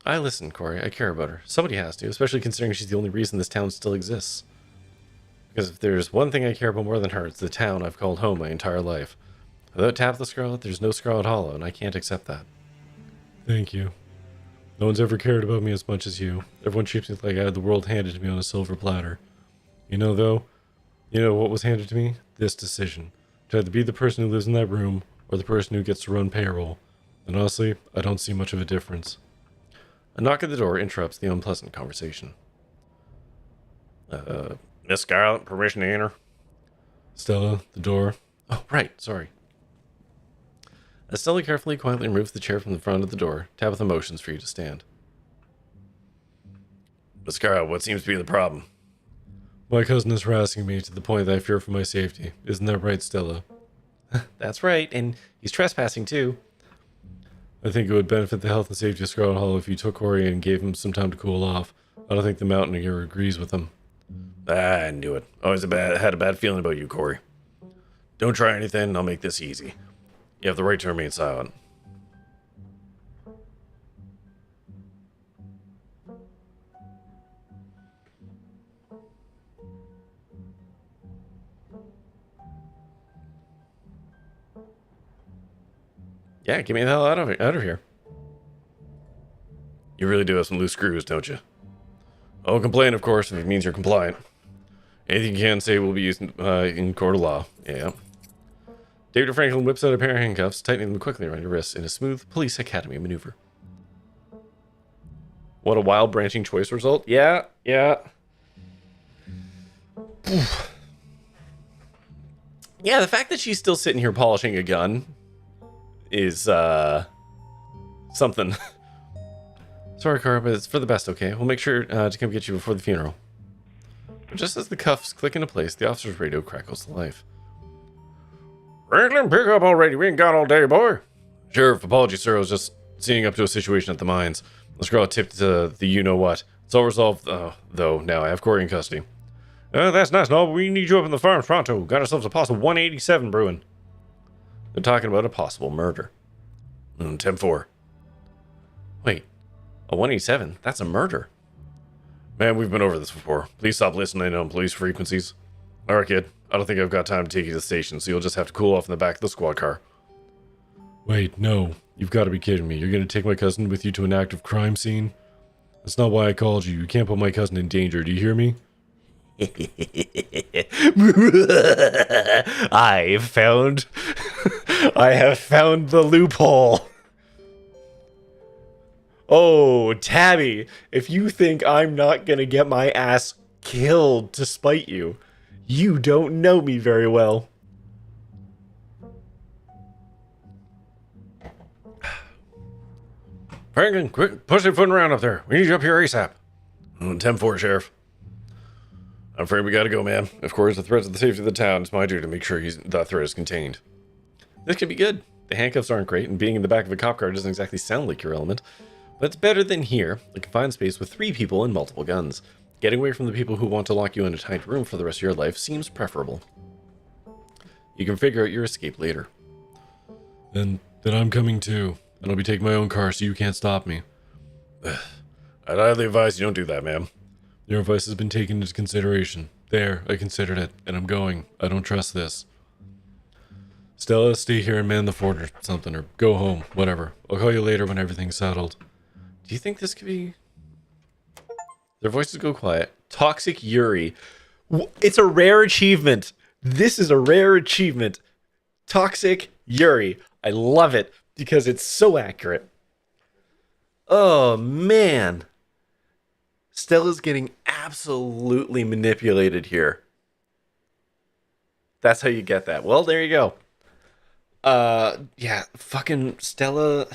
I listen, Corey. I care about her. Somebody has to, especially considering she's the only reason this town still exists. Because if there's one thing I care about more than her, it's the town I've called home my entire life. Without Tabitha Scarlet, there's no Scarlet Hollow, and I can't accept that. Thank you. No one's ever cared about me as much as you. Everyone treats me like I had the world handed to me on a silver platter. You know, though? You know what was handed to me? This decision. To either be the person who lives in that room, or the person who gets to run payroll. And honestly, I don't see much of a difference. A knock at the door interrupts the unpleasant conversation. Miss Scarlet, permission to enter? Stella, the door. Oh, right, sorry. As Stella carefully, quietly removes the chair from the front of the door, Tabitha motions for you to stand. Miss Scarlet, what seems to be the problem? My cousin is harassing me to the point that I fear for my safety. Isn't that right, Stella? That's right, and he's trespassing too. I think it would benefit the health and safety of Scarlet Hollow if you took Corey and gave him some time to cool off. I don't think the Mountaineer agrees with him. I knew it. Always had a bad feeling about you, Corey. Don't try anything, I'll make this easy. You have the right to remain silent. Yeah, get me the hell out of here. You really do have some loose screws, don't you? I won't complain, of course, if it means you're compliant. Anything you can say will be used in court of law. Yeah. David Franklin whips out a pair of handcuffs, tightening them quickly around your wrists in a smooth police academy maneuver. What a wild branching choice result. Yeah. Oof. Yeah, the fact that she's still sitting here polishing a gun is, something. Sorry, Cara, but it's for the best, okay? We'll make sure to come get you before the funeral. But just as the cuffs click into place, the officer's radio crackles to life. Franklin, pick up already. We ain't got all day, boy. Sheriff, apologies, sir. I was just seeing up to a situation at the mines. Let's go tipped to the you-know-what. It's all resolved, though. Now I have Corey in custody. That's nice. No, we need you up in the farms pronto. Got ourselves a possible 187 brewing. They're talking about a possible murder. 10-4. Wait, a 187? That's a murder. Man, we've been over this before. Please stop listening on police frequencies. Alright, kid. I don't think I've got time to take you to the station, so you'll just have to cool off in the back of the squad car. Wait, no. You've got to be kidding me. You're going to take my cousin with you to an active crime scene? That's not why I called you. You can't put my cousin in danger. Do you hear me? I have found the loophole. Oh, Tabby, if you think I'm not gonna get my ass killed to spite you, you don't know me very well. Franklin, quick, push your foot around up there. We need you up here ASAP. 10-4, Sheriff. I'm afraid we gotta go, man. Of course, the threat to the safety of the town is my duty to make sure that threat is contained. This could be good. The handcuffs aren't great, and being in the back of a cop car doesn't exactly sound like your element. But it's better than here, a confined space with 3 people and multiple guns. Getting away from the people who want to lock you in a tight room for the rest of your life seems preferable. You can figure out your escape later. Then I'm coming too. And I'll be taking my own car so you can't stop me. I I'd highly advise you don't do that, ma'am. Your advice has been taken into consideration. There, I considered it, and I'm going. I don't trust this. Stella, stay here and man the fort or something, or go home, whatever. I'll call you later when everything's settled. Do you think this could be... Their voices go quiet. Toxic Yuri. It's a rare achievement. This is a rare achievement. Toxic Yuri. I love it because it's so accurate. Oh, man. Stella's getting absolutely manipulated here. That's how you get that. Well, there you go. Yeah, fucking Stella...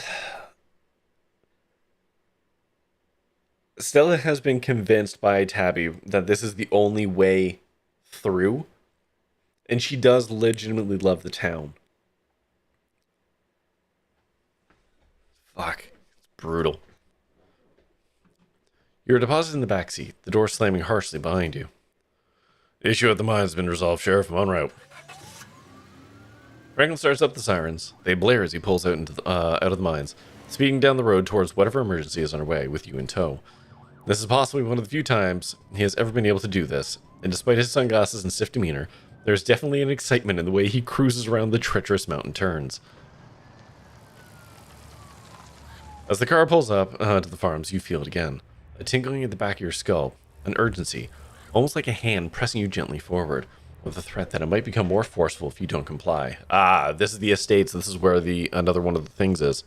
Stella has been convinced by Tabby that this is the only way through. And she does legitimately love the town. Fuck. It's brutal. You're deposited in the backseat, the door slamming harshly behind you. The issue at the mine has been resolved, Sheriff. I'm en route. Franklin starts up the sirens. They blare as he pulls out out of the mines, speeding down the road towards whatever emergency is underway, with you in tow. This is possibly one of the few times he has ever been able to do this, and despite his sunglasses and stiff demeanor, there's definitely an excitement in the way he cruises around the treacherous mountain turns. As the car pulls up to the farms, you feel it again. A tingling at the back of your skull, an urgency, almost like a hand pressing you gently forward, with the threat that it might become more forceful if you don't comply. Ah, this is the estates, this is where another one of the things is.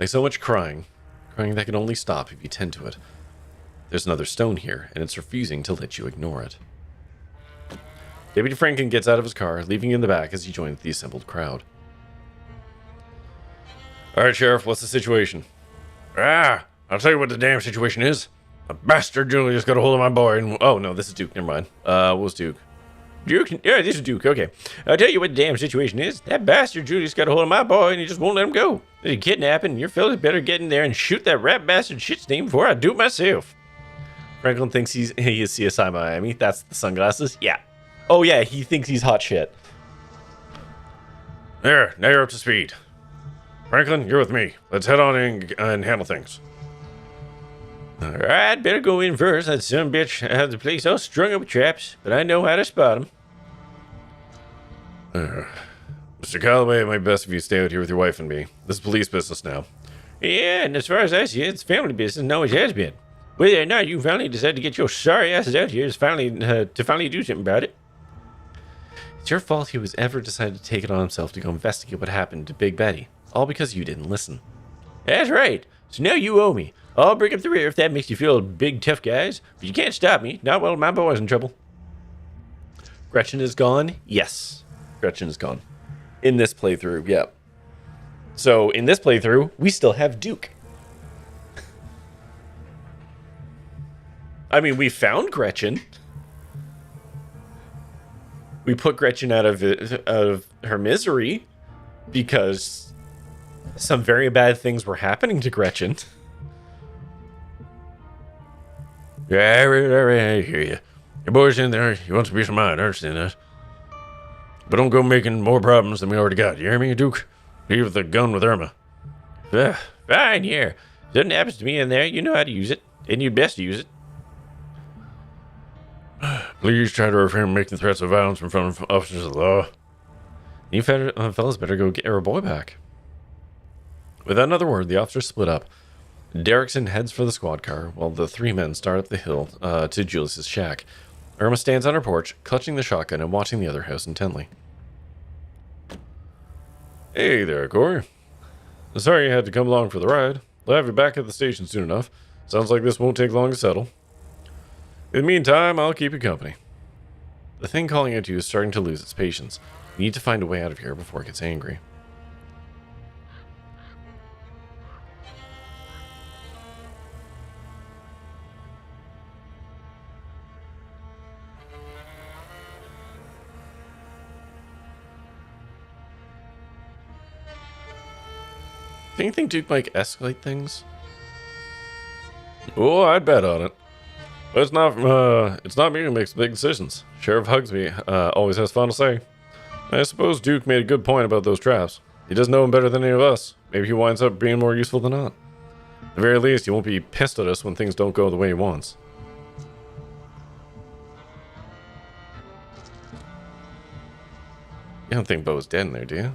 Like so much crying that can only stop if you tend to it. There's another stone here, and it's refusing to let you ignore it. Deputy Franklin gets out of his car, leaving you in the back as he joins the assembled crowd. Alright, Sheriff, what's the situation? I'll tell you what the damn situation is. A bastard Julie just got a hold of my boy and... Oh, no, this is Duke, never mind. What was Duke? Duke? Yeah, this is Duke, okay. I'll tell you what the damn situation is. That bastard Julius got a hold of my boy and he just won't let him go. There's a kidnapping and your fellas better get in there and shoot that rat bastard shit's name before I do it myself. Franklin thinks he is CSI Miami. That's the sunglasses? Yeah. Oh, yeah, he thinks he's hot shit. There, now you're up to speed. Franklin, you're with me. Let's head on in and handle things. Alright, better go in first. That son bitch has the place all strung up with traps, but I know how to spot them. Mr. Calloway, it might be best if you stay out here with your wife and me. This is police business now. Yeah, and as far as I see it, it's family business and always has been. Whether or not you finally decide to get your sorry asses out here is finally do something about it. It's your fault he was ever decided to take it on himself to go investigate what happened to Big Betty. All because you didn't listen. That's right. So now you owe me. I'll bring up the rear if that makes you feel big, tough guys. But you can't stop me. Not while my boy's in trouble. Gretchen is gone? Yes. Gretchen is gone. In this playthrough, yeah. So, in this playthrough, we still have Duke. I mean, we found Gretchen. We put Gretchen out of her misery because some very bad things were happening to Gretchen. Yeah, I hear you. Your boy's in there. He wants to be some mind. I understand that. But don't go making more problems than we already got. You hear me, Duke? Leave the gun with Irma. Fine, here. If something happens to me in there, you know how to use it. And you'd best use it. Please try to refrain from making threats of violence in front of officers of the law. You fellas better go get our boy back. Without another word, the officers split up. Derrickson heads for the squad car, while the three men start up the hill to Julius's shack. Irma stands on her porch, clutching the shotgun and watching the other house intently. Hey there, Corey. Sorry you had to come along for the ride. I'll have you back at the station soon enough. Sounds like this won't take long to settle. In the meantime, I'll keep you company. The thing calling out to you is starting to lose its patience. You need to find a way out of here before it gets angry. Do you think Duke might escalate things? Oh, I'd bet on it. But it's not me who makes big decisions. Sheriff Hugsby always has fun to say. I suppose Duke made a good point about those traps. He doesn't know them better than any of us. Maybe he winds up being more useful than not. the very least, he won't be pissed at us when things don't go the way he wants. You don't think Bo's dead in there, do you?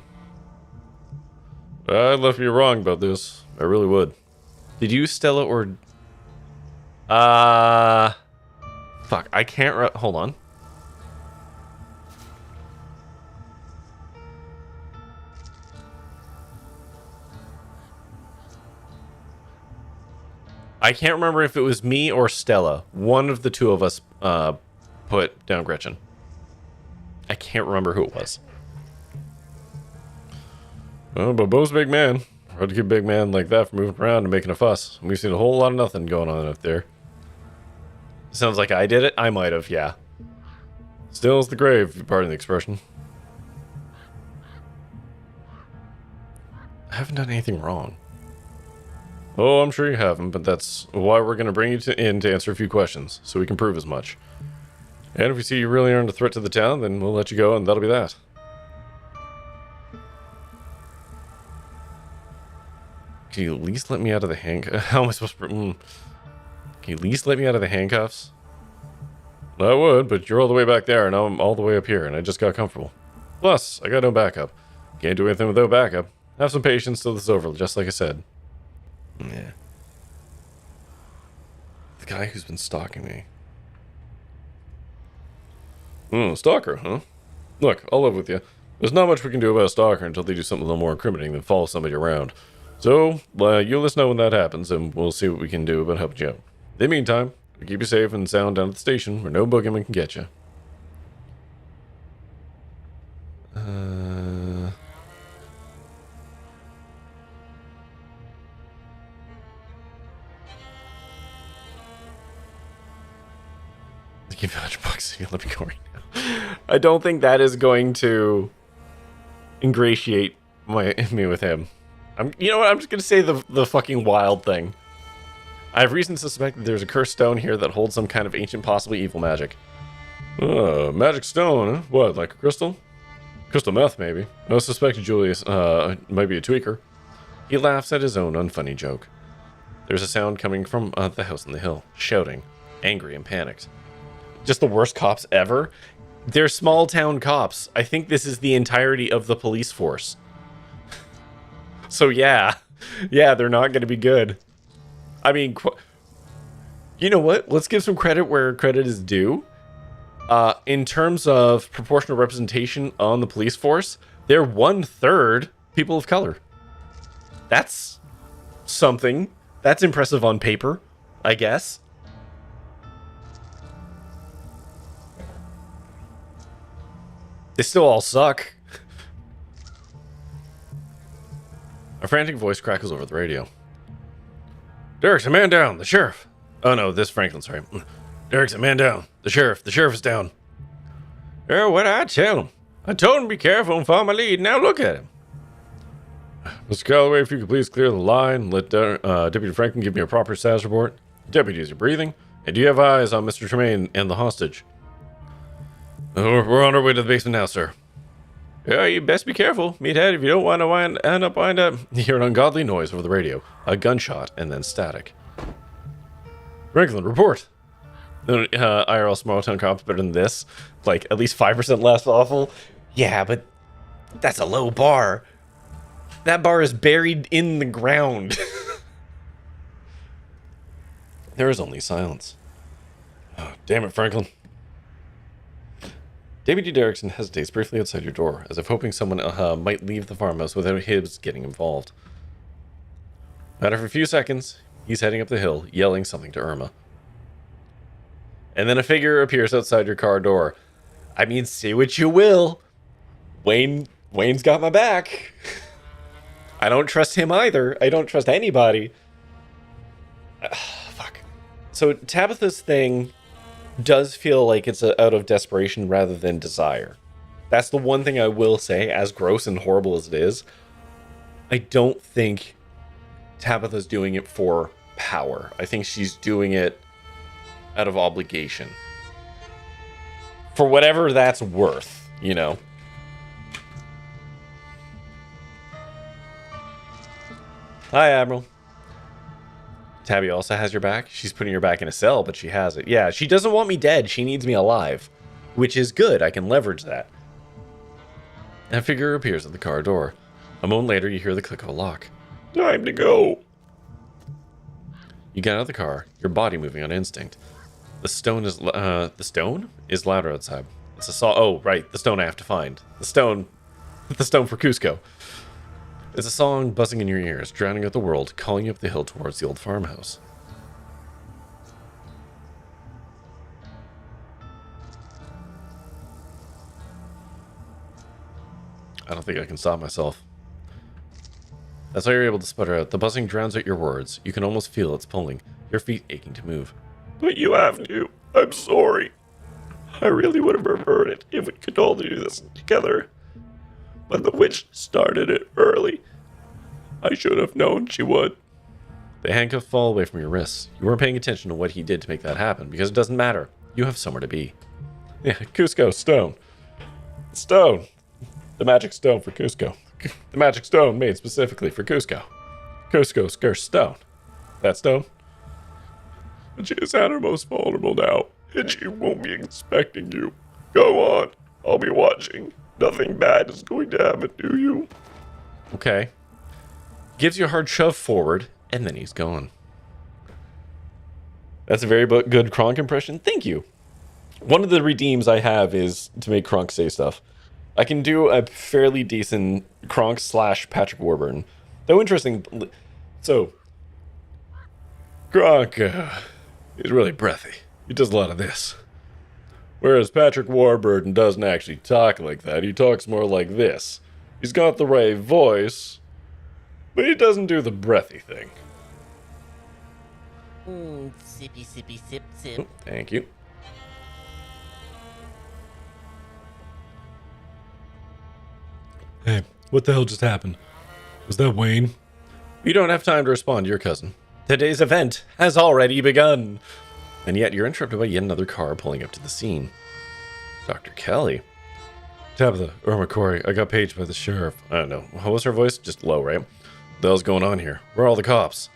I'd love to be wrong about this. I really would. Did you, Stella, or... Fuck, I can't... Hold on. I can't remember if it was me or Stella. One of the two of us put down Gretchen. I can't remember who it was. Oh, but Bo's a big man. Hard to keep a big man like that from moving around and making a fuss. We've seen a whole lot of nothing going on up there. Sounds like I did it. I might have, yeah. Still's the grave, if you pardon the expression. I haven't done anything wrong. Oh, I'm sure you haven't, but that's why we're going to bring you in to answer a few questions, so we can prove as much. And if we see you really aren't a threat to the town, then we'll let you go, and that'll be that. Can you at least let me out of the handcuffs? How am I supposed to... Can you at least let me out of the handcuffs? I would, but you're all the way back there, and I'm all the way up here, and I just got comfortable. Plus, I got no backup. Can't do anything without backup. Have some patience till this is over, just like I said. Yeah. The guy who's been stalking me. Stalker, huh? Look, I'll live with you. There's not much we can do about a stalker until they do something a little more incriminating than follow somebody around. So, you let us know when that happens, and we'll see what we can do about helping you out. In the meantime, we keep you safe and sound down at the station where no boogeyman can get you. Give you $100 you let me go right now. I don't think that is going to ingratiate me with him. You know what? I'm just gonna say the fucking wild thing. I have reason to suspect that there's a cursed stone here that holds some kind of ancient, possibly evil magic. Magic stone, huh? What, like a crystal? Crystal meth, maybe. I suspected Julius, might be a tweaker. He laughs at his own unfunny joke. There's a sound coming from the house on the hill, shouting, angry and panicked. Just the worst cops ever. They're small town cops. I think this is the entirety of the police force. So yeah, they're not going to be good. I mean, you know what? Let's give some credit where credit is due. In terms of proportional representation on the police force, they're 1/3 people of color. That's something. That's impressive on paper, I guess. They still all suck. A frantic voice crackles over the radio. Derek's a man down, the sheriff. Oh no, this Franklin, sorry. Derek's a man down, the sheriff is down. Oh, what'd I tell him? I told him to be careful and follow my lead. Now look at him. Mr. Calloway, if you could please clear the line, let Deputy Franklin give me a proper status report. Deputies are breathing. And do you have eyes on Mr. Tremaine and the hostage? We're on our way to the basement now, sir. Yeah, you best be careful, meathead, if you don't want to end up. You hear an ungodly noise over the radio, a gunshot, and then static. Franklin, report. IRL small town cops better than this. Like, at least 5% less awful. Yeah, but that's a low bar. That bar is buried in the ground. There is only silence. Oh, damn it, Franklin. Deputy Derrickson hesitates briefly outside your door, as if hoping someone might leave the farmhouse without his getting involved. After a few seconds, he's heading up the hill, yelling something to Irma. And then a figure appears outside your car door. I mean, say what you will. Wayne's got my back. I don't trust him either. I don't trust anybody. Fuck. So Tabitha's thing does feel like it's out of desperation rather than desire. That's the one thing I will say, as gross and horrible as it is. I don't think Tabitha's doing it for power. I think she's doing it out of obligation. For whatever that's worth, you know. Hi, Admiral. Tabby also has your back. She's putting your back in a cell, but she has it. Yeah, she doesn't want me dead. She needs me alive, which is good. I can leverage that. A figure appears at the car door. A moment later, you hear the click of a lock. Time to go. You get out of the car, your body moving on instinct. The stone is louder outside. It's a saw. Oh, right, the stone I have to find. The stone for Cusco. It's a song buzzing in your ears, drowning out the world, calling you up the hill towards the old farmhouse. I don't think I can stop myself. That's how you're able to sputter out. The buzzing drowns out your words. You can almost feel it's pulling, your feet aching to move. But you have to. I'm sorry. I really would have preferred it if we could all do this together. But the witch started it early. I should have known she would. The handcuffs fall away from your wrists. You weren't paying attention to what he did to make that happen, because it doesn't matter. You have somewhere to be. Yeah, Cusco, stone. Stone. The magic stone for Cusco. The magic stone made specifically for Cusco. Cusco's cursed stone. That stone? But she is at her most vulnerable now, and she won't be expecting you. Go on. I'll be watching. Nothing bad is going to happen to you. Okay. Gives you a hard shove forward, and then he's gone. That's a very good Kronk impression. Thank you. One of the redeems I have is to make Kronk say stuff. I can do a fairly decent Kronk / Patrick Warburton. Though interesting. So, Kronk is really breathy. He does a lot of this. Whereas Patrick Warburton doesn't actually talk like that. He talks more like this. He's got the right voice, but he doesn't do the breathy thing. Sippy, sippy, sip, sip. Oh, thank you. Hey, what the hell just happened? Was that Wayne? You don't have time to respond to your cousin. Today's event has already begun. And yet you're interrupted by yet another car pulling up to the scene. Dr. Kelly. Tabitha, or McCory, I got paged by the sheriff. I don't know. What was her voice? Just low, right? What the hell's going on here? Where are all the cops?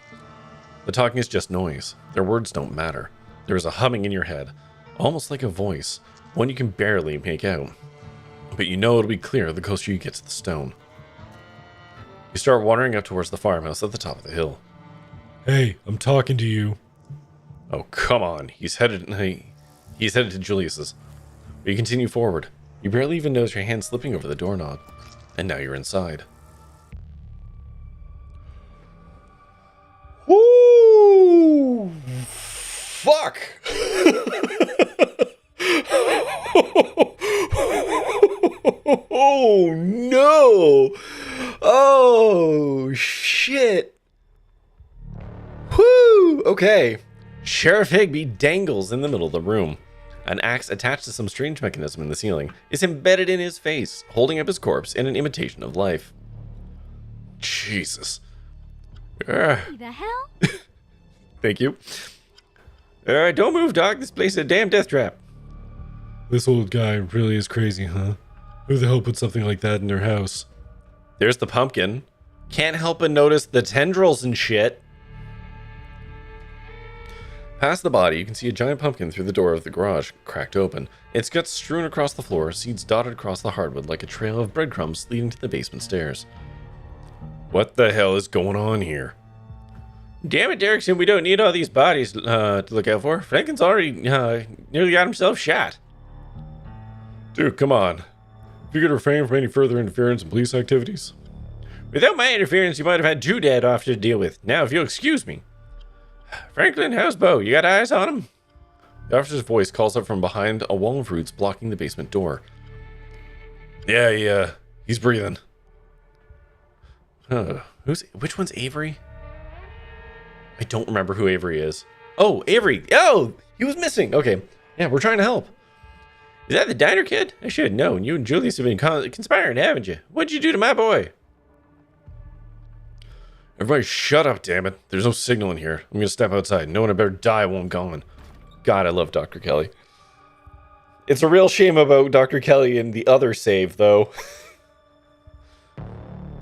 The talking is just noise. Their words don't matter. There is a humming in your head, almost like a voice, one you can barely make out. But you know it'll be clear the closer you get to the stone. You start wandering up towards the farmhouse at the top of the hill. Hey, I'm talking to you. Oh, come on. He's headed to Julius's. But you continue forward. You barely even notice your hand slipping over the doorknob. And now you're inside. Woo! Fuck! Oh, no! Oh, shit! Whoo! Okay. Sheriff Higby dangles in the middle of the room. An axe attached to some strange mechanism in the ceiling is embedded in his face, holding up his corpse in an imitation of life. Jesus. What the hell? Thank you. Don't move, dog. This place is a damn death trap. This old guy really is crazy, huh? Who the hell put something like that in their house? There's the pumpkin. Can't help but notice the tendrils and shit. Past the body, you can see a giant pumpkin through the door of the garage, cracked open. Its guts strewn across the floor, seeds dotted across the hardwood like a trail of breadcrumbs leading to the basement stairs. What the hell is going on here? Damn it, Derrickson, we don't need all these bodies to look out for. Franklin's already nearly got himself shot. Dude, come on. If you could refrain from any further interference in police activities. Without my interference, you might have had two dead officers to deal with. Now, if you'll excuse me. Franklin, how's Bo? You got eyes on him? The officer's voice calls up from behind a wall of roots blocking the basement door. Yeah, he's breathing. Which one's Avery? I don't remember who Avery is. Oh, Avery! Oh, he was missing! Okay, yeah, we're trying to help. Is that the diner kid? I should have known. You and Julius have been conspiring, haven't you? What'd you do to my boy? Everybody shut up, damn it. There's no signal in here. I'm gonna step outside. No one had better die while I'm gone. God, I love Dr. Kelly. It's a real shame about Dr. Kelly in the other save, though.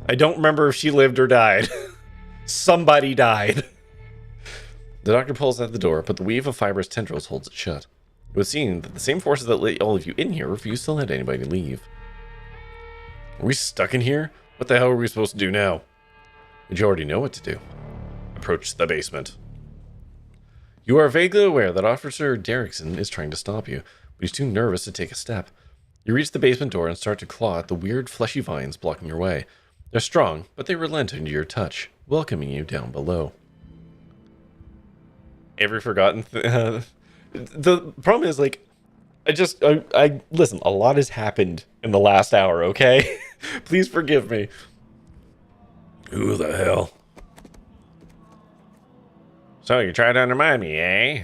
I don't remember if she lived or died. Somebody died. The doctor pulls at the door, but the weave of fibrous tendrils holds it shut. It would seem that the same forces that let all of you in here refuse to let anybody leave. Are we stuck in here? What the hell are we supposed to do now? Did you already know what to do? Approach the basement. You are vaguely aware that Officer Derrickson is trying to stop you, but he's too nervous to take a step. You reach the basement door and start to claw at the weird fleshy vines blocking your way. They're strong, but they relent under your touch, welcoming you down below. Every forgotten the problem is, like, I listen, a lot has happened in the last hour, okay? Please forgive me. Who the hell? So you tried to undermine me, eh?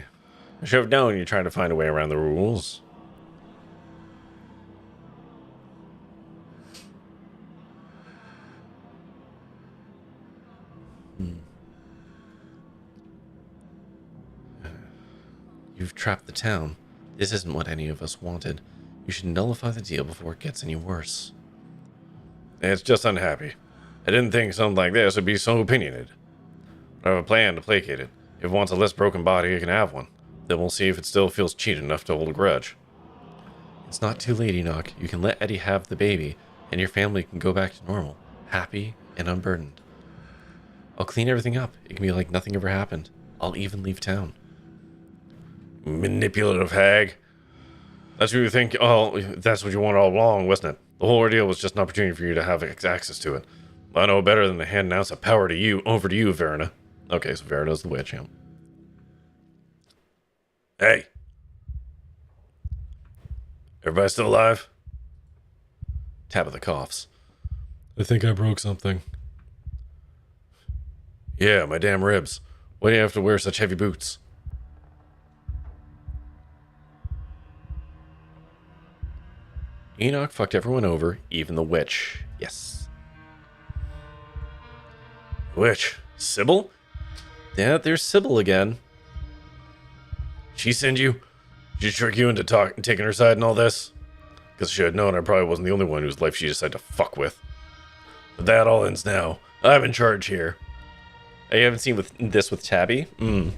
I should have known you tried to find a way around the rules. You've trapped the town. This isn't what any of us wanted. You should nullify the deal before it gets any worse. It's just unhappy. I didn't think something like this would be so opinionated. I have a plan to placate it. If it wants a less broken body, it can have one. Then we'll see if it still feels cheat enough to hold a grudge. It's not too late, Enoch. You can let Eddie have the baby, and your family can go back to normal, happy and unburdened. I'll clean everything up. It can be like nothing ever happened. I'll even leave town. Manipulative hag. That's what you think. Oh, that's what you wanted all along, wasn't it? The whole ordeal was just an opportunity for you to have access to it. I know better than to hand an ounce of power to you over to you, Verna. Okay, so Verna's the witch, yeah. Hey. Everybody still alive? Tabitha coughs. I think I broke something. Yeah, my damn ribs. Why do you have to wear such heavy boots? Enoch fucked everyone over, even the witch. Yes. Witch? Sybil? Yeah, there's Sybil again. She send you? Did she trick you into taking her side and all this? Because she had known I probably wasn't the only one whose life she decided to fuck with. But that all ends now. I'm in charge here. Oh, you haven't seen this with Tabby? I'm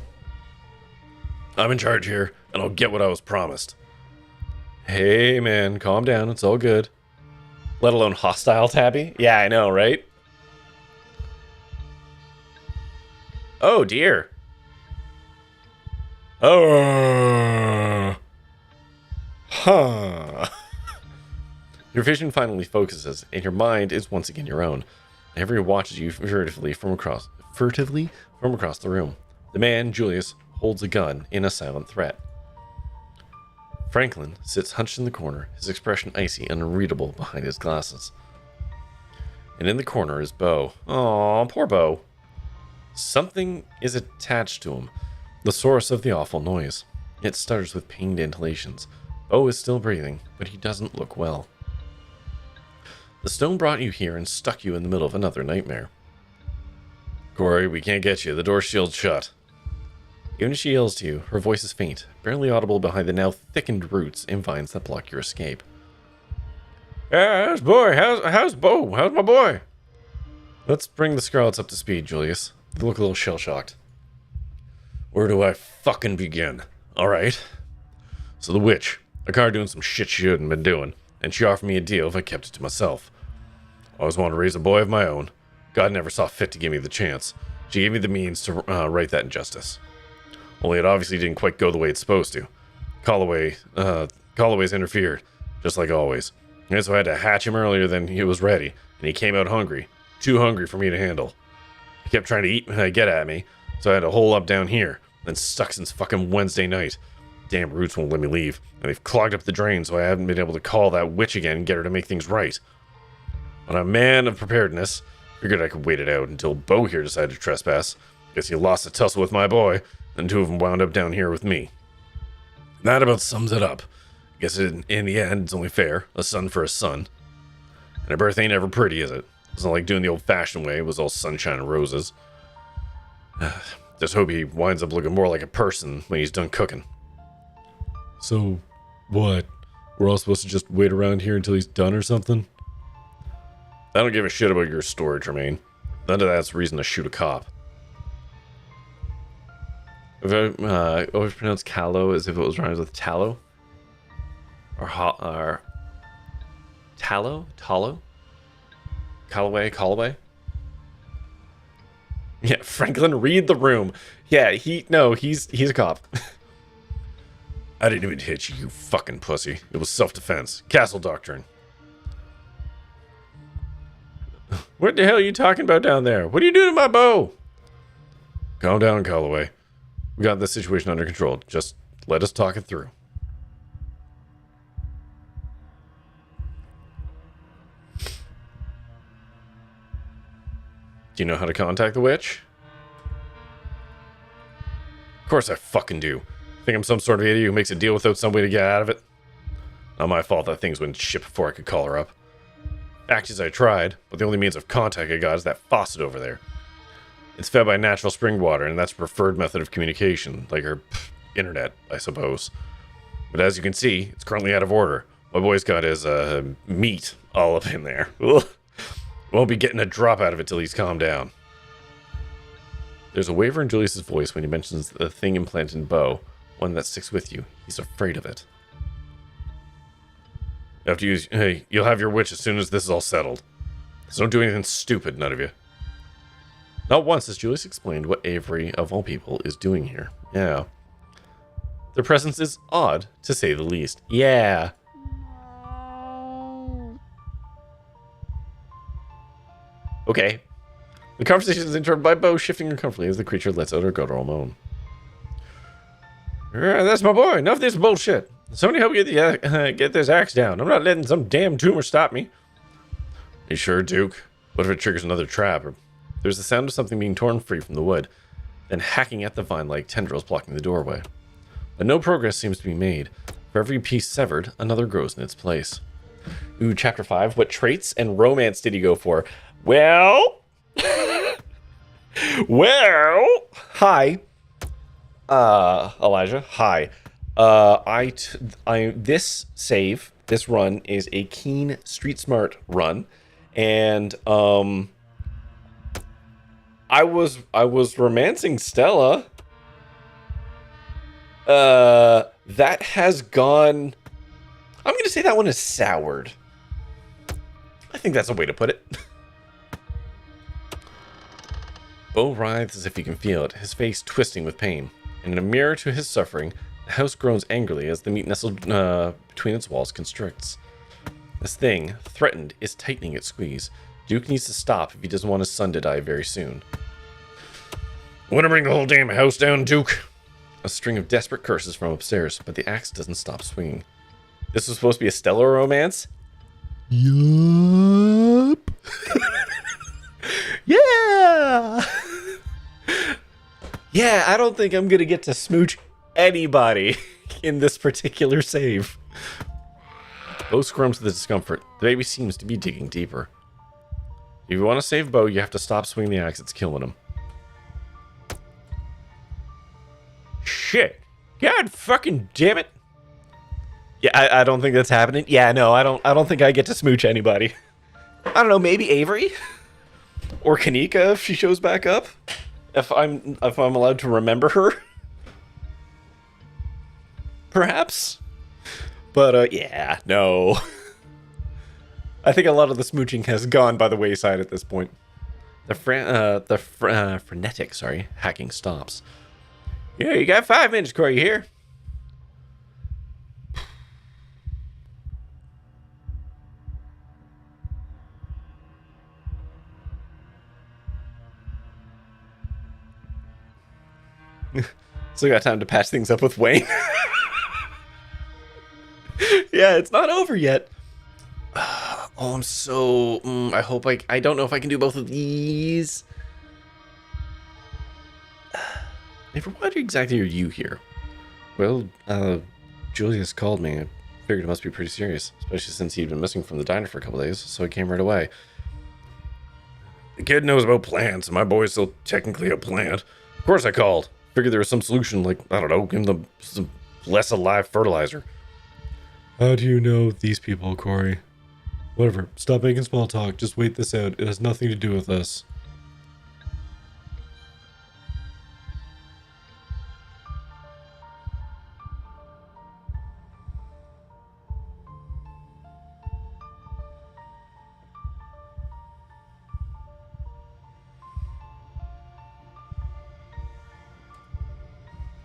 in charge here, and I'll get what I was promised. Hey, man, calm down. It's all good. Let alone hostile Tabby? Yeah, I know, right? Oh, dear. Oh. Huh. Your vision finally focuses, and your mind is once again your own. Avery watches you furtively from across the room. The man, Julius, holds a gun in a silent threat. Franklin sits hunched in the corner, his expression icy and unreadable behind his glasses. And in the corner is Bo. Aw, poor Bo. Something is attached to him, the source of the awful noise. It stutters with pained inhalations. Bo is still breathing, but he doesn't look well. The stone brought you here and stuck you in the middle of another nightmare. Corey, we can't get you. The door shield's shut. Even as she yells to you, her voice is faint, barely audible behind the now thickened roots and vines that block your escape. How's boy? How's Bo? How's my boy? Let's bring the Scarlets up to speed, Julius. They look a little shell-shocked. Where do I fucking begin? Alright. So the witch, I caught her doing some shit she shouldn't been doing, and she offered me a deal if I kept it to myself. I always wanted to raise a boy of my own. God never saw fit to give me the chance. She gave me the means to right that injustice. Only it obviously didn't quite go the way it's supposed to. Callaway's interfered, just like always. And so I had to hatch him earlier than he was ready, and he came out hungry. Too hungry for me to handle. He kept trying to get at me, so I had to hole up down here. Been stuck since fucking Wednesday night. Damn roots won't let me leave, and they've clogged up the drain, so I haven't been able to call that witch again and get her to make things right. But I'm a man of preparedness. Figured I could wait it out until Bo here decided to trespass. Guess he lost a tussle with my boy, and two of them wound up down here with me. That about sums it up. Guess in the end, it's only fair. A son for a son. And a birth ain't ever pretty, is it? It's not like doing the old-fashioned way. It was all sunshine and roses. Just hope he winds up looking more like a person when he's done cooking. So, what? We're all supposed to just wait around here until he's done or something? I don't give a shit about your story, Tremaine. None of that's reason to shoot a cop. I always pronounce callow as if it was rhymes with tallow. Or tallow? Tallow? Callaway? Yeah, Franklin, read the room. Yeah, he's a cop. I didn't even hit you, you fucking pussy. It was self-defense. Castle doctrine. What the hell are you talking about down there? What are you doing to my bow? Calm down, Callaway. We got this situation under control. Just let us talk it through. Do you know how to contact the witch? Of course I fucking do. Think I'm some sort of idiot who makes a deal without some way to get out of it? Not my fault that things went shit before I could call her up. Actually, I tried, but the only means of contact I got is that faucet over there. It's fed by natural spring water, and that's a preferred method of communication, like her internet, I suppose. But as you can see, it's currently out of order. My boy's got his meat all up in there. Won't be getting a drop out of it till he's calmed down. There's a waver in Julius's voice when he mentions the thing implanted in Bo, one that sticks with you. He's afraid of it. Hey, you'll have your witch as soon as this is all settled. So don't do anything stupid, none of you. Not once has Julius explained what Avery, of all people, is doing here. Yeah. Their presence is odd, to say the least. Yeah. Okay. The conversation is interrupted by Bo shifting uncomfortably as the creature lets out her guttural moan. That's my boy. Enough of this bullshit. Somebody help get this axe down. I'm not letting some damn tumor stop me. You sure, Duke? What if it triggers another trap? There's the sound of something being torn free from the wood, then hacking at the vine-like tendrils blocking the doorway. But no progress seems to be made. For every piece severed, another grows in its place. Ooh, chapter 5. What traits and romance did he go for? Well... Hi. Elijah, hi. This run is a keen street smart run, and I was romancing Stella. That has gone. I'm gonna say that one is soured. I think that's a way to put it. Bo writhes as if he can feel it, his face twisting with pain. And in a mirror to his suffering, the house groans angrily as the meat nestled between its walls constricts. This thing, threatened, is tightening its squeeze. Duke needs to stop if he doesn't want his son to die very soon. Want to bring the whole damn house down, Duke? A string of desperate curses from upstairs, but the axe doesn't stop swinging. This was supposed to be a stellar romance? Yup. Yeah. Yeah, I don't think I'm gonna get to smooch anybody in this particular save. Bo squirms with the discomfort. The baby seems to be digging deeper. If you want to save Bo, you have to stop swinging the axe. It's killing him. Shit. God fucking damn it. Yeah, I don't think that's happening. Yeah, no, I don't think I get to smooch anybody. I don't know, maybe Avery? Or Kanika if she shows back up? If I'm allowed to remember her? Perhaps? But yeah, no. I think a lot of the smooching has gone by the wayside at this point. The frenetic, hacking stops. Yeah, you got 5 minutes, Corey, here. Still got time to patch things up with Wayne. Yeah, it's not over yet. Oh, I'm so... I hope I don't know if I can do both of these. Never, why exactly are you here? Well, Julius called me. I figured it must be pretty serious, especially since he'd been missing from the diner for a couple days, so I came right away. The kid knows about plants, and my boy's still technically a plant. Of course I called. Figured there was some solution, like, I don't know, give them some less alive fertilizer. How do you know these people, Corey? Whatever, stop making small talk, just wait this out. It has nothing to do with us.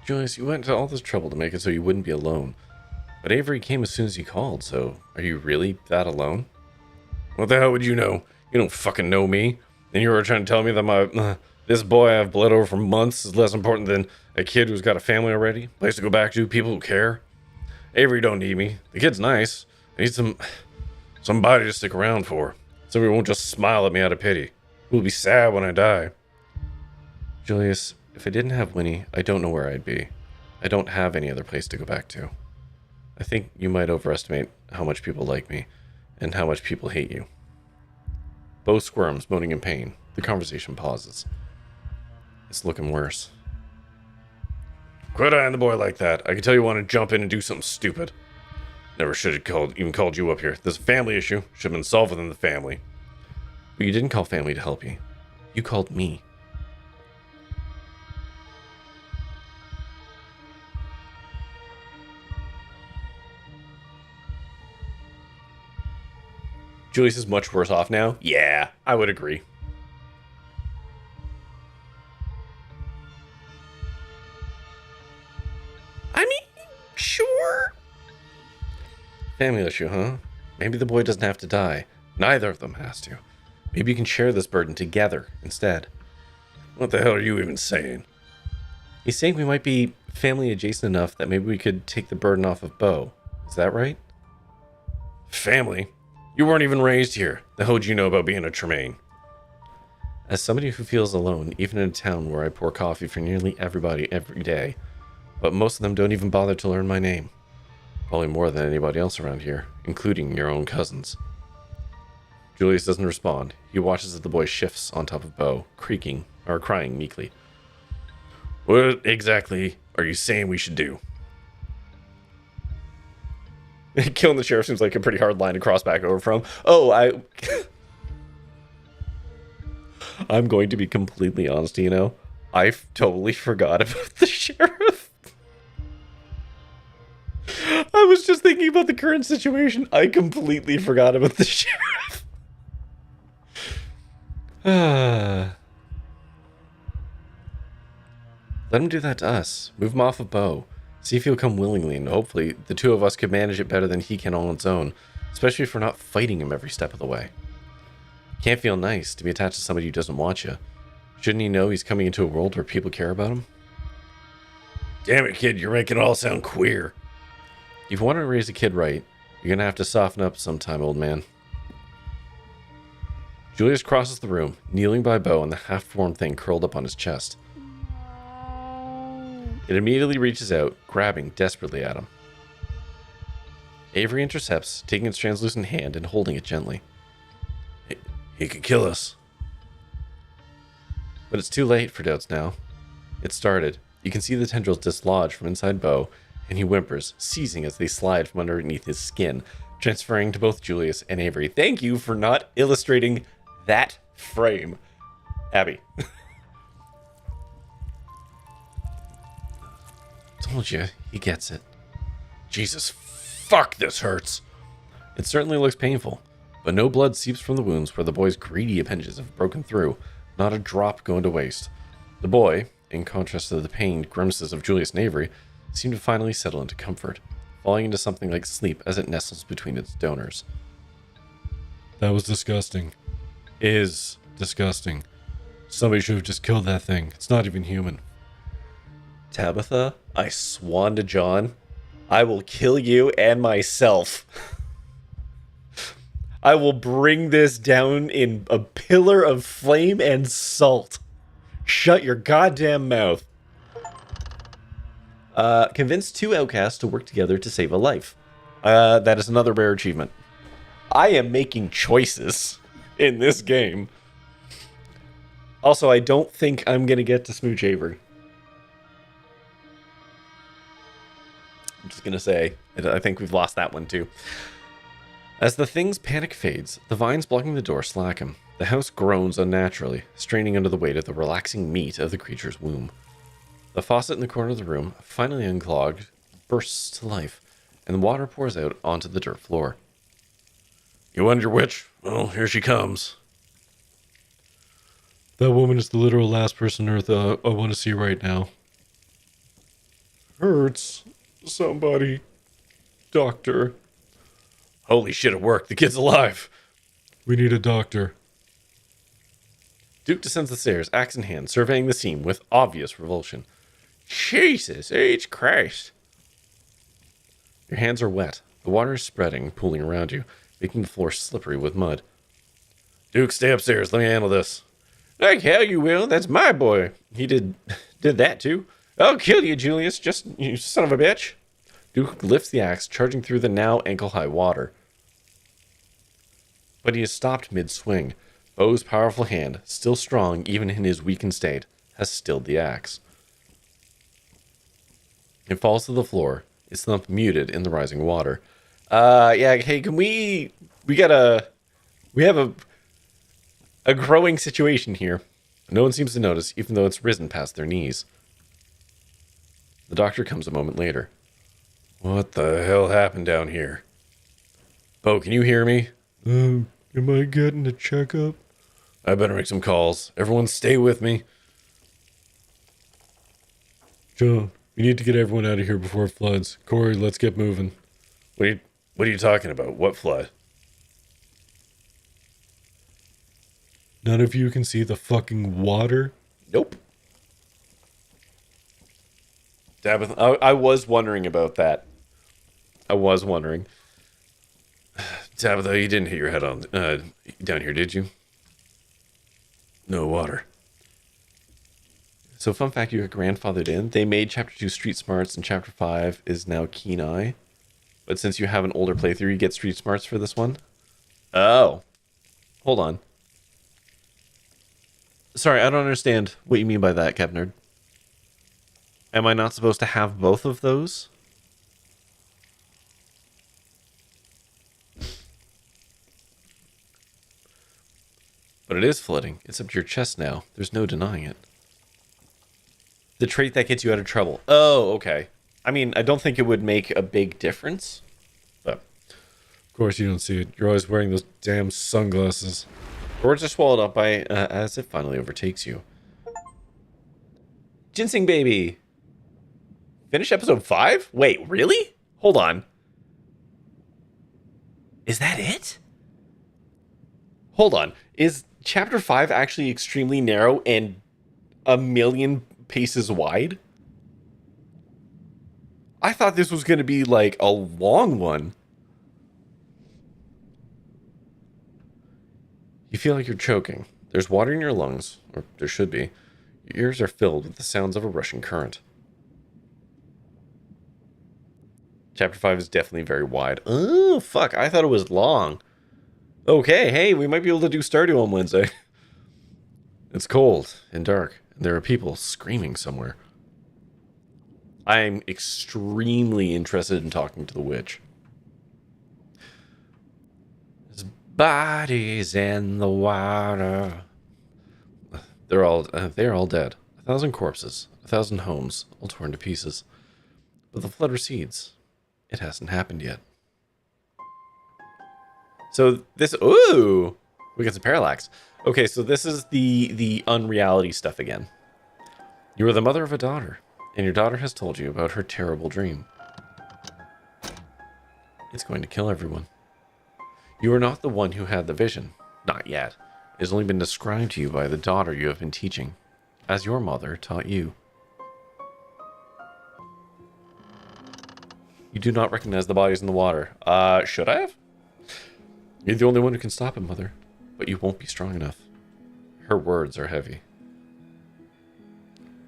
Julius, you went to all this trouble to make it so you wouldn't be alone. But Avery came as soon as you called, so are you really that alone? What the hell would you know? You don't fucking know me. And you were trying to tell me that this boy I've bled over for months is less important than a kid who's got a family already? Place to go back to, people who care? Avery don't need me. The kid's nice. I need somebody to stick around for. Somebody won't just smile at me out of pity. Who'll be sad when I die. Julius, if I didn't have Winnie, I don't know where I'd be. I don't have any other place to go back to. I think you might overestimate how much people like me, and how much people hate you. Bo squirms, moaning in pain. The conversation pauses. It's looking worse. Quit eyeing the boy like that. I can tell you want to jump in and do something stupid. Never should have even called you up here. This is a family issue. Should have been solved within the family. But you didn't call family to help you. You called me. Julius is much worse off now. Yeah, I would agree. I mean, sure. Family issue, huh? Maybe the boy doesn't have to die. Neither of them has to. Maybe you can share this burden together instead. What the hell are you even saying? He's saying we might be family adjacent enough that maybe we could take the burden off of Bo. Is that right? Family? You weren't even raised here. The hell do you know about being a Tremaine? As somebody who feels alone, even in a town where I pour coffee for nearly everybody every day, but most of them don't even bother to learn my name. Probably more than anybody else around here, including your own cousins. Julius doesn't respond. He watches as the boy shifts on top of Bo, crying meekly. What exactly are you saying we should do? Killing the sheriff seems like a pretty hard line to cross back over from. I'm going to be completely honest, I totally forgot about the sheriff. I was just thinking about the current situation. I completely forgot about the sheriff. Let him do that to us. Move him off of Bo. See if he'll come willingly, and hopefully the two of us could manage it better than he can all on its own, especially if we're not fighting him every step of the way. Can't feel nice to be attached to somebody who doesn't want you. Shouldn't he know he's coming into a world where people care about him? Damn it, kid, you're making it all sound queer. If you want to raise a kid right, you're going to have to soften up sometime, old man. Julius crosses the room, kneeling by Bo and the half-formed thing curled up on his chest. It immediately reaches out, grabbing desperately at him. Avery intercepts, taking its translucent hand and holding it gently. He could kill us. But it's too late for doubts now. It started. You can see the tendrils dislodge from inside Bo, and he whimpers, seizing as they slide from underneath his skin, transferring to both Julius and Avery. Thank you for not illustrating that frame, Abby. Told you, he gets it. Jesus, fuck, this hurts. It certainly looks painful, but no blood seeps from the wounds where the boy's greedy appendages have broken through, not a drop going to waste. The boy, in contrast to the pained grimaces of Julius and Avery, seemed to finally settle into comfort, falling into something like sleep as it nestles between its donors. That was disgusting. Is disgusting. Somebody should have just killed that thing. It's not even human. Tabitha, I swan to John, I will kill you and myself. I will bring this down in a pillar of flame and salt. Shut your goddamn mouth. Convince two outcasts to work together to save a life. That is another rare achievement. I am making choices in this game. Also, I don't think I'm going to get to smooch Avery. I'm just going to say, I think we've lost that one too. As the thing's panic fades, the vines blocking the door slacken. The house groans unnaturally, straining under the weight of the relaxing meat of the creature's womb. The faucet in the corner of the room, finally unclogged, bursts to life, and the water pours out onto the dirt floor. You wonder which? Well, here she comes. That woman is the literal last person on Earth I want to see right now. hurts. Somebody. Doctor. Holy shit, it worked. The kid's alive. We need a doctor. Duke descends the stairs, axe in hand, surveying the scene with obvious revulsion. Jesus H. Christ. Your hands are wet. The water is spreading, pooling around you, making the floor slippery with mud. Duke, stay upstairs. Let me handle this. Like hell you will. That's my boy. He did that too. I'll kill you, Julius. Just, you son of a bitch. Duke lifts the axe, charging through the now ankle-high water. But he has stopped mid-swing. Bo's powerful hand, still strong even in his weakened state, has stilled the axe. It falls to the floor, its thump muted in the rising water. Yeah, hey, can we have a growing situation here. No one seems to notice, even though it's risen past their knees. The doctor comes a moment later. What the hell happened down here? Bo, can you hear me? Am I getting a checkup? I better make some calls. Everyone stay with me. John, we need to get everyone out of here before it floods. Corey, let's get moving. What are you talking about? What flood? None of you can see the fucking water? Nope. Tabitha, I was wondering about that. I was wondering. Tabitha, you didn't hit your head on down here, did you? No water. So, fun fact, you got grandfathered in. They made Chapter 2 Street Smarts, and Chapter 5 is now Keen Eye. But since you have an older playthrough, you get Street Smarts for this one. Oh. Hold on. Sorry, I don't understand what you mean by that, Cap Nerd. Am I not supposed to have both of those? But it is flooding. It's up to your chest now. There's no denying it. The trait that gets you out of trouble. Oh, okay. I mean, I don't think it would make a big difference. But of course you don't see it. You're always wearing those damn sunglasses. words are swallowed up by as it finally overtakes you. Ginseng baby. Finish episode 5? Wait, really? Hold on. Is that it? Hold on. Is chapter 5 actually extremely narrow and a million paces wide? I thought this was going to be like a long one. You feel like you're choking. There's water in your lungs, or there should be. Your ears are filled with the sounds of a rushing current. Chapter 5 is definitely very wide. Oh, fuck. I thought it was long. Okay, hey, we might be able to do Stardew on Wednesday. It's cold and dark, and there are people screaming somewhere. I'm extremely interested in talking to the witch. There's bodies in the water. They're all dead. 1,000 corpses, 1,000 homes, all torn to pieces. But the flood recedes. It hasn't happened yet. So this, ooh, we got some parallax. Okay, so this is the unreality stuff again. You are the mother of a daughter, and your daughter has told you about her terrible dream. It's going to kill everyone. You are not the one who had the vision. Not yet. It has only been described to you by the daughter you have been teaching, as your mother taught you. You do not recognize the bodies in the water. Should I have? You're the only one who can stop it, Mother, but you won't be strong enough. Her words are heavy.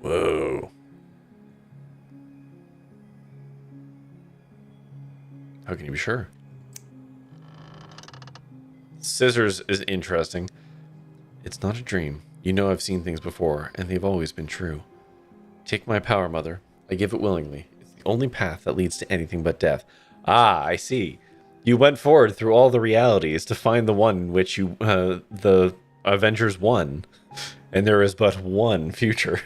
Whoa. How can you be sure? Scissors is interesting. It's not a dream. You know I've seen things before, and they've always been true. Take my power, Mother. I give it willingly. It's the only path that leads to anything but death. Ah, I see. You went forward through all the realities to find the one in which you, the Avengers won. And there is but one future.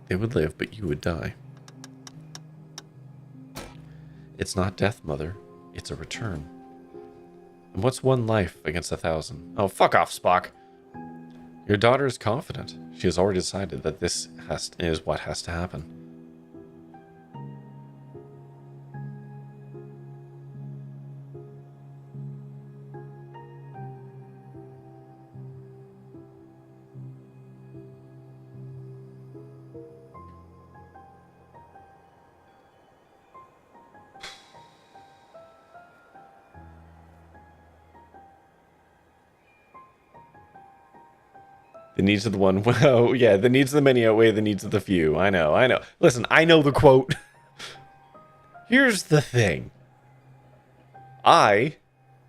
They would live, but you would die. It's not death, Mother. It's a return. And what's one life against 1,000? Oh, fuck off, Spock. Your daughter is confident. She has already decided that this is what has to happen. The needs of the one, well, yeah, the needs of the many outweigh the needs of the few. I know. Listen, I know the quote. Here's the thing. I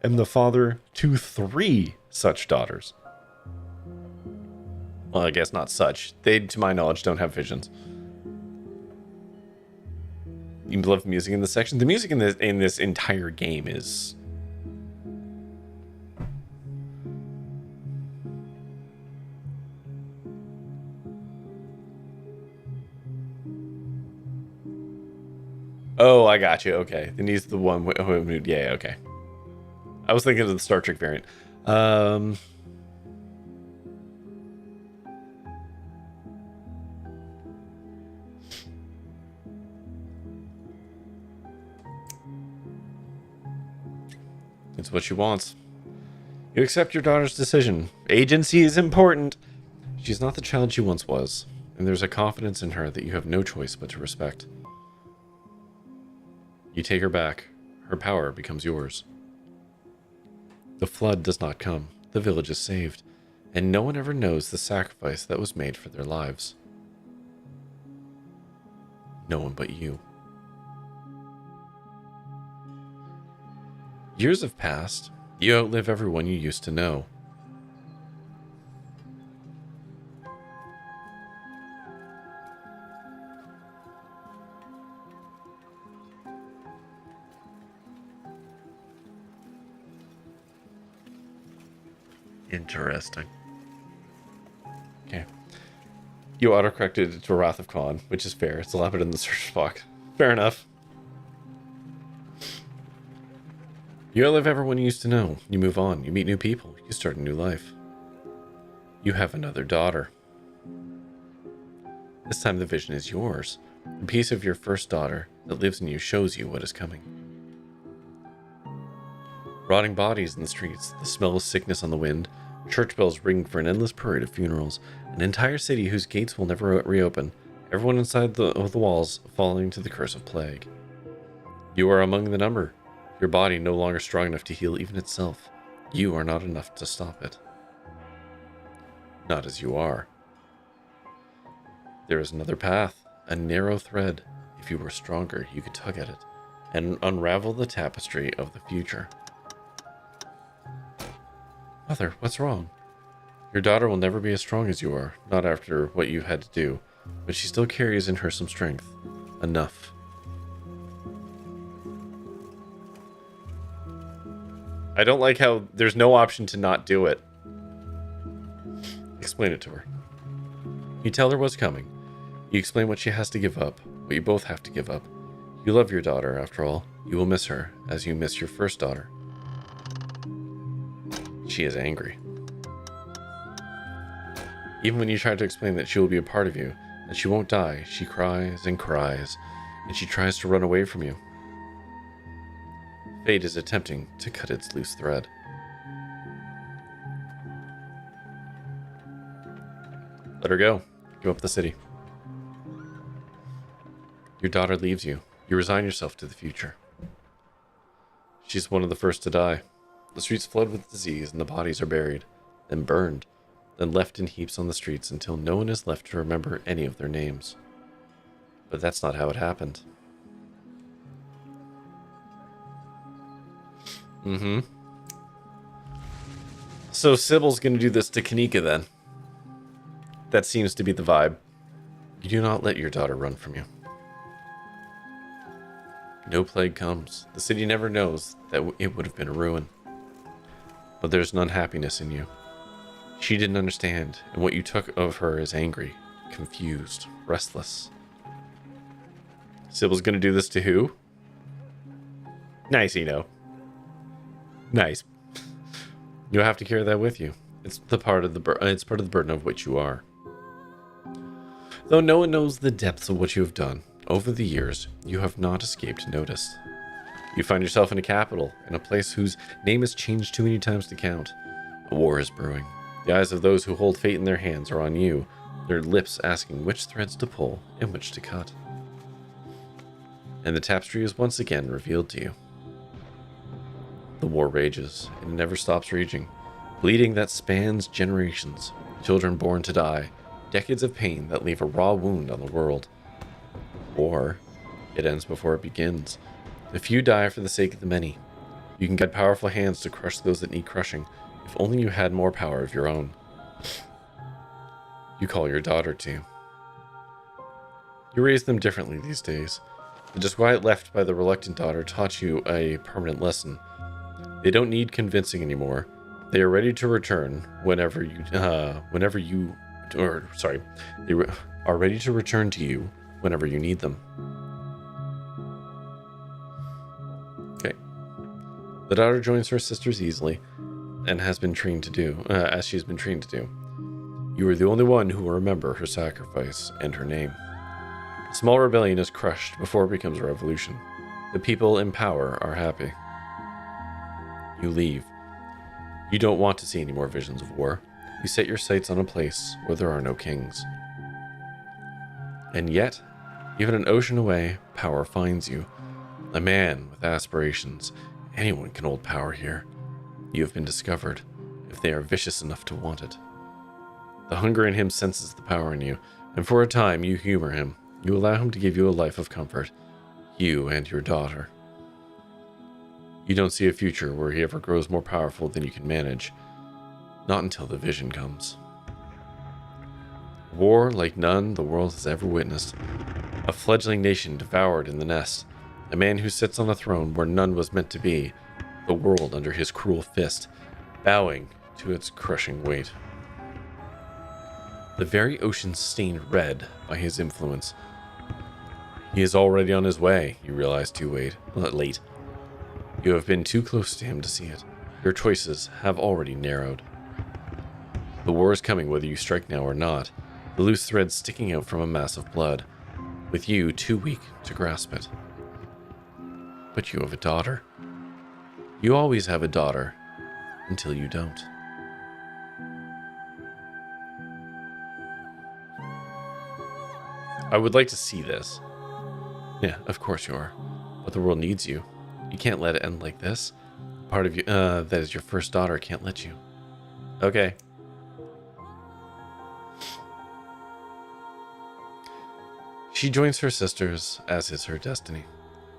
am the father to 3 such daughters. Well, I guess not such. They, to my knowledge, don't have visions. You love the music in this section? The music in this entire game is... Oh, I got you. Okay. The needs of the one... Yeah, okay. I was thinking of the Star Trek variant. It's what she wants. You accept your daughter's decision. Agency is important. She's not the child she once was, and there's a confidence in her that you have no choice but to respect. You take her back. Her power becomes yours. The flood does not come. The village is saved, and no one ever knows the sacrifice that was made for their lives. No one but you. Years have passed. You outlive everyone you used to know. Interesting. Okay. You autocorrected it to Wrath of Khan, which is fair. It's allowed in the search box. Fair enough. You outlive everyone you used to know. You move on. You meet new people. You start a new life. You have another daughter. This time the vision is yours. The piece of your first daughter that lives in you shows you what is coming. Rotting bodies in the streets, the smell of sickness on the wind, church bells ring for an endless parade of funerals, an entire city whose gates will never reopen, everyone inside the walls falling to the curse of plague. You are among the number. Your body no longer strong enough to heal even itself. You are not enough to stop it. Not as you are. There is another path, a narrow thread. If you were stronger, you could tug at it and unravel the tapestry of the future. Mother, what's wrong? Your daughter will never be as strong as you are, not after what you had to do, but she still carries in her some strength. Enough. I don't like how there's no option to not do it. Explain it to her. You tell her what's coming. You explain what she has to give up, what you both have to give up. You love your daughter, after all. You will miss her, as you miss your first daughter. She is angry. Even when you try to explain that she will be a part of you, that she won't die, she cries and cries, and she tries to run away from you. Fate is attempting to cut its loose thread. Let her go. Give up the city. Your daughter leaves you. You resign yourself to the future. She's one of the first to die. The streets flood with disease and the bodies are buried, then burned, then left in heaps on the streets until no one is left to remember any of their names. But that's not how it happened. So Sybil's gonna do this to Kanika then. That seems to be the vibe. You do not let your daughter run from you. No plague comes. The city never knows that it would have been a ruin. But there's an unhappiness in you. She didn't understand, and what you took of her is angry, confused, restless. Sybil's gonna do this to who? Nice, Eno. Nice. You'll have to carry that with you. It's part of the burden of which you are. Though no one knows the depths of what you have done, over the years, you have not escaped notice. You find yourself in a capital, in a place whose name has changed too many times to count. A war is brewing. The eyes of those who hold fate in their hands are on you, their lips asking which threads to pull and which to cut. And the tapestry is once again revealed to you. The war rages, and it never stops raging. Bleeding that spans generations, children born to die, decades of pain that leave a raw wound on the world. War, it ends before it begins. The few die for the sake of the many. You can get powerful hands to crush those that need crushing, if only you had more power of your own. You call your daughter to. You raise them differently these days. The disquiet left by the reluctant daughter taught you a permanent lesson. They don't need convincing anymore. They are ready to return they are ready to return to you whenever you need them. Okay. The daughter joins her sisters easily, and has been trained to do, as she's been trained to do. You are the only one who will remember her sacrifice and her name. A small rebellion is crushed before it becomes a revolution. The people in power are happy. You leave. You don't want to see any more visions of war. You set your sights on a place where there are no kings. And yet, even an ocean away, power finds you. A man with aspirations. Anyone can hold power here. You have been discovered, if they are vicious enough to want it. The hunger in him senses the power in you, and for a time you humor him. You allow him to give you a life of comfort, you and your daughter. You don't see a future where he ever grows more powerful than you can manage. Not until the vision comes. War like none the world has ever witnessed. A fledgling nation devoured in the nest. A man who sits on a throne where none was meant to be. The world under his cruel fist, bowing to its crushing weight. The very ocean stained red by his influence. He is already on his way, you realize too late. You have been too close to him to see it. Your choices have already narrowed. The war is coming whether you strike now or not, the loose thread sticking out from a mass of blood, with you too weak to grasp it. But you have a daughter. You always have a daughter, until you don't. I would like to see this. Yeah, of course you are. But the world needs you. You can't let it end like this. Part of you, that is your first daughter, can't let you. Okay. She joins her sisters, as is her destiny.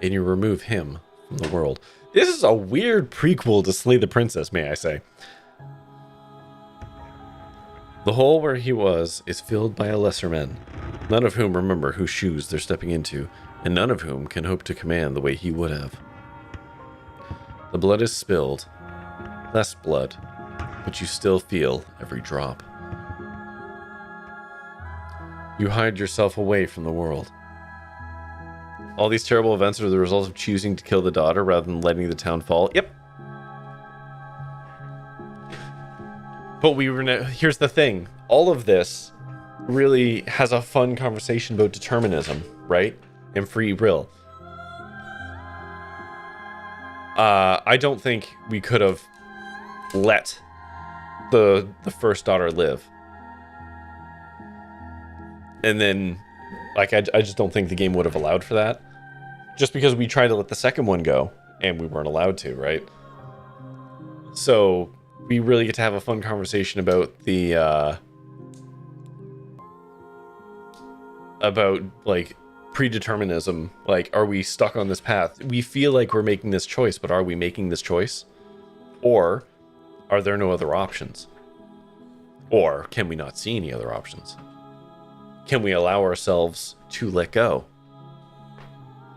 And you remove him from the world. This is a weird prequel to Slay the Princess, may I say. The hole where he was is filled by a lesser men, none of whom remember whose shoes they're stepping into, and none of whom can hope to command the way he would have. The blood is spilled, less blood, but you still feel every drop. You hide yourself away from the world. All these terrible events are the result of choosing to kill the daughter rather than letting the town fall. Yep. But here's the thing. All of this really has a fun conversation about determinism, right? And free will. I don't think we could have let the first daughter live. And then, like, I just don't think the game would have allowed for that. Just because we tried to let the second one go, and we weren't allowed to, right? So, we really get to have a fun conversation about the, about, like, predeterminism. Like, are we stuck on this path? We feel like we're making this choice, but are we making this choice? Or are there no other options? Or can we not see any other options? Can we allow ourselves to let go?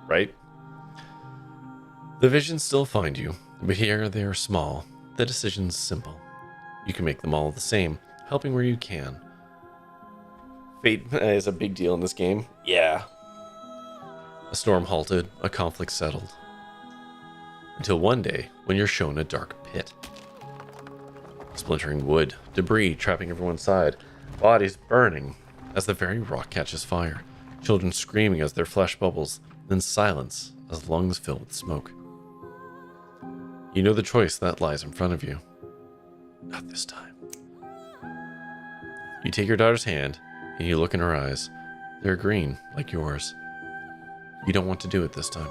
Right? The visions still find you, but here they are small. The decision's simple. You can make them all the same, helping where you can. Fate is a big deal in this game. Yeah. A storm halted, a conflict settled. Until one day, when you're shown a dark pit. Splintering wood, debris trapping everyone's side, bodies burning as the very rock catches fire, children screaming as their flesh bubbles, then silence as lungs fill with smoke. You know the choice that lies in front of you. Not this time. You take your daughter's hand and you look in her eyes. They're green, like yours. You don't want to do it this time.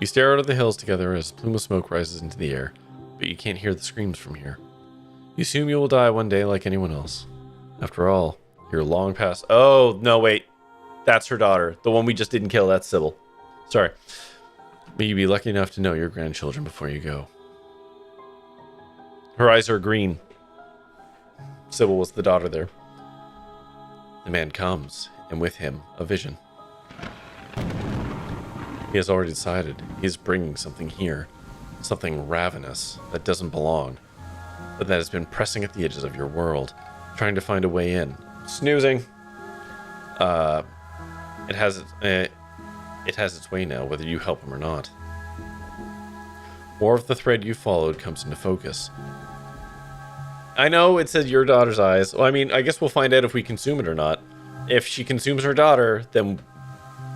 You stare out of the hills together as a plume of smoke rises into the air, but you can't hear the screams from here. You assume you will die one day like anyone else. After all, you're long past... Oh, no, wait. That's her daughter. The one we just didn't kill, that's Sybil. Sorry. But you'd be lucky enough to know your grandchildren before you go. Her eyes are green. Sybil was the daughter there. The man comes, and with him, a vision. He has already decided he is bringing something here. Something ravenous that doesn't belong, but that has been pressing at the edges of your world, trying to find a way in. Snoozing. It has its way now, whether you help him or not. More of the thread you followed comes into focus. I know it says your daughter's eyes. Well, I mean, I guess we'll find out if we consume it or not. If she consumes her daughter, then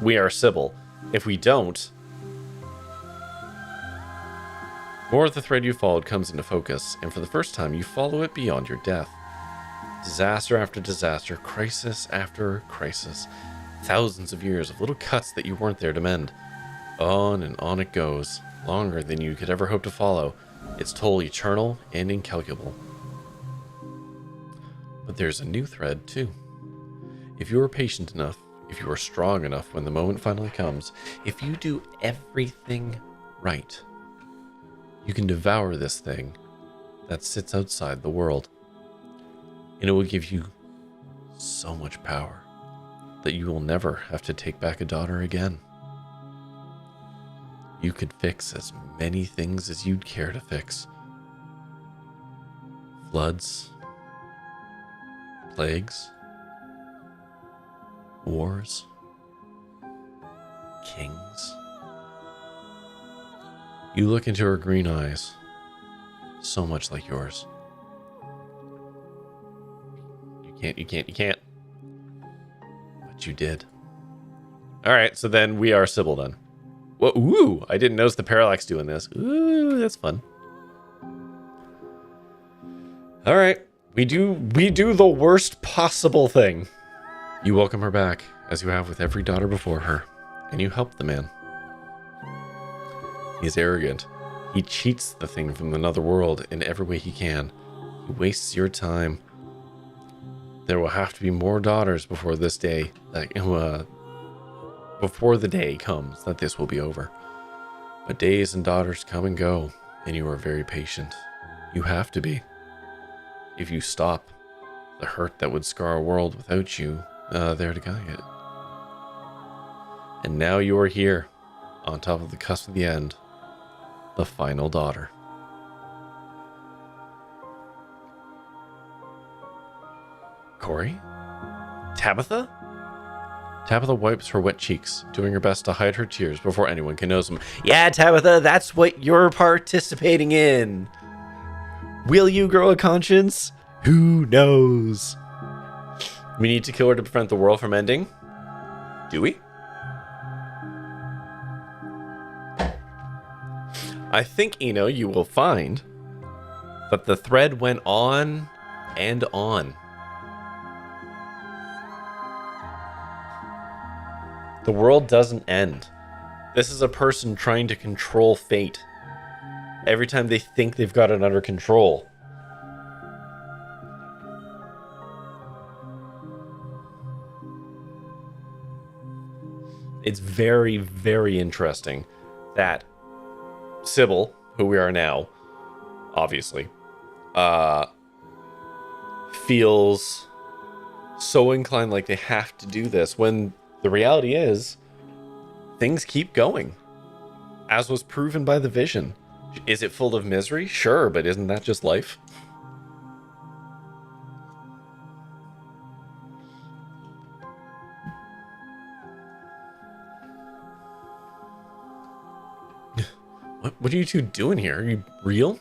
we are Sybil. If we don't... More of the thread you followed comes into focus, and for the first time, you follow it beyond your death. Disaster after disaster, crisis after crisis. Thousands of years of little cuts that you weren't there to mend. On and on it goes, longer than you could ever hope to follow, its toll eternal and incalculable. But there's a new thread, too. If you are patient enough, if you are strong enough when the moment finally comes, if you do everything right, you can devour this thing that sits outside the world. And it will give you so much power that you will never have to take back a daughter again. You could fix as many things as you'd care to fix. Floods, plagues, wars, kings. You look into her green eyes, so much like yours. You can't. But you did. Alright, so then we are Sybil then. Whoa, ooh, I didn't notice the parallax doing this. Ooh, that's fun. Alright, we do the worst possible thing. You welcome her back, as you have with every daughter before her, and you help the man. He's arrogant. He cheats the thing from another world in every way he can. He wastes your time. There will have to be more daughters before this day, before the day comes that this will be over. But days and daughters come and go, and you are very patient. You have to be. If you stop, the hurt that would scar a world without you there to guide it. And now you are here, on top of the cusp of the end, the final daughter. Corey? Tabitha? Tabitha wipes her wet cheeks, doing her best to hide her tears before anyone can notice them. Yeah, Tabitha, that's what you're participating in. Will you grow a conscience? Who knows? We need to kill her to prevent the world from ending? Do we? I think, Eno, you will find that the thread went on and on. The world doesn't end. This is a person trying to control fate. Every time they think they've got it under control. It's very, very interesting that Sybil, who we are now, obviously, feels so inclined like they have to do this when the reality is things keep going, as was proven by the vision. Is it full of misery? Sure, but isn't that just life? What are you two doing here? Are you real?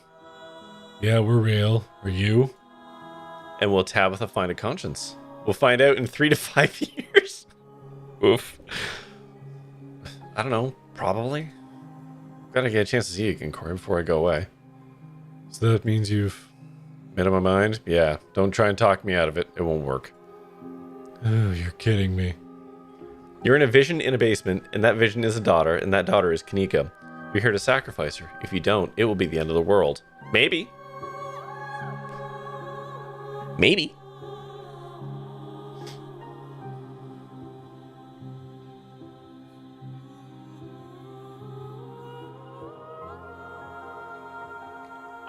Yeah, we're real. Are you? And will Tabitha find a conscience? We'll find out in 3 to 5 years. Oof. I don't know. Probably. Gotta get a chance to see you again, Corey, before I go away. So that means you've... Made up my mind? Yeah. Don't try and talk me out of it. It won't work. Oh, you're kidding me. You're in a vision in a basement, and that vision is a daughter, and that daughter is Kanika. You're here to sacrifice her. If you don't, it will be the end of the world. Maybe. Maybe.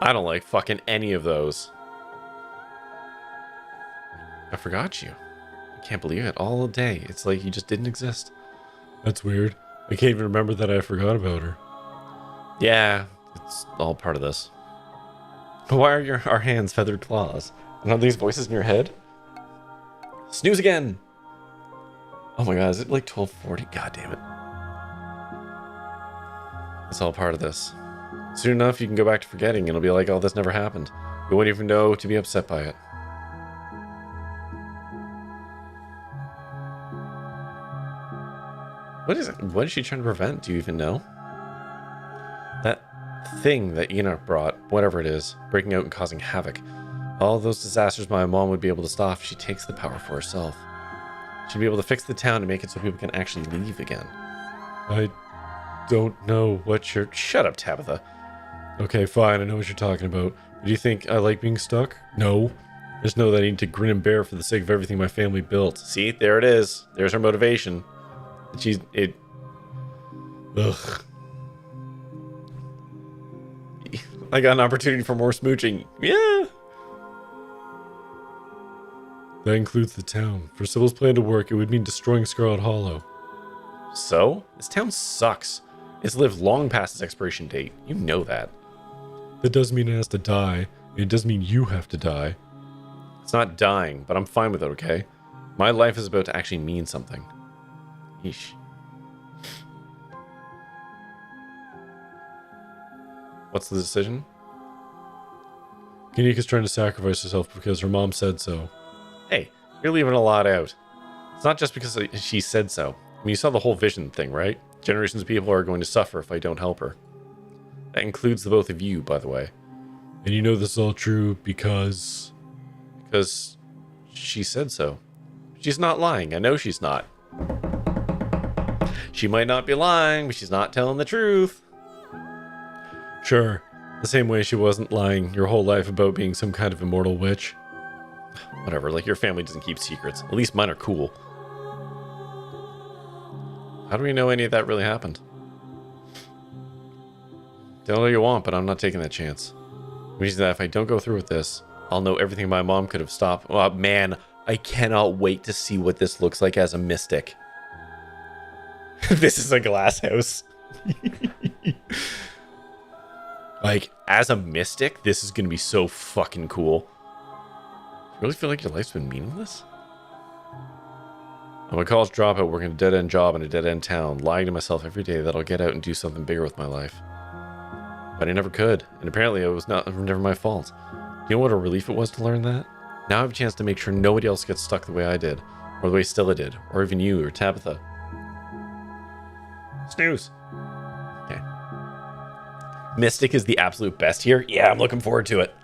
I don't like fucking any of those. I forgot you. I can't believe it. All day. It's like you just didn't exist. That's weird. I can't even remember that I forgot about her. Yeah, it's all part of this. Why are our hands feathered claws? And are these voices in your head? Snooze again! Oh my god, is it like 12:40? God damn it. It's all part of this. Soon enough, you can go back to forgetting, and it'll be like, oh, this never happened. You won't even know to be upset by it. What is it? What is she trying to prevent? Do you even know? That thing that Enoch brought, whatever it is, breaking out and causing havoc. All those disasters my mom would be able to stop if she takes the power for herself. She'd be able to fix the town and make it so people can actually leave again. I don't know what you're... Shut up, Tabitha. Okay, fine, I know what you're talking about. Do you think I like being stuck? No. I just know that I need to grin and bear for the sake of everything my family built. See, there it is. There's her motivation. Ugh. I got an opportunity for more smooching. Yeah. That includes the town. For Sybil's plan to work, it would mean destroying Scarlet Hollow. So? This town sucks. It's lived long past its expiration date. You know that. That doesn't mean it has to die. And it doesn't mean you have to die. It's not dying, but I'm fine with it, okay? My life is about to actually mean something. Yeesh. What's the decision? Kanika's trying to sacrifice herself because her mom said so. Hey, you're leaving a lot out. It's not just because she said so. I mean, you saw the whole vision thing, right? Generations of people are going to suffer if I don't help her. That includes the both of you, by the way. And you know this is all true because... Because she said so. She's not lying. I know she's not. She might not be lying, but she's not telling the truth. Sure. The same way she wasn't lying your whole life about being some kind of immortal witch. Whatever, like your family doesn't keep secrets. At least mine are cool. How do we know any of that really happened? Tell all you want, but I'm not taking that chance. Which means that if I don't go through with this, I'll know everything my mom could have stopped. Oh man, I cannot wait to see what this looks like as a mystic. This is a glass house. Like, as a mystic, this is going to be so fucking cool. You really feel like your life's been meaningless? I'm a college dropout working a dead-end job in a dead-end town, lying to myself every day that I'll get out and do something bigger with my life. But I never could, and apparently it was never my fault. You know what a relief it was to learn that? Now I have a chance to make sure nobody else gets stuck the way I did, or the way Stella did, or even you or Tabitha. Snooze. Okay. Mystic is the absolute best here. Yeah, I'm looking forward to it.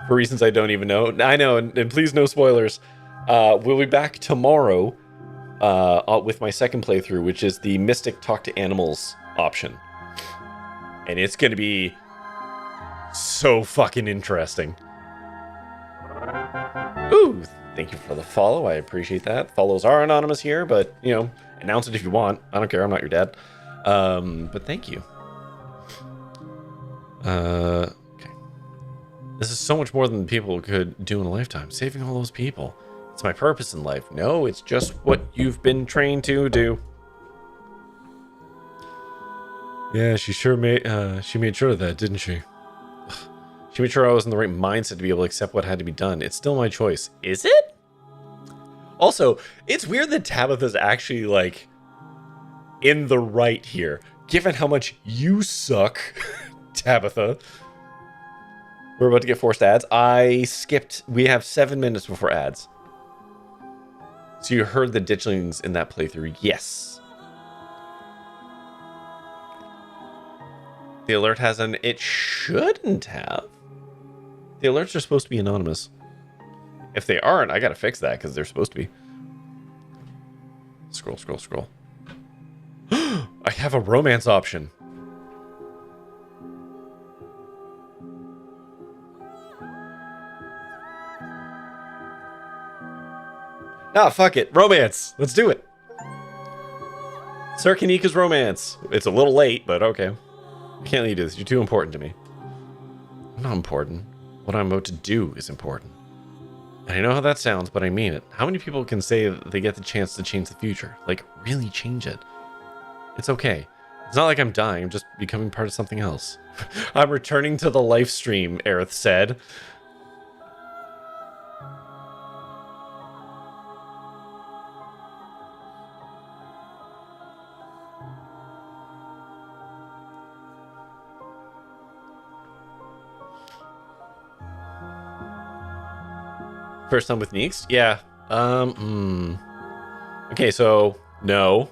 For reasons I don't even know. I know, and please no spoilers. We'll be back tomorrow with my second playthrough, which is the Mystic Talk to Animals option. And it's going to be so fucking interesting. Ooh, thank you for the follow. I appreciate that. Follows are anonymous here, but, you know, announce it if you want. I don't care. I'm not your dad. But thank you. Okay. This is so much more than people could do in a lifetime. Saving all those people. It's my purpose in life. No, it's just what you've been trained to do. Yeah, she made sure of that, didn't she? She made sure I was in the right mindset to be able to accept what had to be done. It's still my choice. Is it? Also, it's weird that Tabitha's actually, like, in the right here. Given how much you suck, Tabitha. We're about to get forced ads. I skipped. We have 7 minutes before ads. So you heard the ditchlings in that playthrough. Yes. The alert has an... It shouldn't have. The alerts are supposed to be anonymous. If they aren't, I gotta fix that because they're supposed to be. Scroll, scroll, scroll. I have a romance option. Nah, fuck it. Romance. Let's do it. Sir Kanika's romance. It's a little late, but okay. I can't let you do this. You're too important to me. I'm not important. What I'm about to do is important. And I know how that sounds, but I mean it. How many people can say that they get the chance to change the future? Like, really change it? It's okay. It's not like I'm dying. I'm just becoming part of something else. I'm returning to the live stream, Aerith said. First time with Neeks? Yeah. Okay, so no.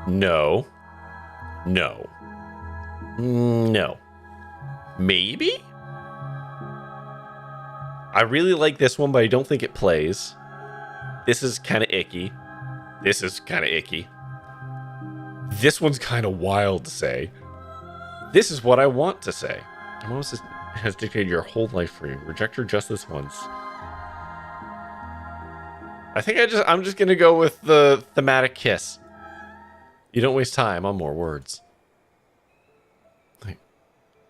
No. No. No. Maybe? I really like this one, but I don't think it plays. This is kind of icky. This is kind of icky. This one's kind of wild to say. This is what I want to say. Moses has dictated your whole life for you. Reject her just this once. I think I'm just gonna go with the thematic kiss. You don't waste time on more words. Like,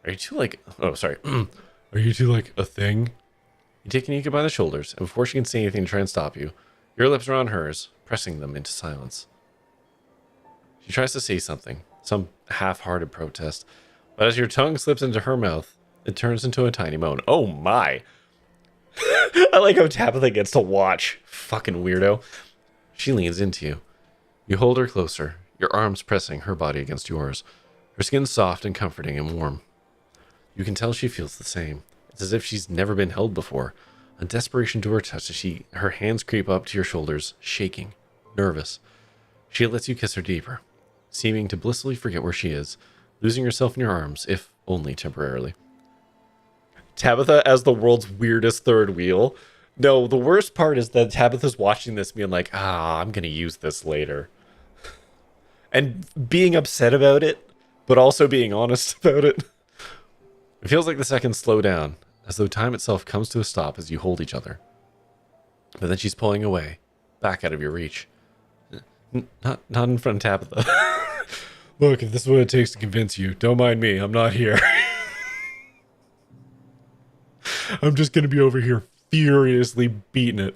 are you two like? Oh, sorry. Are you two like a thing? You take Kanika by the shoulders, and before she can say anything to try and stop you, your lips are on hers, pressing them into silence. She tries to say something, some half-hearted protest, but as your tongue slips into her mouth, it turns into a tiny moan. Oh my! I like how Tabitha gets to watch. Fucking weirdo. She leans into you. You hold her closer, your arms pressing her body against yours. Her skin soft and comforting and warm. You can tell she feels the same. It's as if she's never been held before. A desperation to her touch as her hands creep up to your shoulders, shaking, nervous. She lets you kiss her deeper, seeming to blissfully forget where she is, losing herself in your arms, if only temporarily. Tabitha as the world's weirdest third wheel. No, the worst part is that Tabitha's watching this being like, I'm going to use this later. And being upset about it, but also being honest about it. It feels like the seconds slow down, as though time itself comes to a stop as you hold each other. But then she's pulling away, back out of your reach. Not in front of Tabitha. Look, if this is what it takes to convince you, don't mind me. I'm not here. I'm just going to be over here furiously beating it.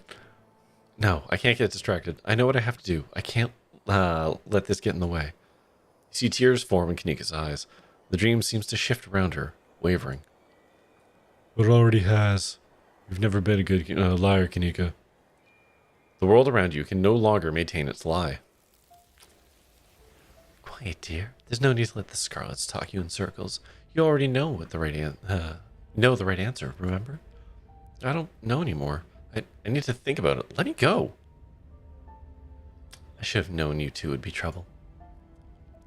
No, I can't get distracted. I know what I have to do. I can't let this get in the way. You see tears form in Kanika's eyes. The dream seems to shift around her, wavering. But it already has. You've never been a good liar, Kanika. The world around you can no longer maintain its lie. Quiet, dear. There's no need to let the Scarlets talk you in circles. You already know what the right answer, remember? I don't know anymore. I need to think about it. Let me go. I should have known you two would be trouble.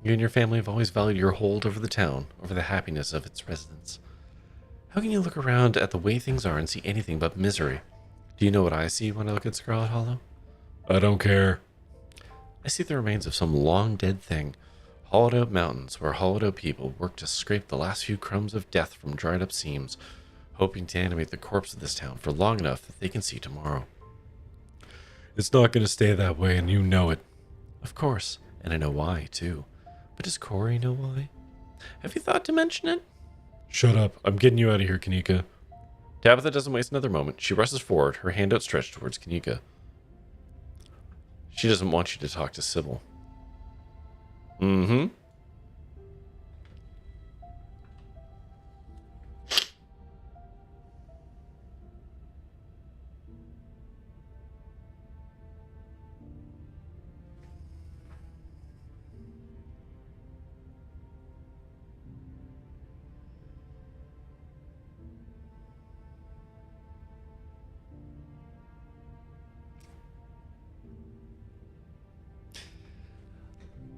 You and your family have always valued your hold over the town, over the happiness of its residents. How can you look around at the way things are and see anything but misery? Do you know what I see when I look at Scarlet Hollow? I don't care. I see the remains of some long dead thing. Hollowed out mountains where hollowed out people work to scrape the last few crumbs of death from dried up seams, hoping to animate the corpse of this town for long enough that they can see tomorrow. It's not going to stay that way, and you know it. Of course, and I know why, too. But does Corey know why? Have you thought to mention it? Shut up. I'm getting you out of here, Kanika. Tabitha doesn't waste another moment. She rushes forward, her hand outstretched towards Kanika. She doesn't want you to talk to Sybil. Mm-hmm.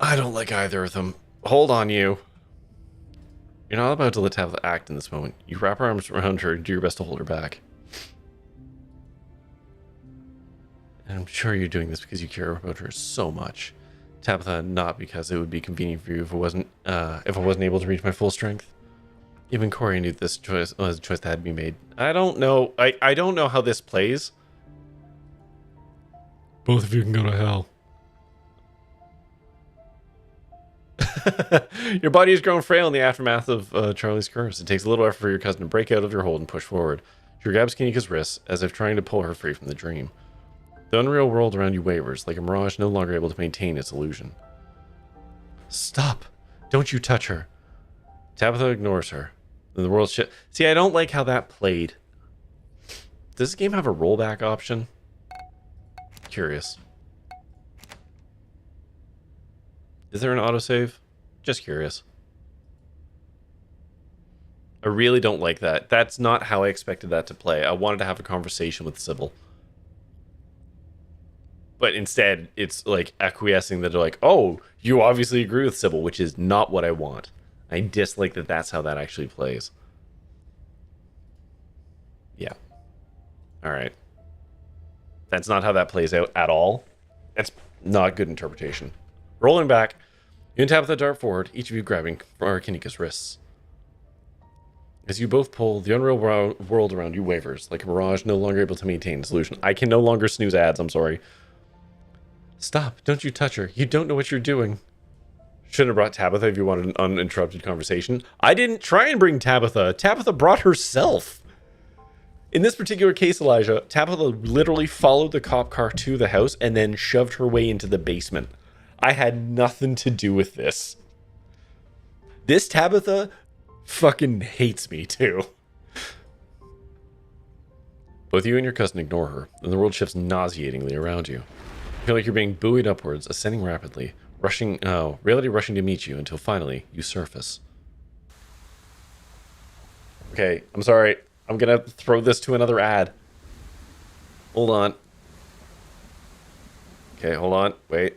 I don't like either of them. Hold on, you. You're not about to let Tabitha act in this moment. You wrap your arms around her and do your best to hold her back. And I'm sure you're doing this because you care about her so much. Tabitha, not because it would be convenient for you if I wasn't able to reach my full strength. Even Corey knew this choice was a choice that had to be made. I don't know. I don't know how this plays. Both of you can go to hell. Your body has grown frail in the aftermath of Charlie's curse. It takes a little effort for your cousin to break out of your hold and push forward. She grabs Kinika's wrists as if trying to pull her free from the dream. The unreal world around you wavers, like a mirage no longer able to maintain its illusion. Stop! Don't you touch her! Tabitha ignores her. And the world shit. See, I don't like how that played. Does this game have a rollback option? Curious. Is there an autosave? Just curious. I really don't like that. That's not how I expected that to play. I wanted to have a conversation with Sybil. But instead, it's like acquiescing that they're like, oh, you obviously agree with Sybil, which is not what I want. I dislike that that's how that actually plays. Yeah. Alright. That's not how that plays out at all. That's not good interpretation. Rolling back, you and Tabitha dart forward, each of you grabbing Kinika's wrists. As you both pull, the unreal world around you wavers, like a mirage no longer able to maintain its illusion. I can no longer snooze ads, I'm sorry. Stop, don't you touch her. You don't know what you're doing. Shouldn't have brought Tabitha if you wanted an uninterrupted conversation. I didn't try and bring Tabitha. Tabitha brought herself. In this particular case, Elijah, Tabitha literally followed the cop car to the house and then shoved her way into the basement. I had nothing to do with this. This Tabitha fucking hates me too. Both you and your cousin ignore her, and the world shifts nauseatingly around you. You feel like you're being buoyed upwards, ascending rapidly, reality rushing to meet you until finally you surface. Okay, I'm sorry. I'm gonna throw this to another ad. Hold on. Okay, hold on. Wait.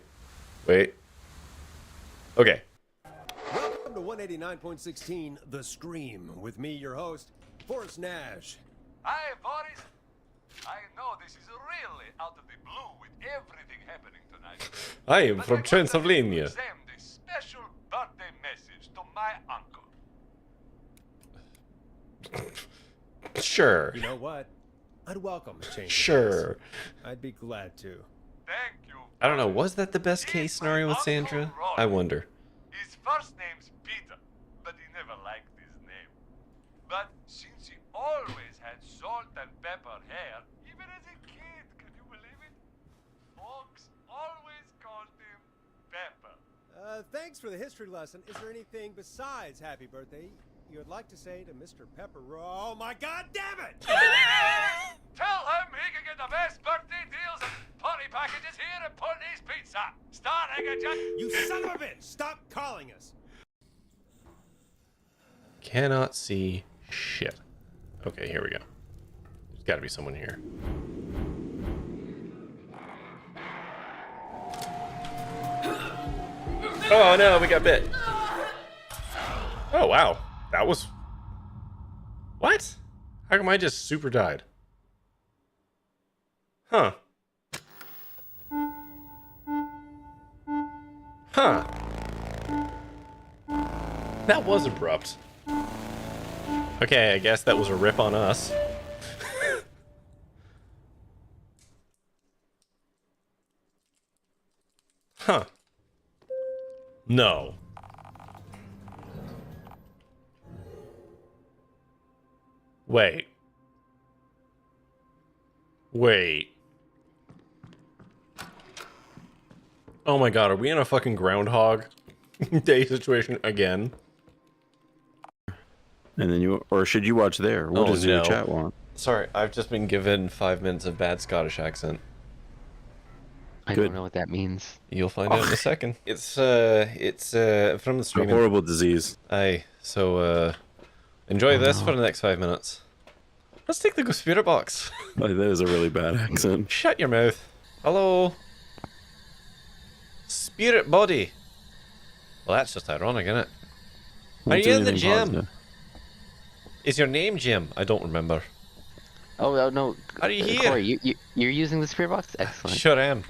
Okay. Welcome to 189.16 The Scream, with me, your host, Forrest Nash. Hi, Boris. I know this is really out of the blue with everything happening tonight. I am from Transylvania. Send a special birthday message to my uncle. Sure. You know what? I'd welcome a change. Sure. I'd be glad to. Thank you. I don't know. Was that the best case scenario with Sandra? I wonder. His first name's Peter, but he never liked his name. But since he always had salt and pepper hair, even as a kid, can you believe it? Folks always called him Pepper. Thanks for the history lesson. Is there anything besides happy birthday you would like to say to Mr. Pepper? Oh my God, damn it! Tell him he can get the best birthday deals and party packages here at Putney's Pizza. Starting at just... You son of a bitch! Stop calling us! Cannot see shit. Okay, here we go. There's got to be someone here. Oh no, we got bit. Oh wow, that was... What? How come I just super died? Huh. Huh. That was abrupt. Okay, I guess that was a rip on us. Huh. No. Wait. Oh my god, are we in a fucking Groundhog Day situation again? And then you, or should you watch there? What does your chat want? Sorry, I've just been given 5 minutes of bad Scottish accent. I don't know what that means. You'll find out in a second. It's from the streaming. A horrible disease. Aye, so enjoy this for the next 5 minutes. Let's take the spirit box. Oh, that is a really bad accent. Shut your mouth. Hello. Spirit body. Well, that's just ironic, isn't it? Won't Are do you in the anything gym? positive. Is your name Jim? I don't remember. Oh no. Are you here? Corey, you're using the spirit box? Excellent. Sure am.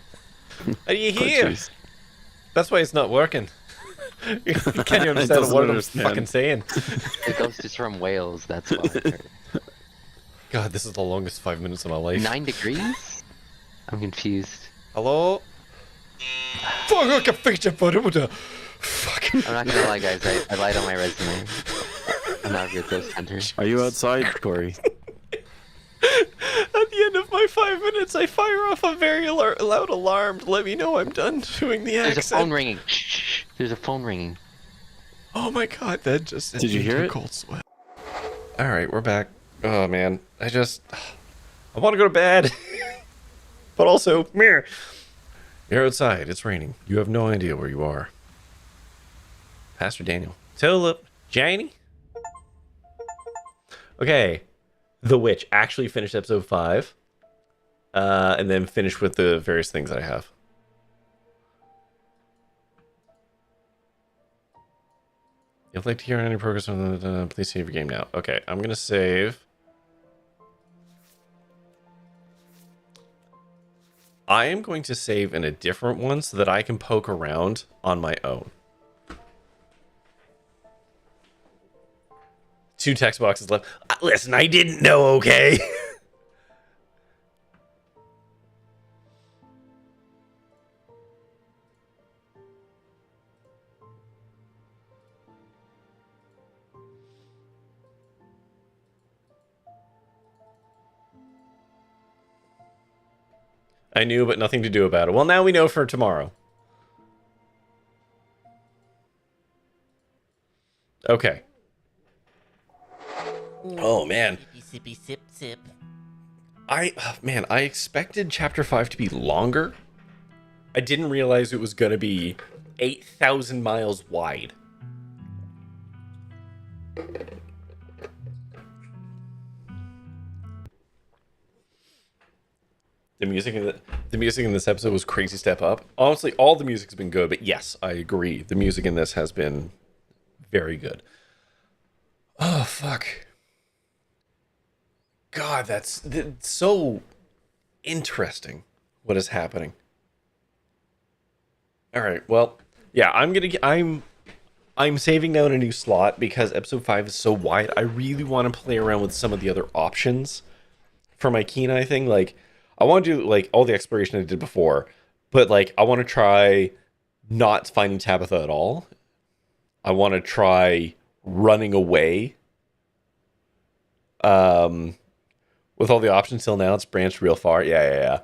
Are you Oh, here? jeez. That's why it's not working. Can you It understand doesn't what I'm understand. fucking saying? The ghost is from Wales, that's why. God, this is the longest 5 minutes of my life. 9 degrees? I'm confused. Hello? Fuck, I can fix your body with a... Fuck. I'm not gonna lie, guys. I lied on my resume. I'm not a good ghost hunter. Are you outside, Corey? At the end of my 5 minutes, I fire off a very loud alarm to let me know I'm done doing the accent. There's a phone ringing. Shh. There's a phone ringing. Oh my god, that just sent Did you me hear into it? cold sweat. Alright, we're back. Oh man, I want to go to bed. But also, meh. You're outside, it's raining. You have no idea where you are. Pastor Daniel. Tulip. Janie? Okay. The Witch actually finished episode 5. And then finish with the various things I have. If you'd like to hear any progress on the please save your game now. Okay, I'm gonna save. I am going to save in a different one so that I can poke around on my own. 2 text boxes left. Listen, I didn't know, okay? I knew, but nothing to do about it. Well, now we know for tomorrow. Okay. Oh, man. Sippy, sippy, sip, sip. I expected Chapter 5 to be longer. I didn't realize it was going to be 8,000 miles wide. The music in this episode was crazy step up. Honestly, all the music's been good, but yes, I agree. The music in this has been very good. Oh, fuck. God, that's so interesting what is happening. All right, well, yeah, I'm saving down a new slot because episode 5 is so wide. I really want to play around with some of the other options for my keen eye thing. Like, I want to do like all the exploration I did before, but like I want to try not finding Tabitha at all. I want to try running away. With all the options till now, it's branched real far. Yeah.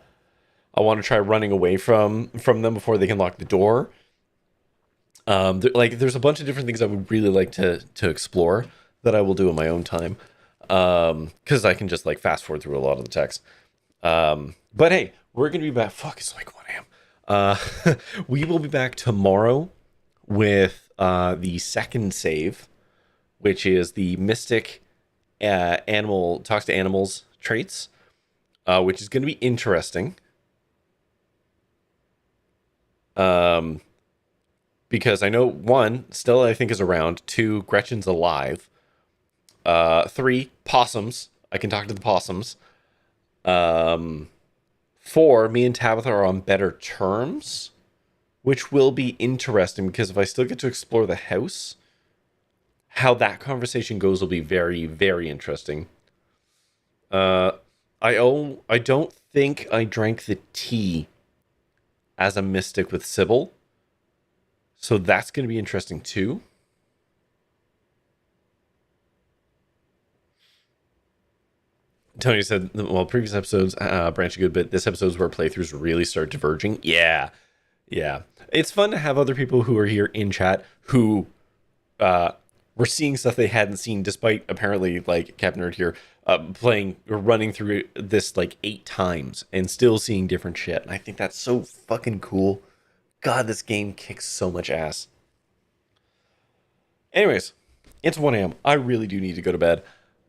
I want to try running away from them before they can lock the door. There's a bunch of different things I would really like to explore that I will do in my own time. Because I can just like fast forward through a lot of the text. But hey, we're gonna be back. Fuck, it's like 1 a.m. We will be back tomorrow with the second save, which is the Mystic animal talks to animals traits, which is gonna be interesting. Because I know 1, Stella I think is around. 2, Gretchen's alive. 3, possums. I can talk to the possums. 4, me and Tabitha are on better terms, which will be interesting because if I still get to explore the house, how that conversation goes will be very, very interesting. I don't think I drank the tea as a mystic with Sybil, so that's going to be interesting too. Tony said, well, previous episodes branch a good bit. This episode's where playthroughs really start diverging. Yeah. It's fun to have other people who are here in chat who were seeing stuff they hadn't seen, despite apparently, like Captain Nerd here, playing or running through this like 8 times and still seeing different shit. And I think that's so fucking cool. God, this game kicks so much ass. Anyways, it's 1 a.m. I really do need to go to bed.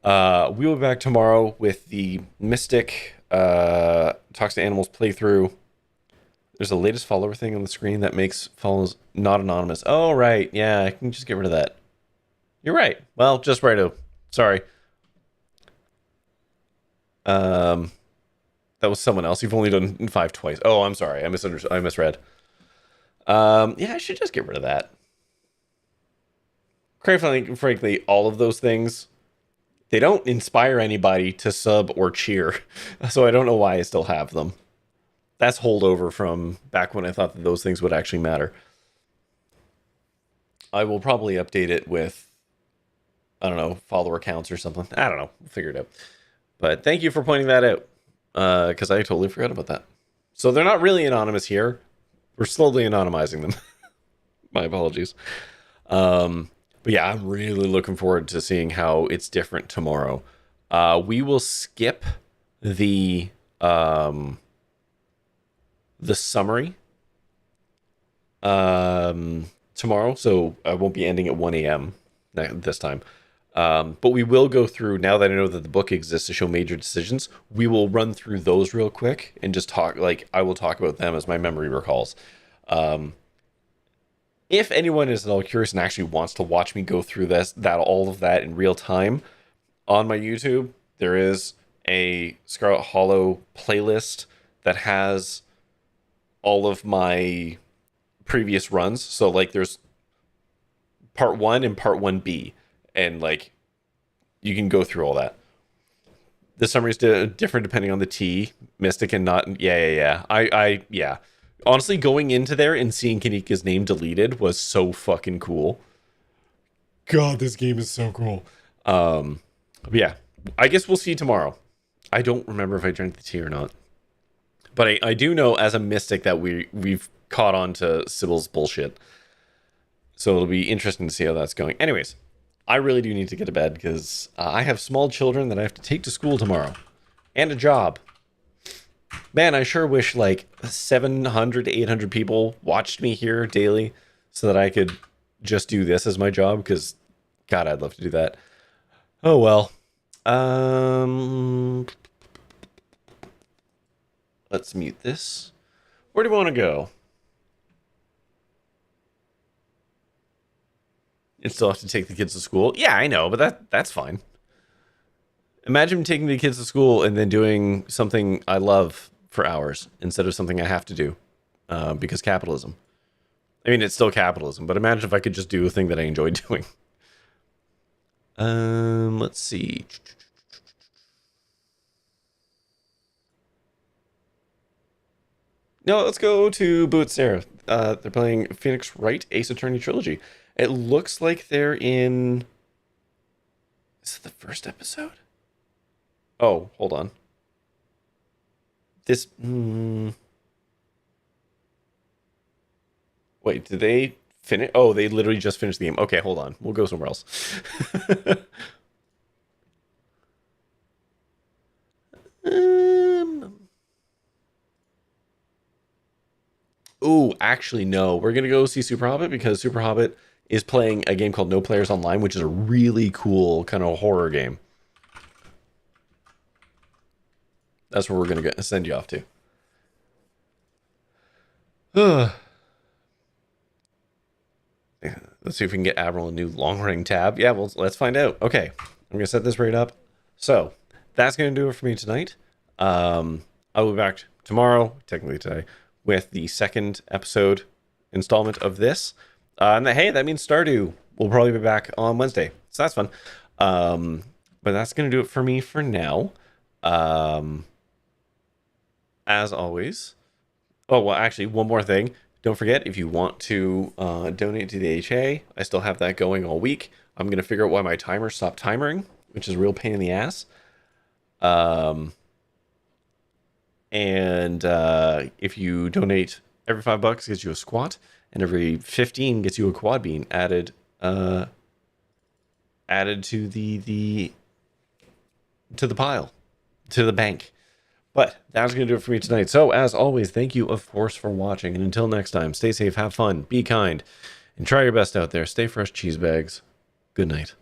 We will be back tomorrow with the Mystic Talks to Animals playthrough. There's a latest follower thing on the screen that makes follows not anonymous. Oh, right. Yeah, I can just get rid of that. You're right. Well, just righto. Sorry. That was someone else. You've only done 5 twice. Oh, I'm sorry. I misunderstood. I misread. Yeah, I should just get rid of that. Quite frankly, all of those things, they don't inspire anybody to sub or cheer. So I don't know why I still have them. That's holdover from back when I thought that those things would actually matter. I will probably update it with, I don't know, follower counts or something. I don't know. We'll figure it out. But thank you for pointing that out. Because I totally forgot about that. So they're not really anonymous here. We're slowly anonymizing them. My apologies. But yeah, I'm really looking forward to seeing how it's different tomorrow. We will skip the summary tomorrow, so I won't be ending at 1 a.m. this time. But we will go through, now that I know that the book exists to show major decisions, we will run through those real quick and just talk, like, I will talk about them as my memory recalls. If anyone is at all curious and actually wants to watch me go through all of that in real time, on my YouTube, there is a Scarlet Hollow playlist that has all of my previous runs. So, like, there's part 1 and part 1B. And, like, you can go through all that. The summary's different depending on the T. Mystic and not... Yeah. Yeah. Honestly, going into there and seeing Kanika's name deleted was so fucking cool. God, this game is so cool. Yeah. I guess we'll see tomorrow. I don't remember if I drank the tea or not. But I do know as a Mystic that we've caught on to Sybil's bullshit. So it'll be interesting to see how that's going. Anyways... I really do need to get to bed because I have small children that I have to take to school tomorrow. And a job. Man, I sure wish like 700 to 800 people watched me here daily so that I could just do this as my job because, God, I'd love to do that. Oh, well. Let's mute this. Where do we want to go? And still have to take the kids to school. Yeah, I know, but that's fine. Imagine taking the kids to school and then doing something I love for hours instead of something I have to do because capitalism. I mean, it's still capitalism, but imagine if I could just do a thing that I enjoy doing. Let's see. No, let's go to Boo Sarah. They're playing Phoenix Wright Ace Attorney Trilogy. It looks like they're in... Is it the first episode? Oh, hold on. This... Wait, did they finish? Oh, they literally just finished the game. Okay, hold on. We'll go somewhere else. Ooh, actually, no. We're going to go see Super Hobbit because Super Hobbit is playing a game called No Players Online, which is a really cool kind of horror game. That's where we're going to send you off to. Let's see if we can get Admiral a new long-running tab. Yeah, well, let's find out. Okay, I'm going to set this right up. So, that's going to do it for me tonight. I'll be back tomorrow, technically today, with the second episode installment of this. And hey, that means Stardew will probably be back on Wednesday. So that's fun. But that's going to do it for me for now. As always. Oh, well, actually, one more thing. Don't forget, if you want to donate to the HA, I still have that going all week. I'm going to figure out why my timer stopped timering, which is a real pain in the ass. And if you donate, every $5 gets you a squat, and every 15 gets you a quad bean added to the pile, to the bank. But that's going to do it for me tonight. So, as always, thank you, of course, for watching. And until next time, stay safe, have fun, be kind, and try your best out there. Stay fresh, cheese bags. Good night.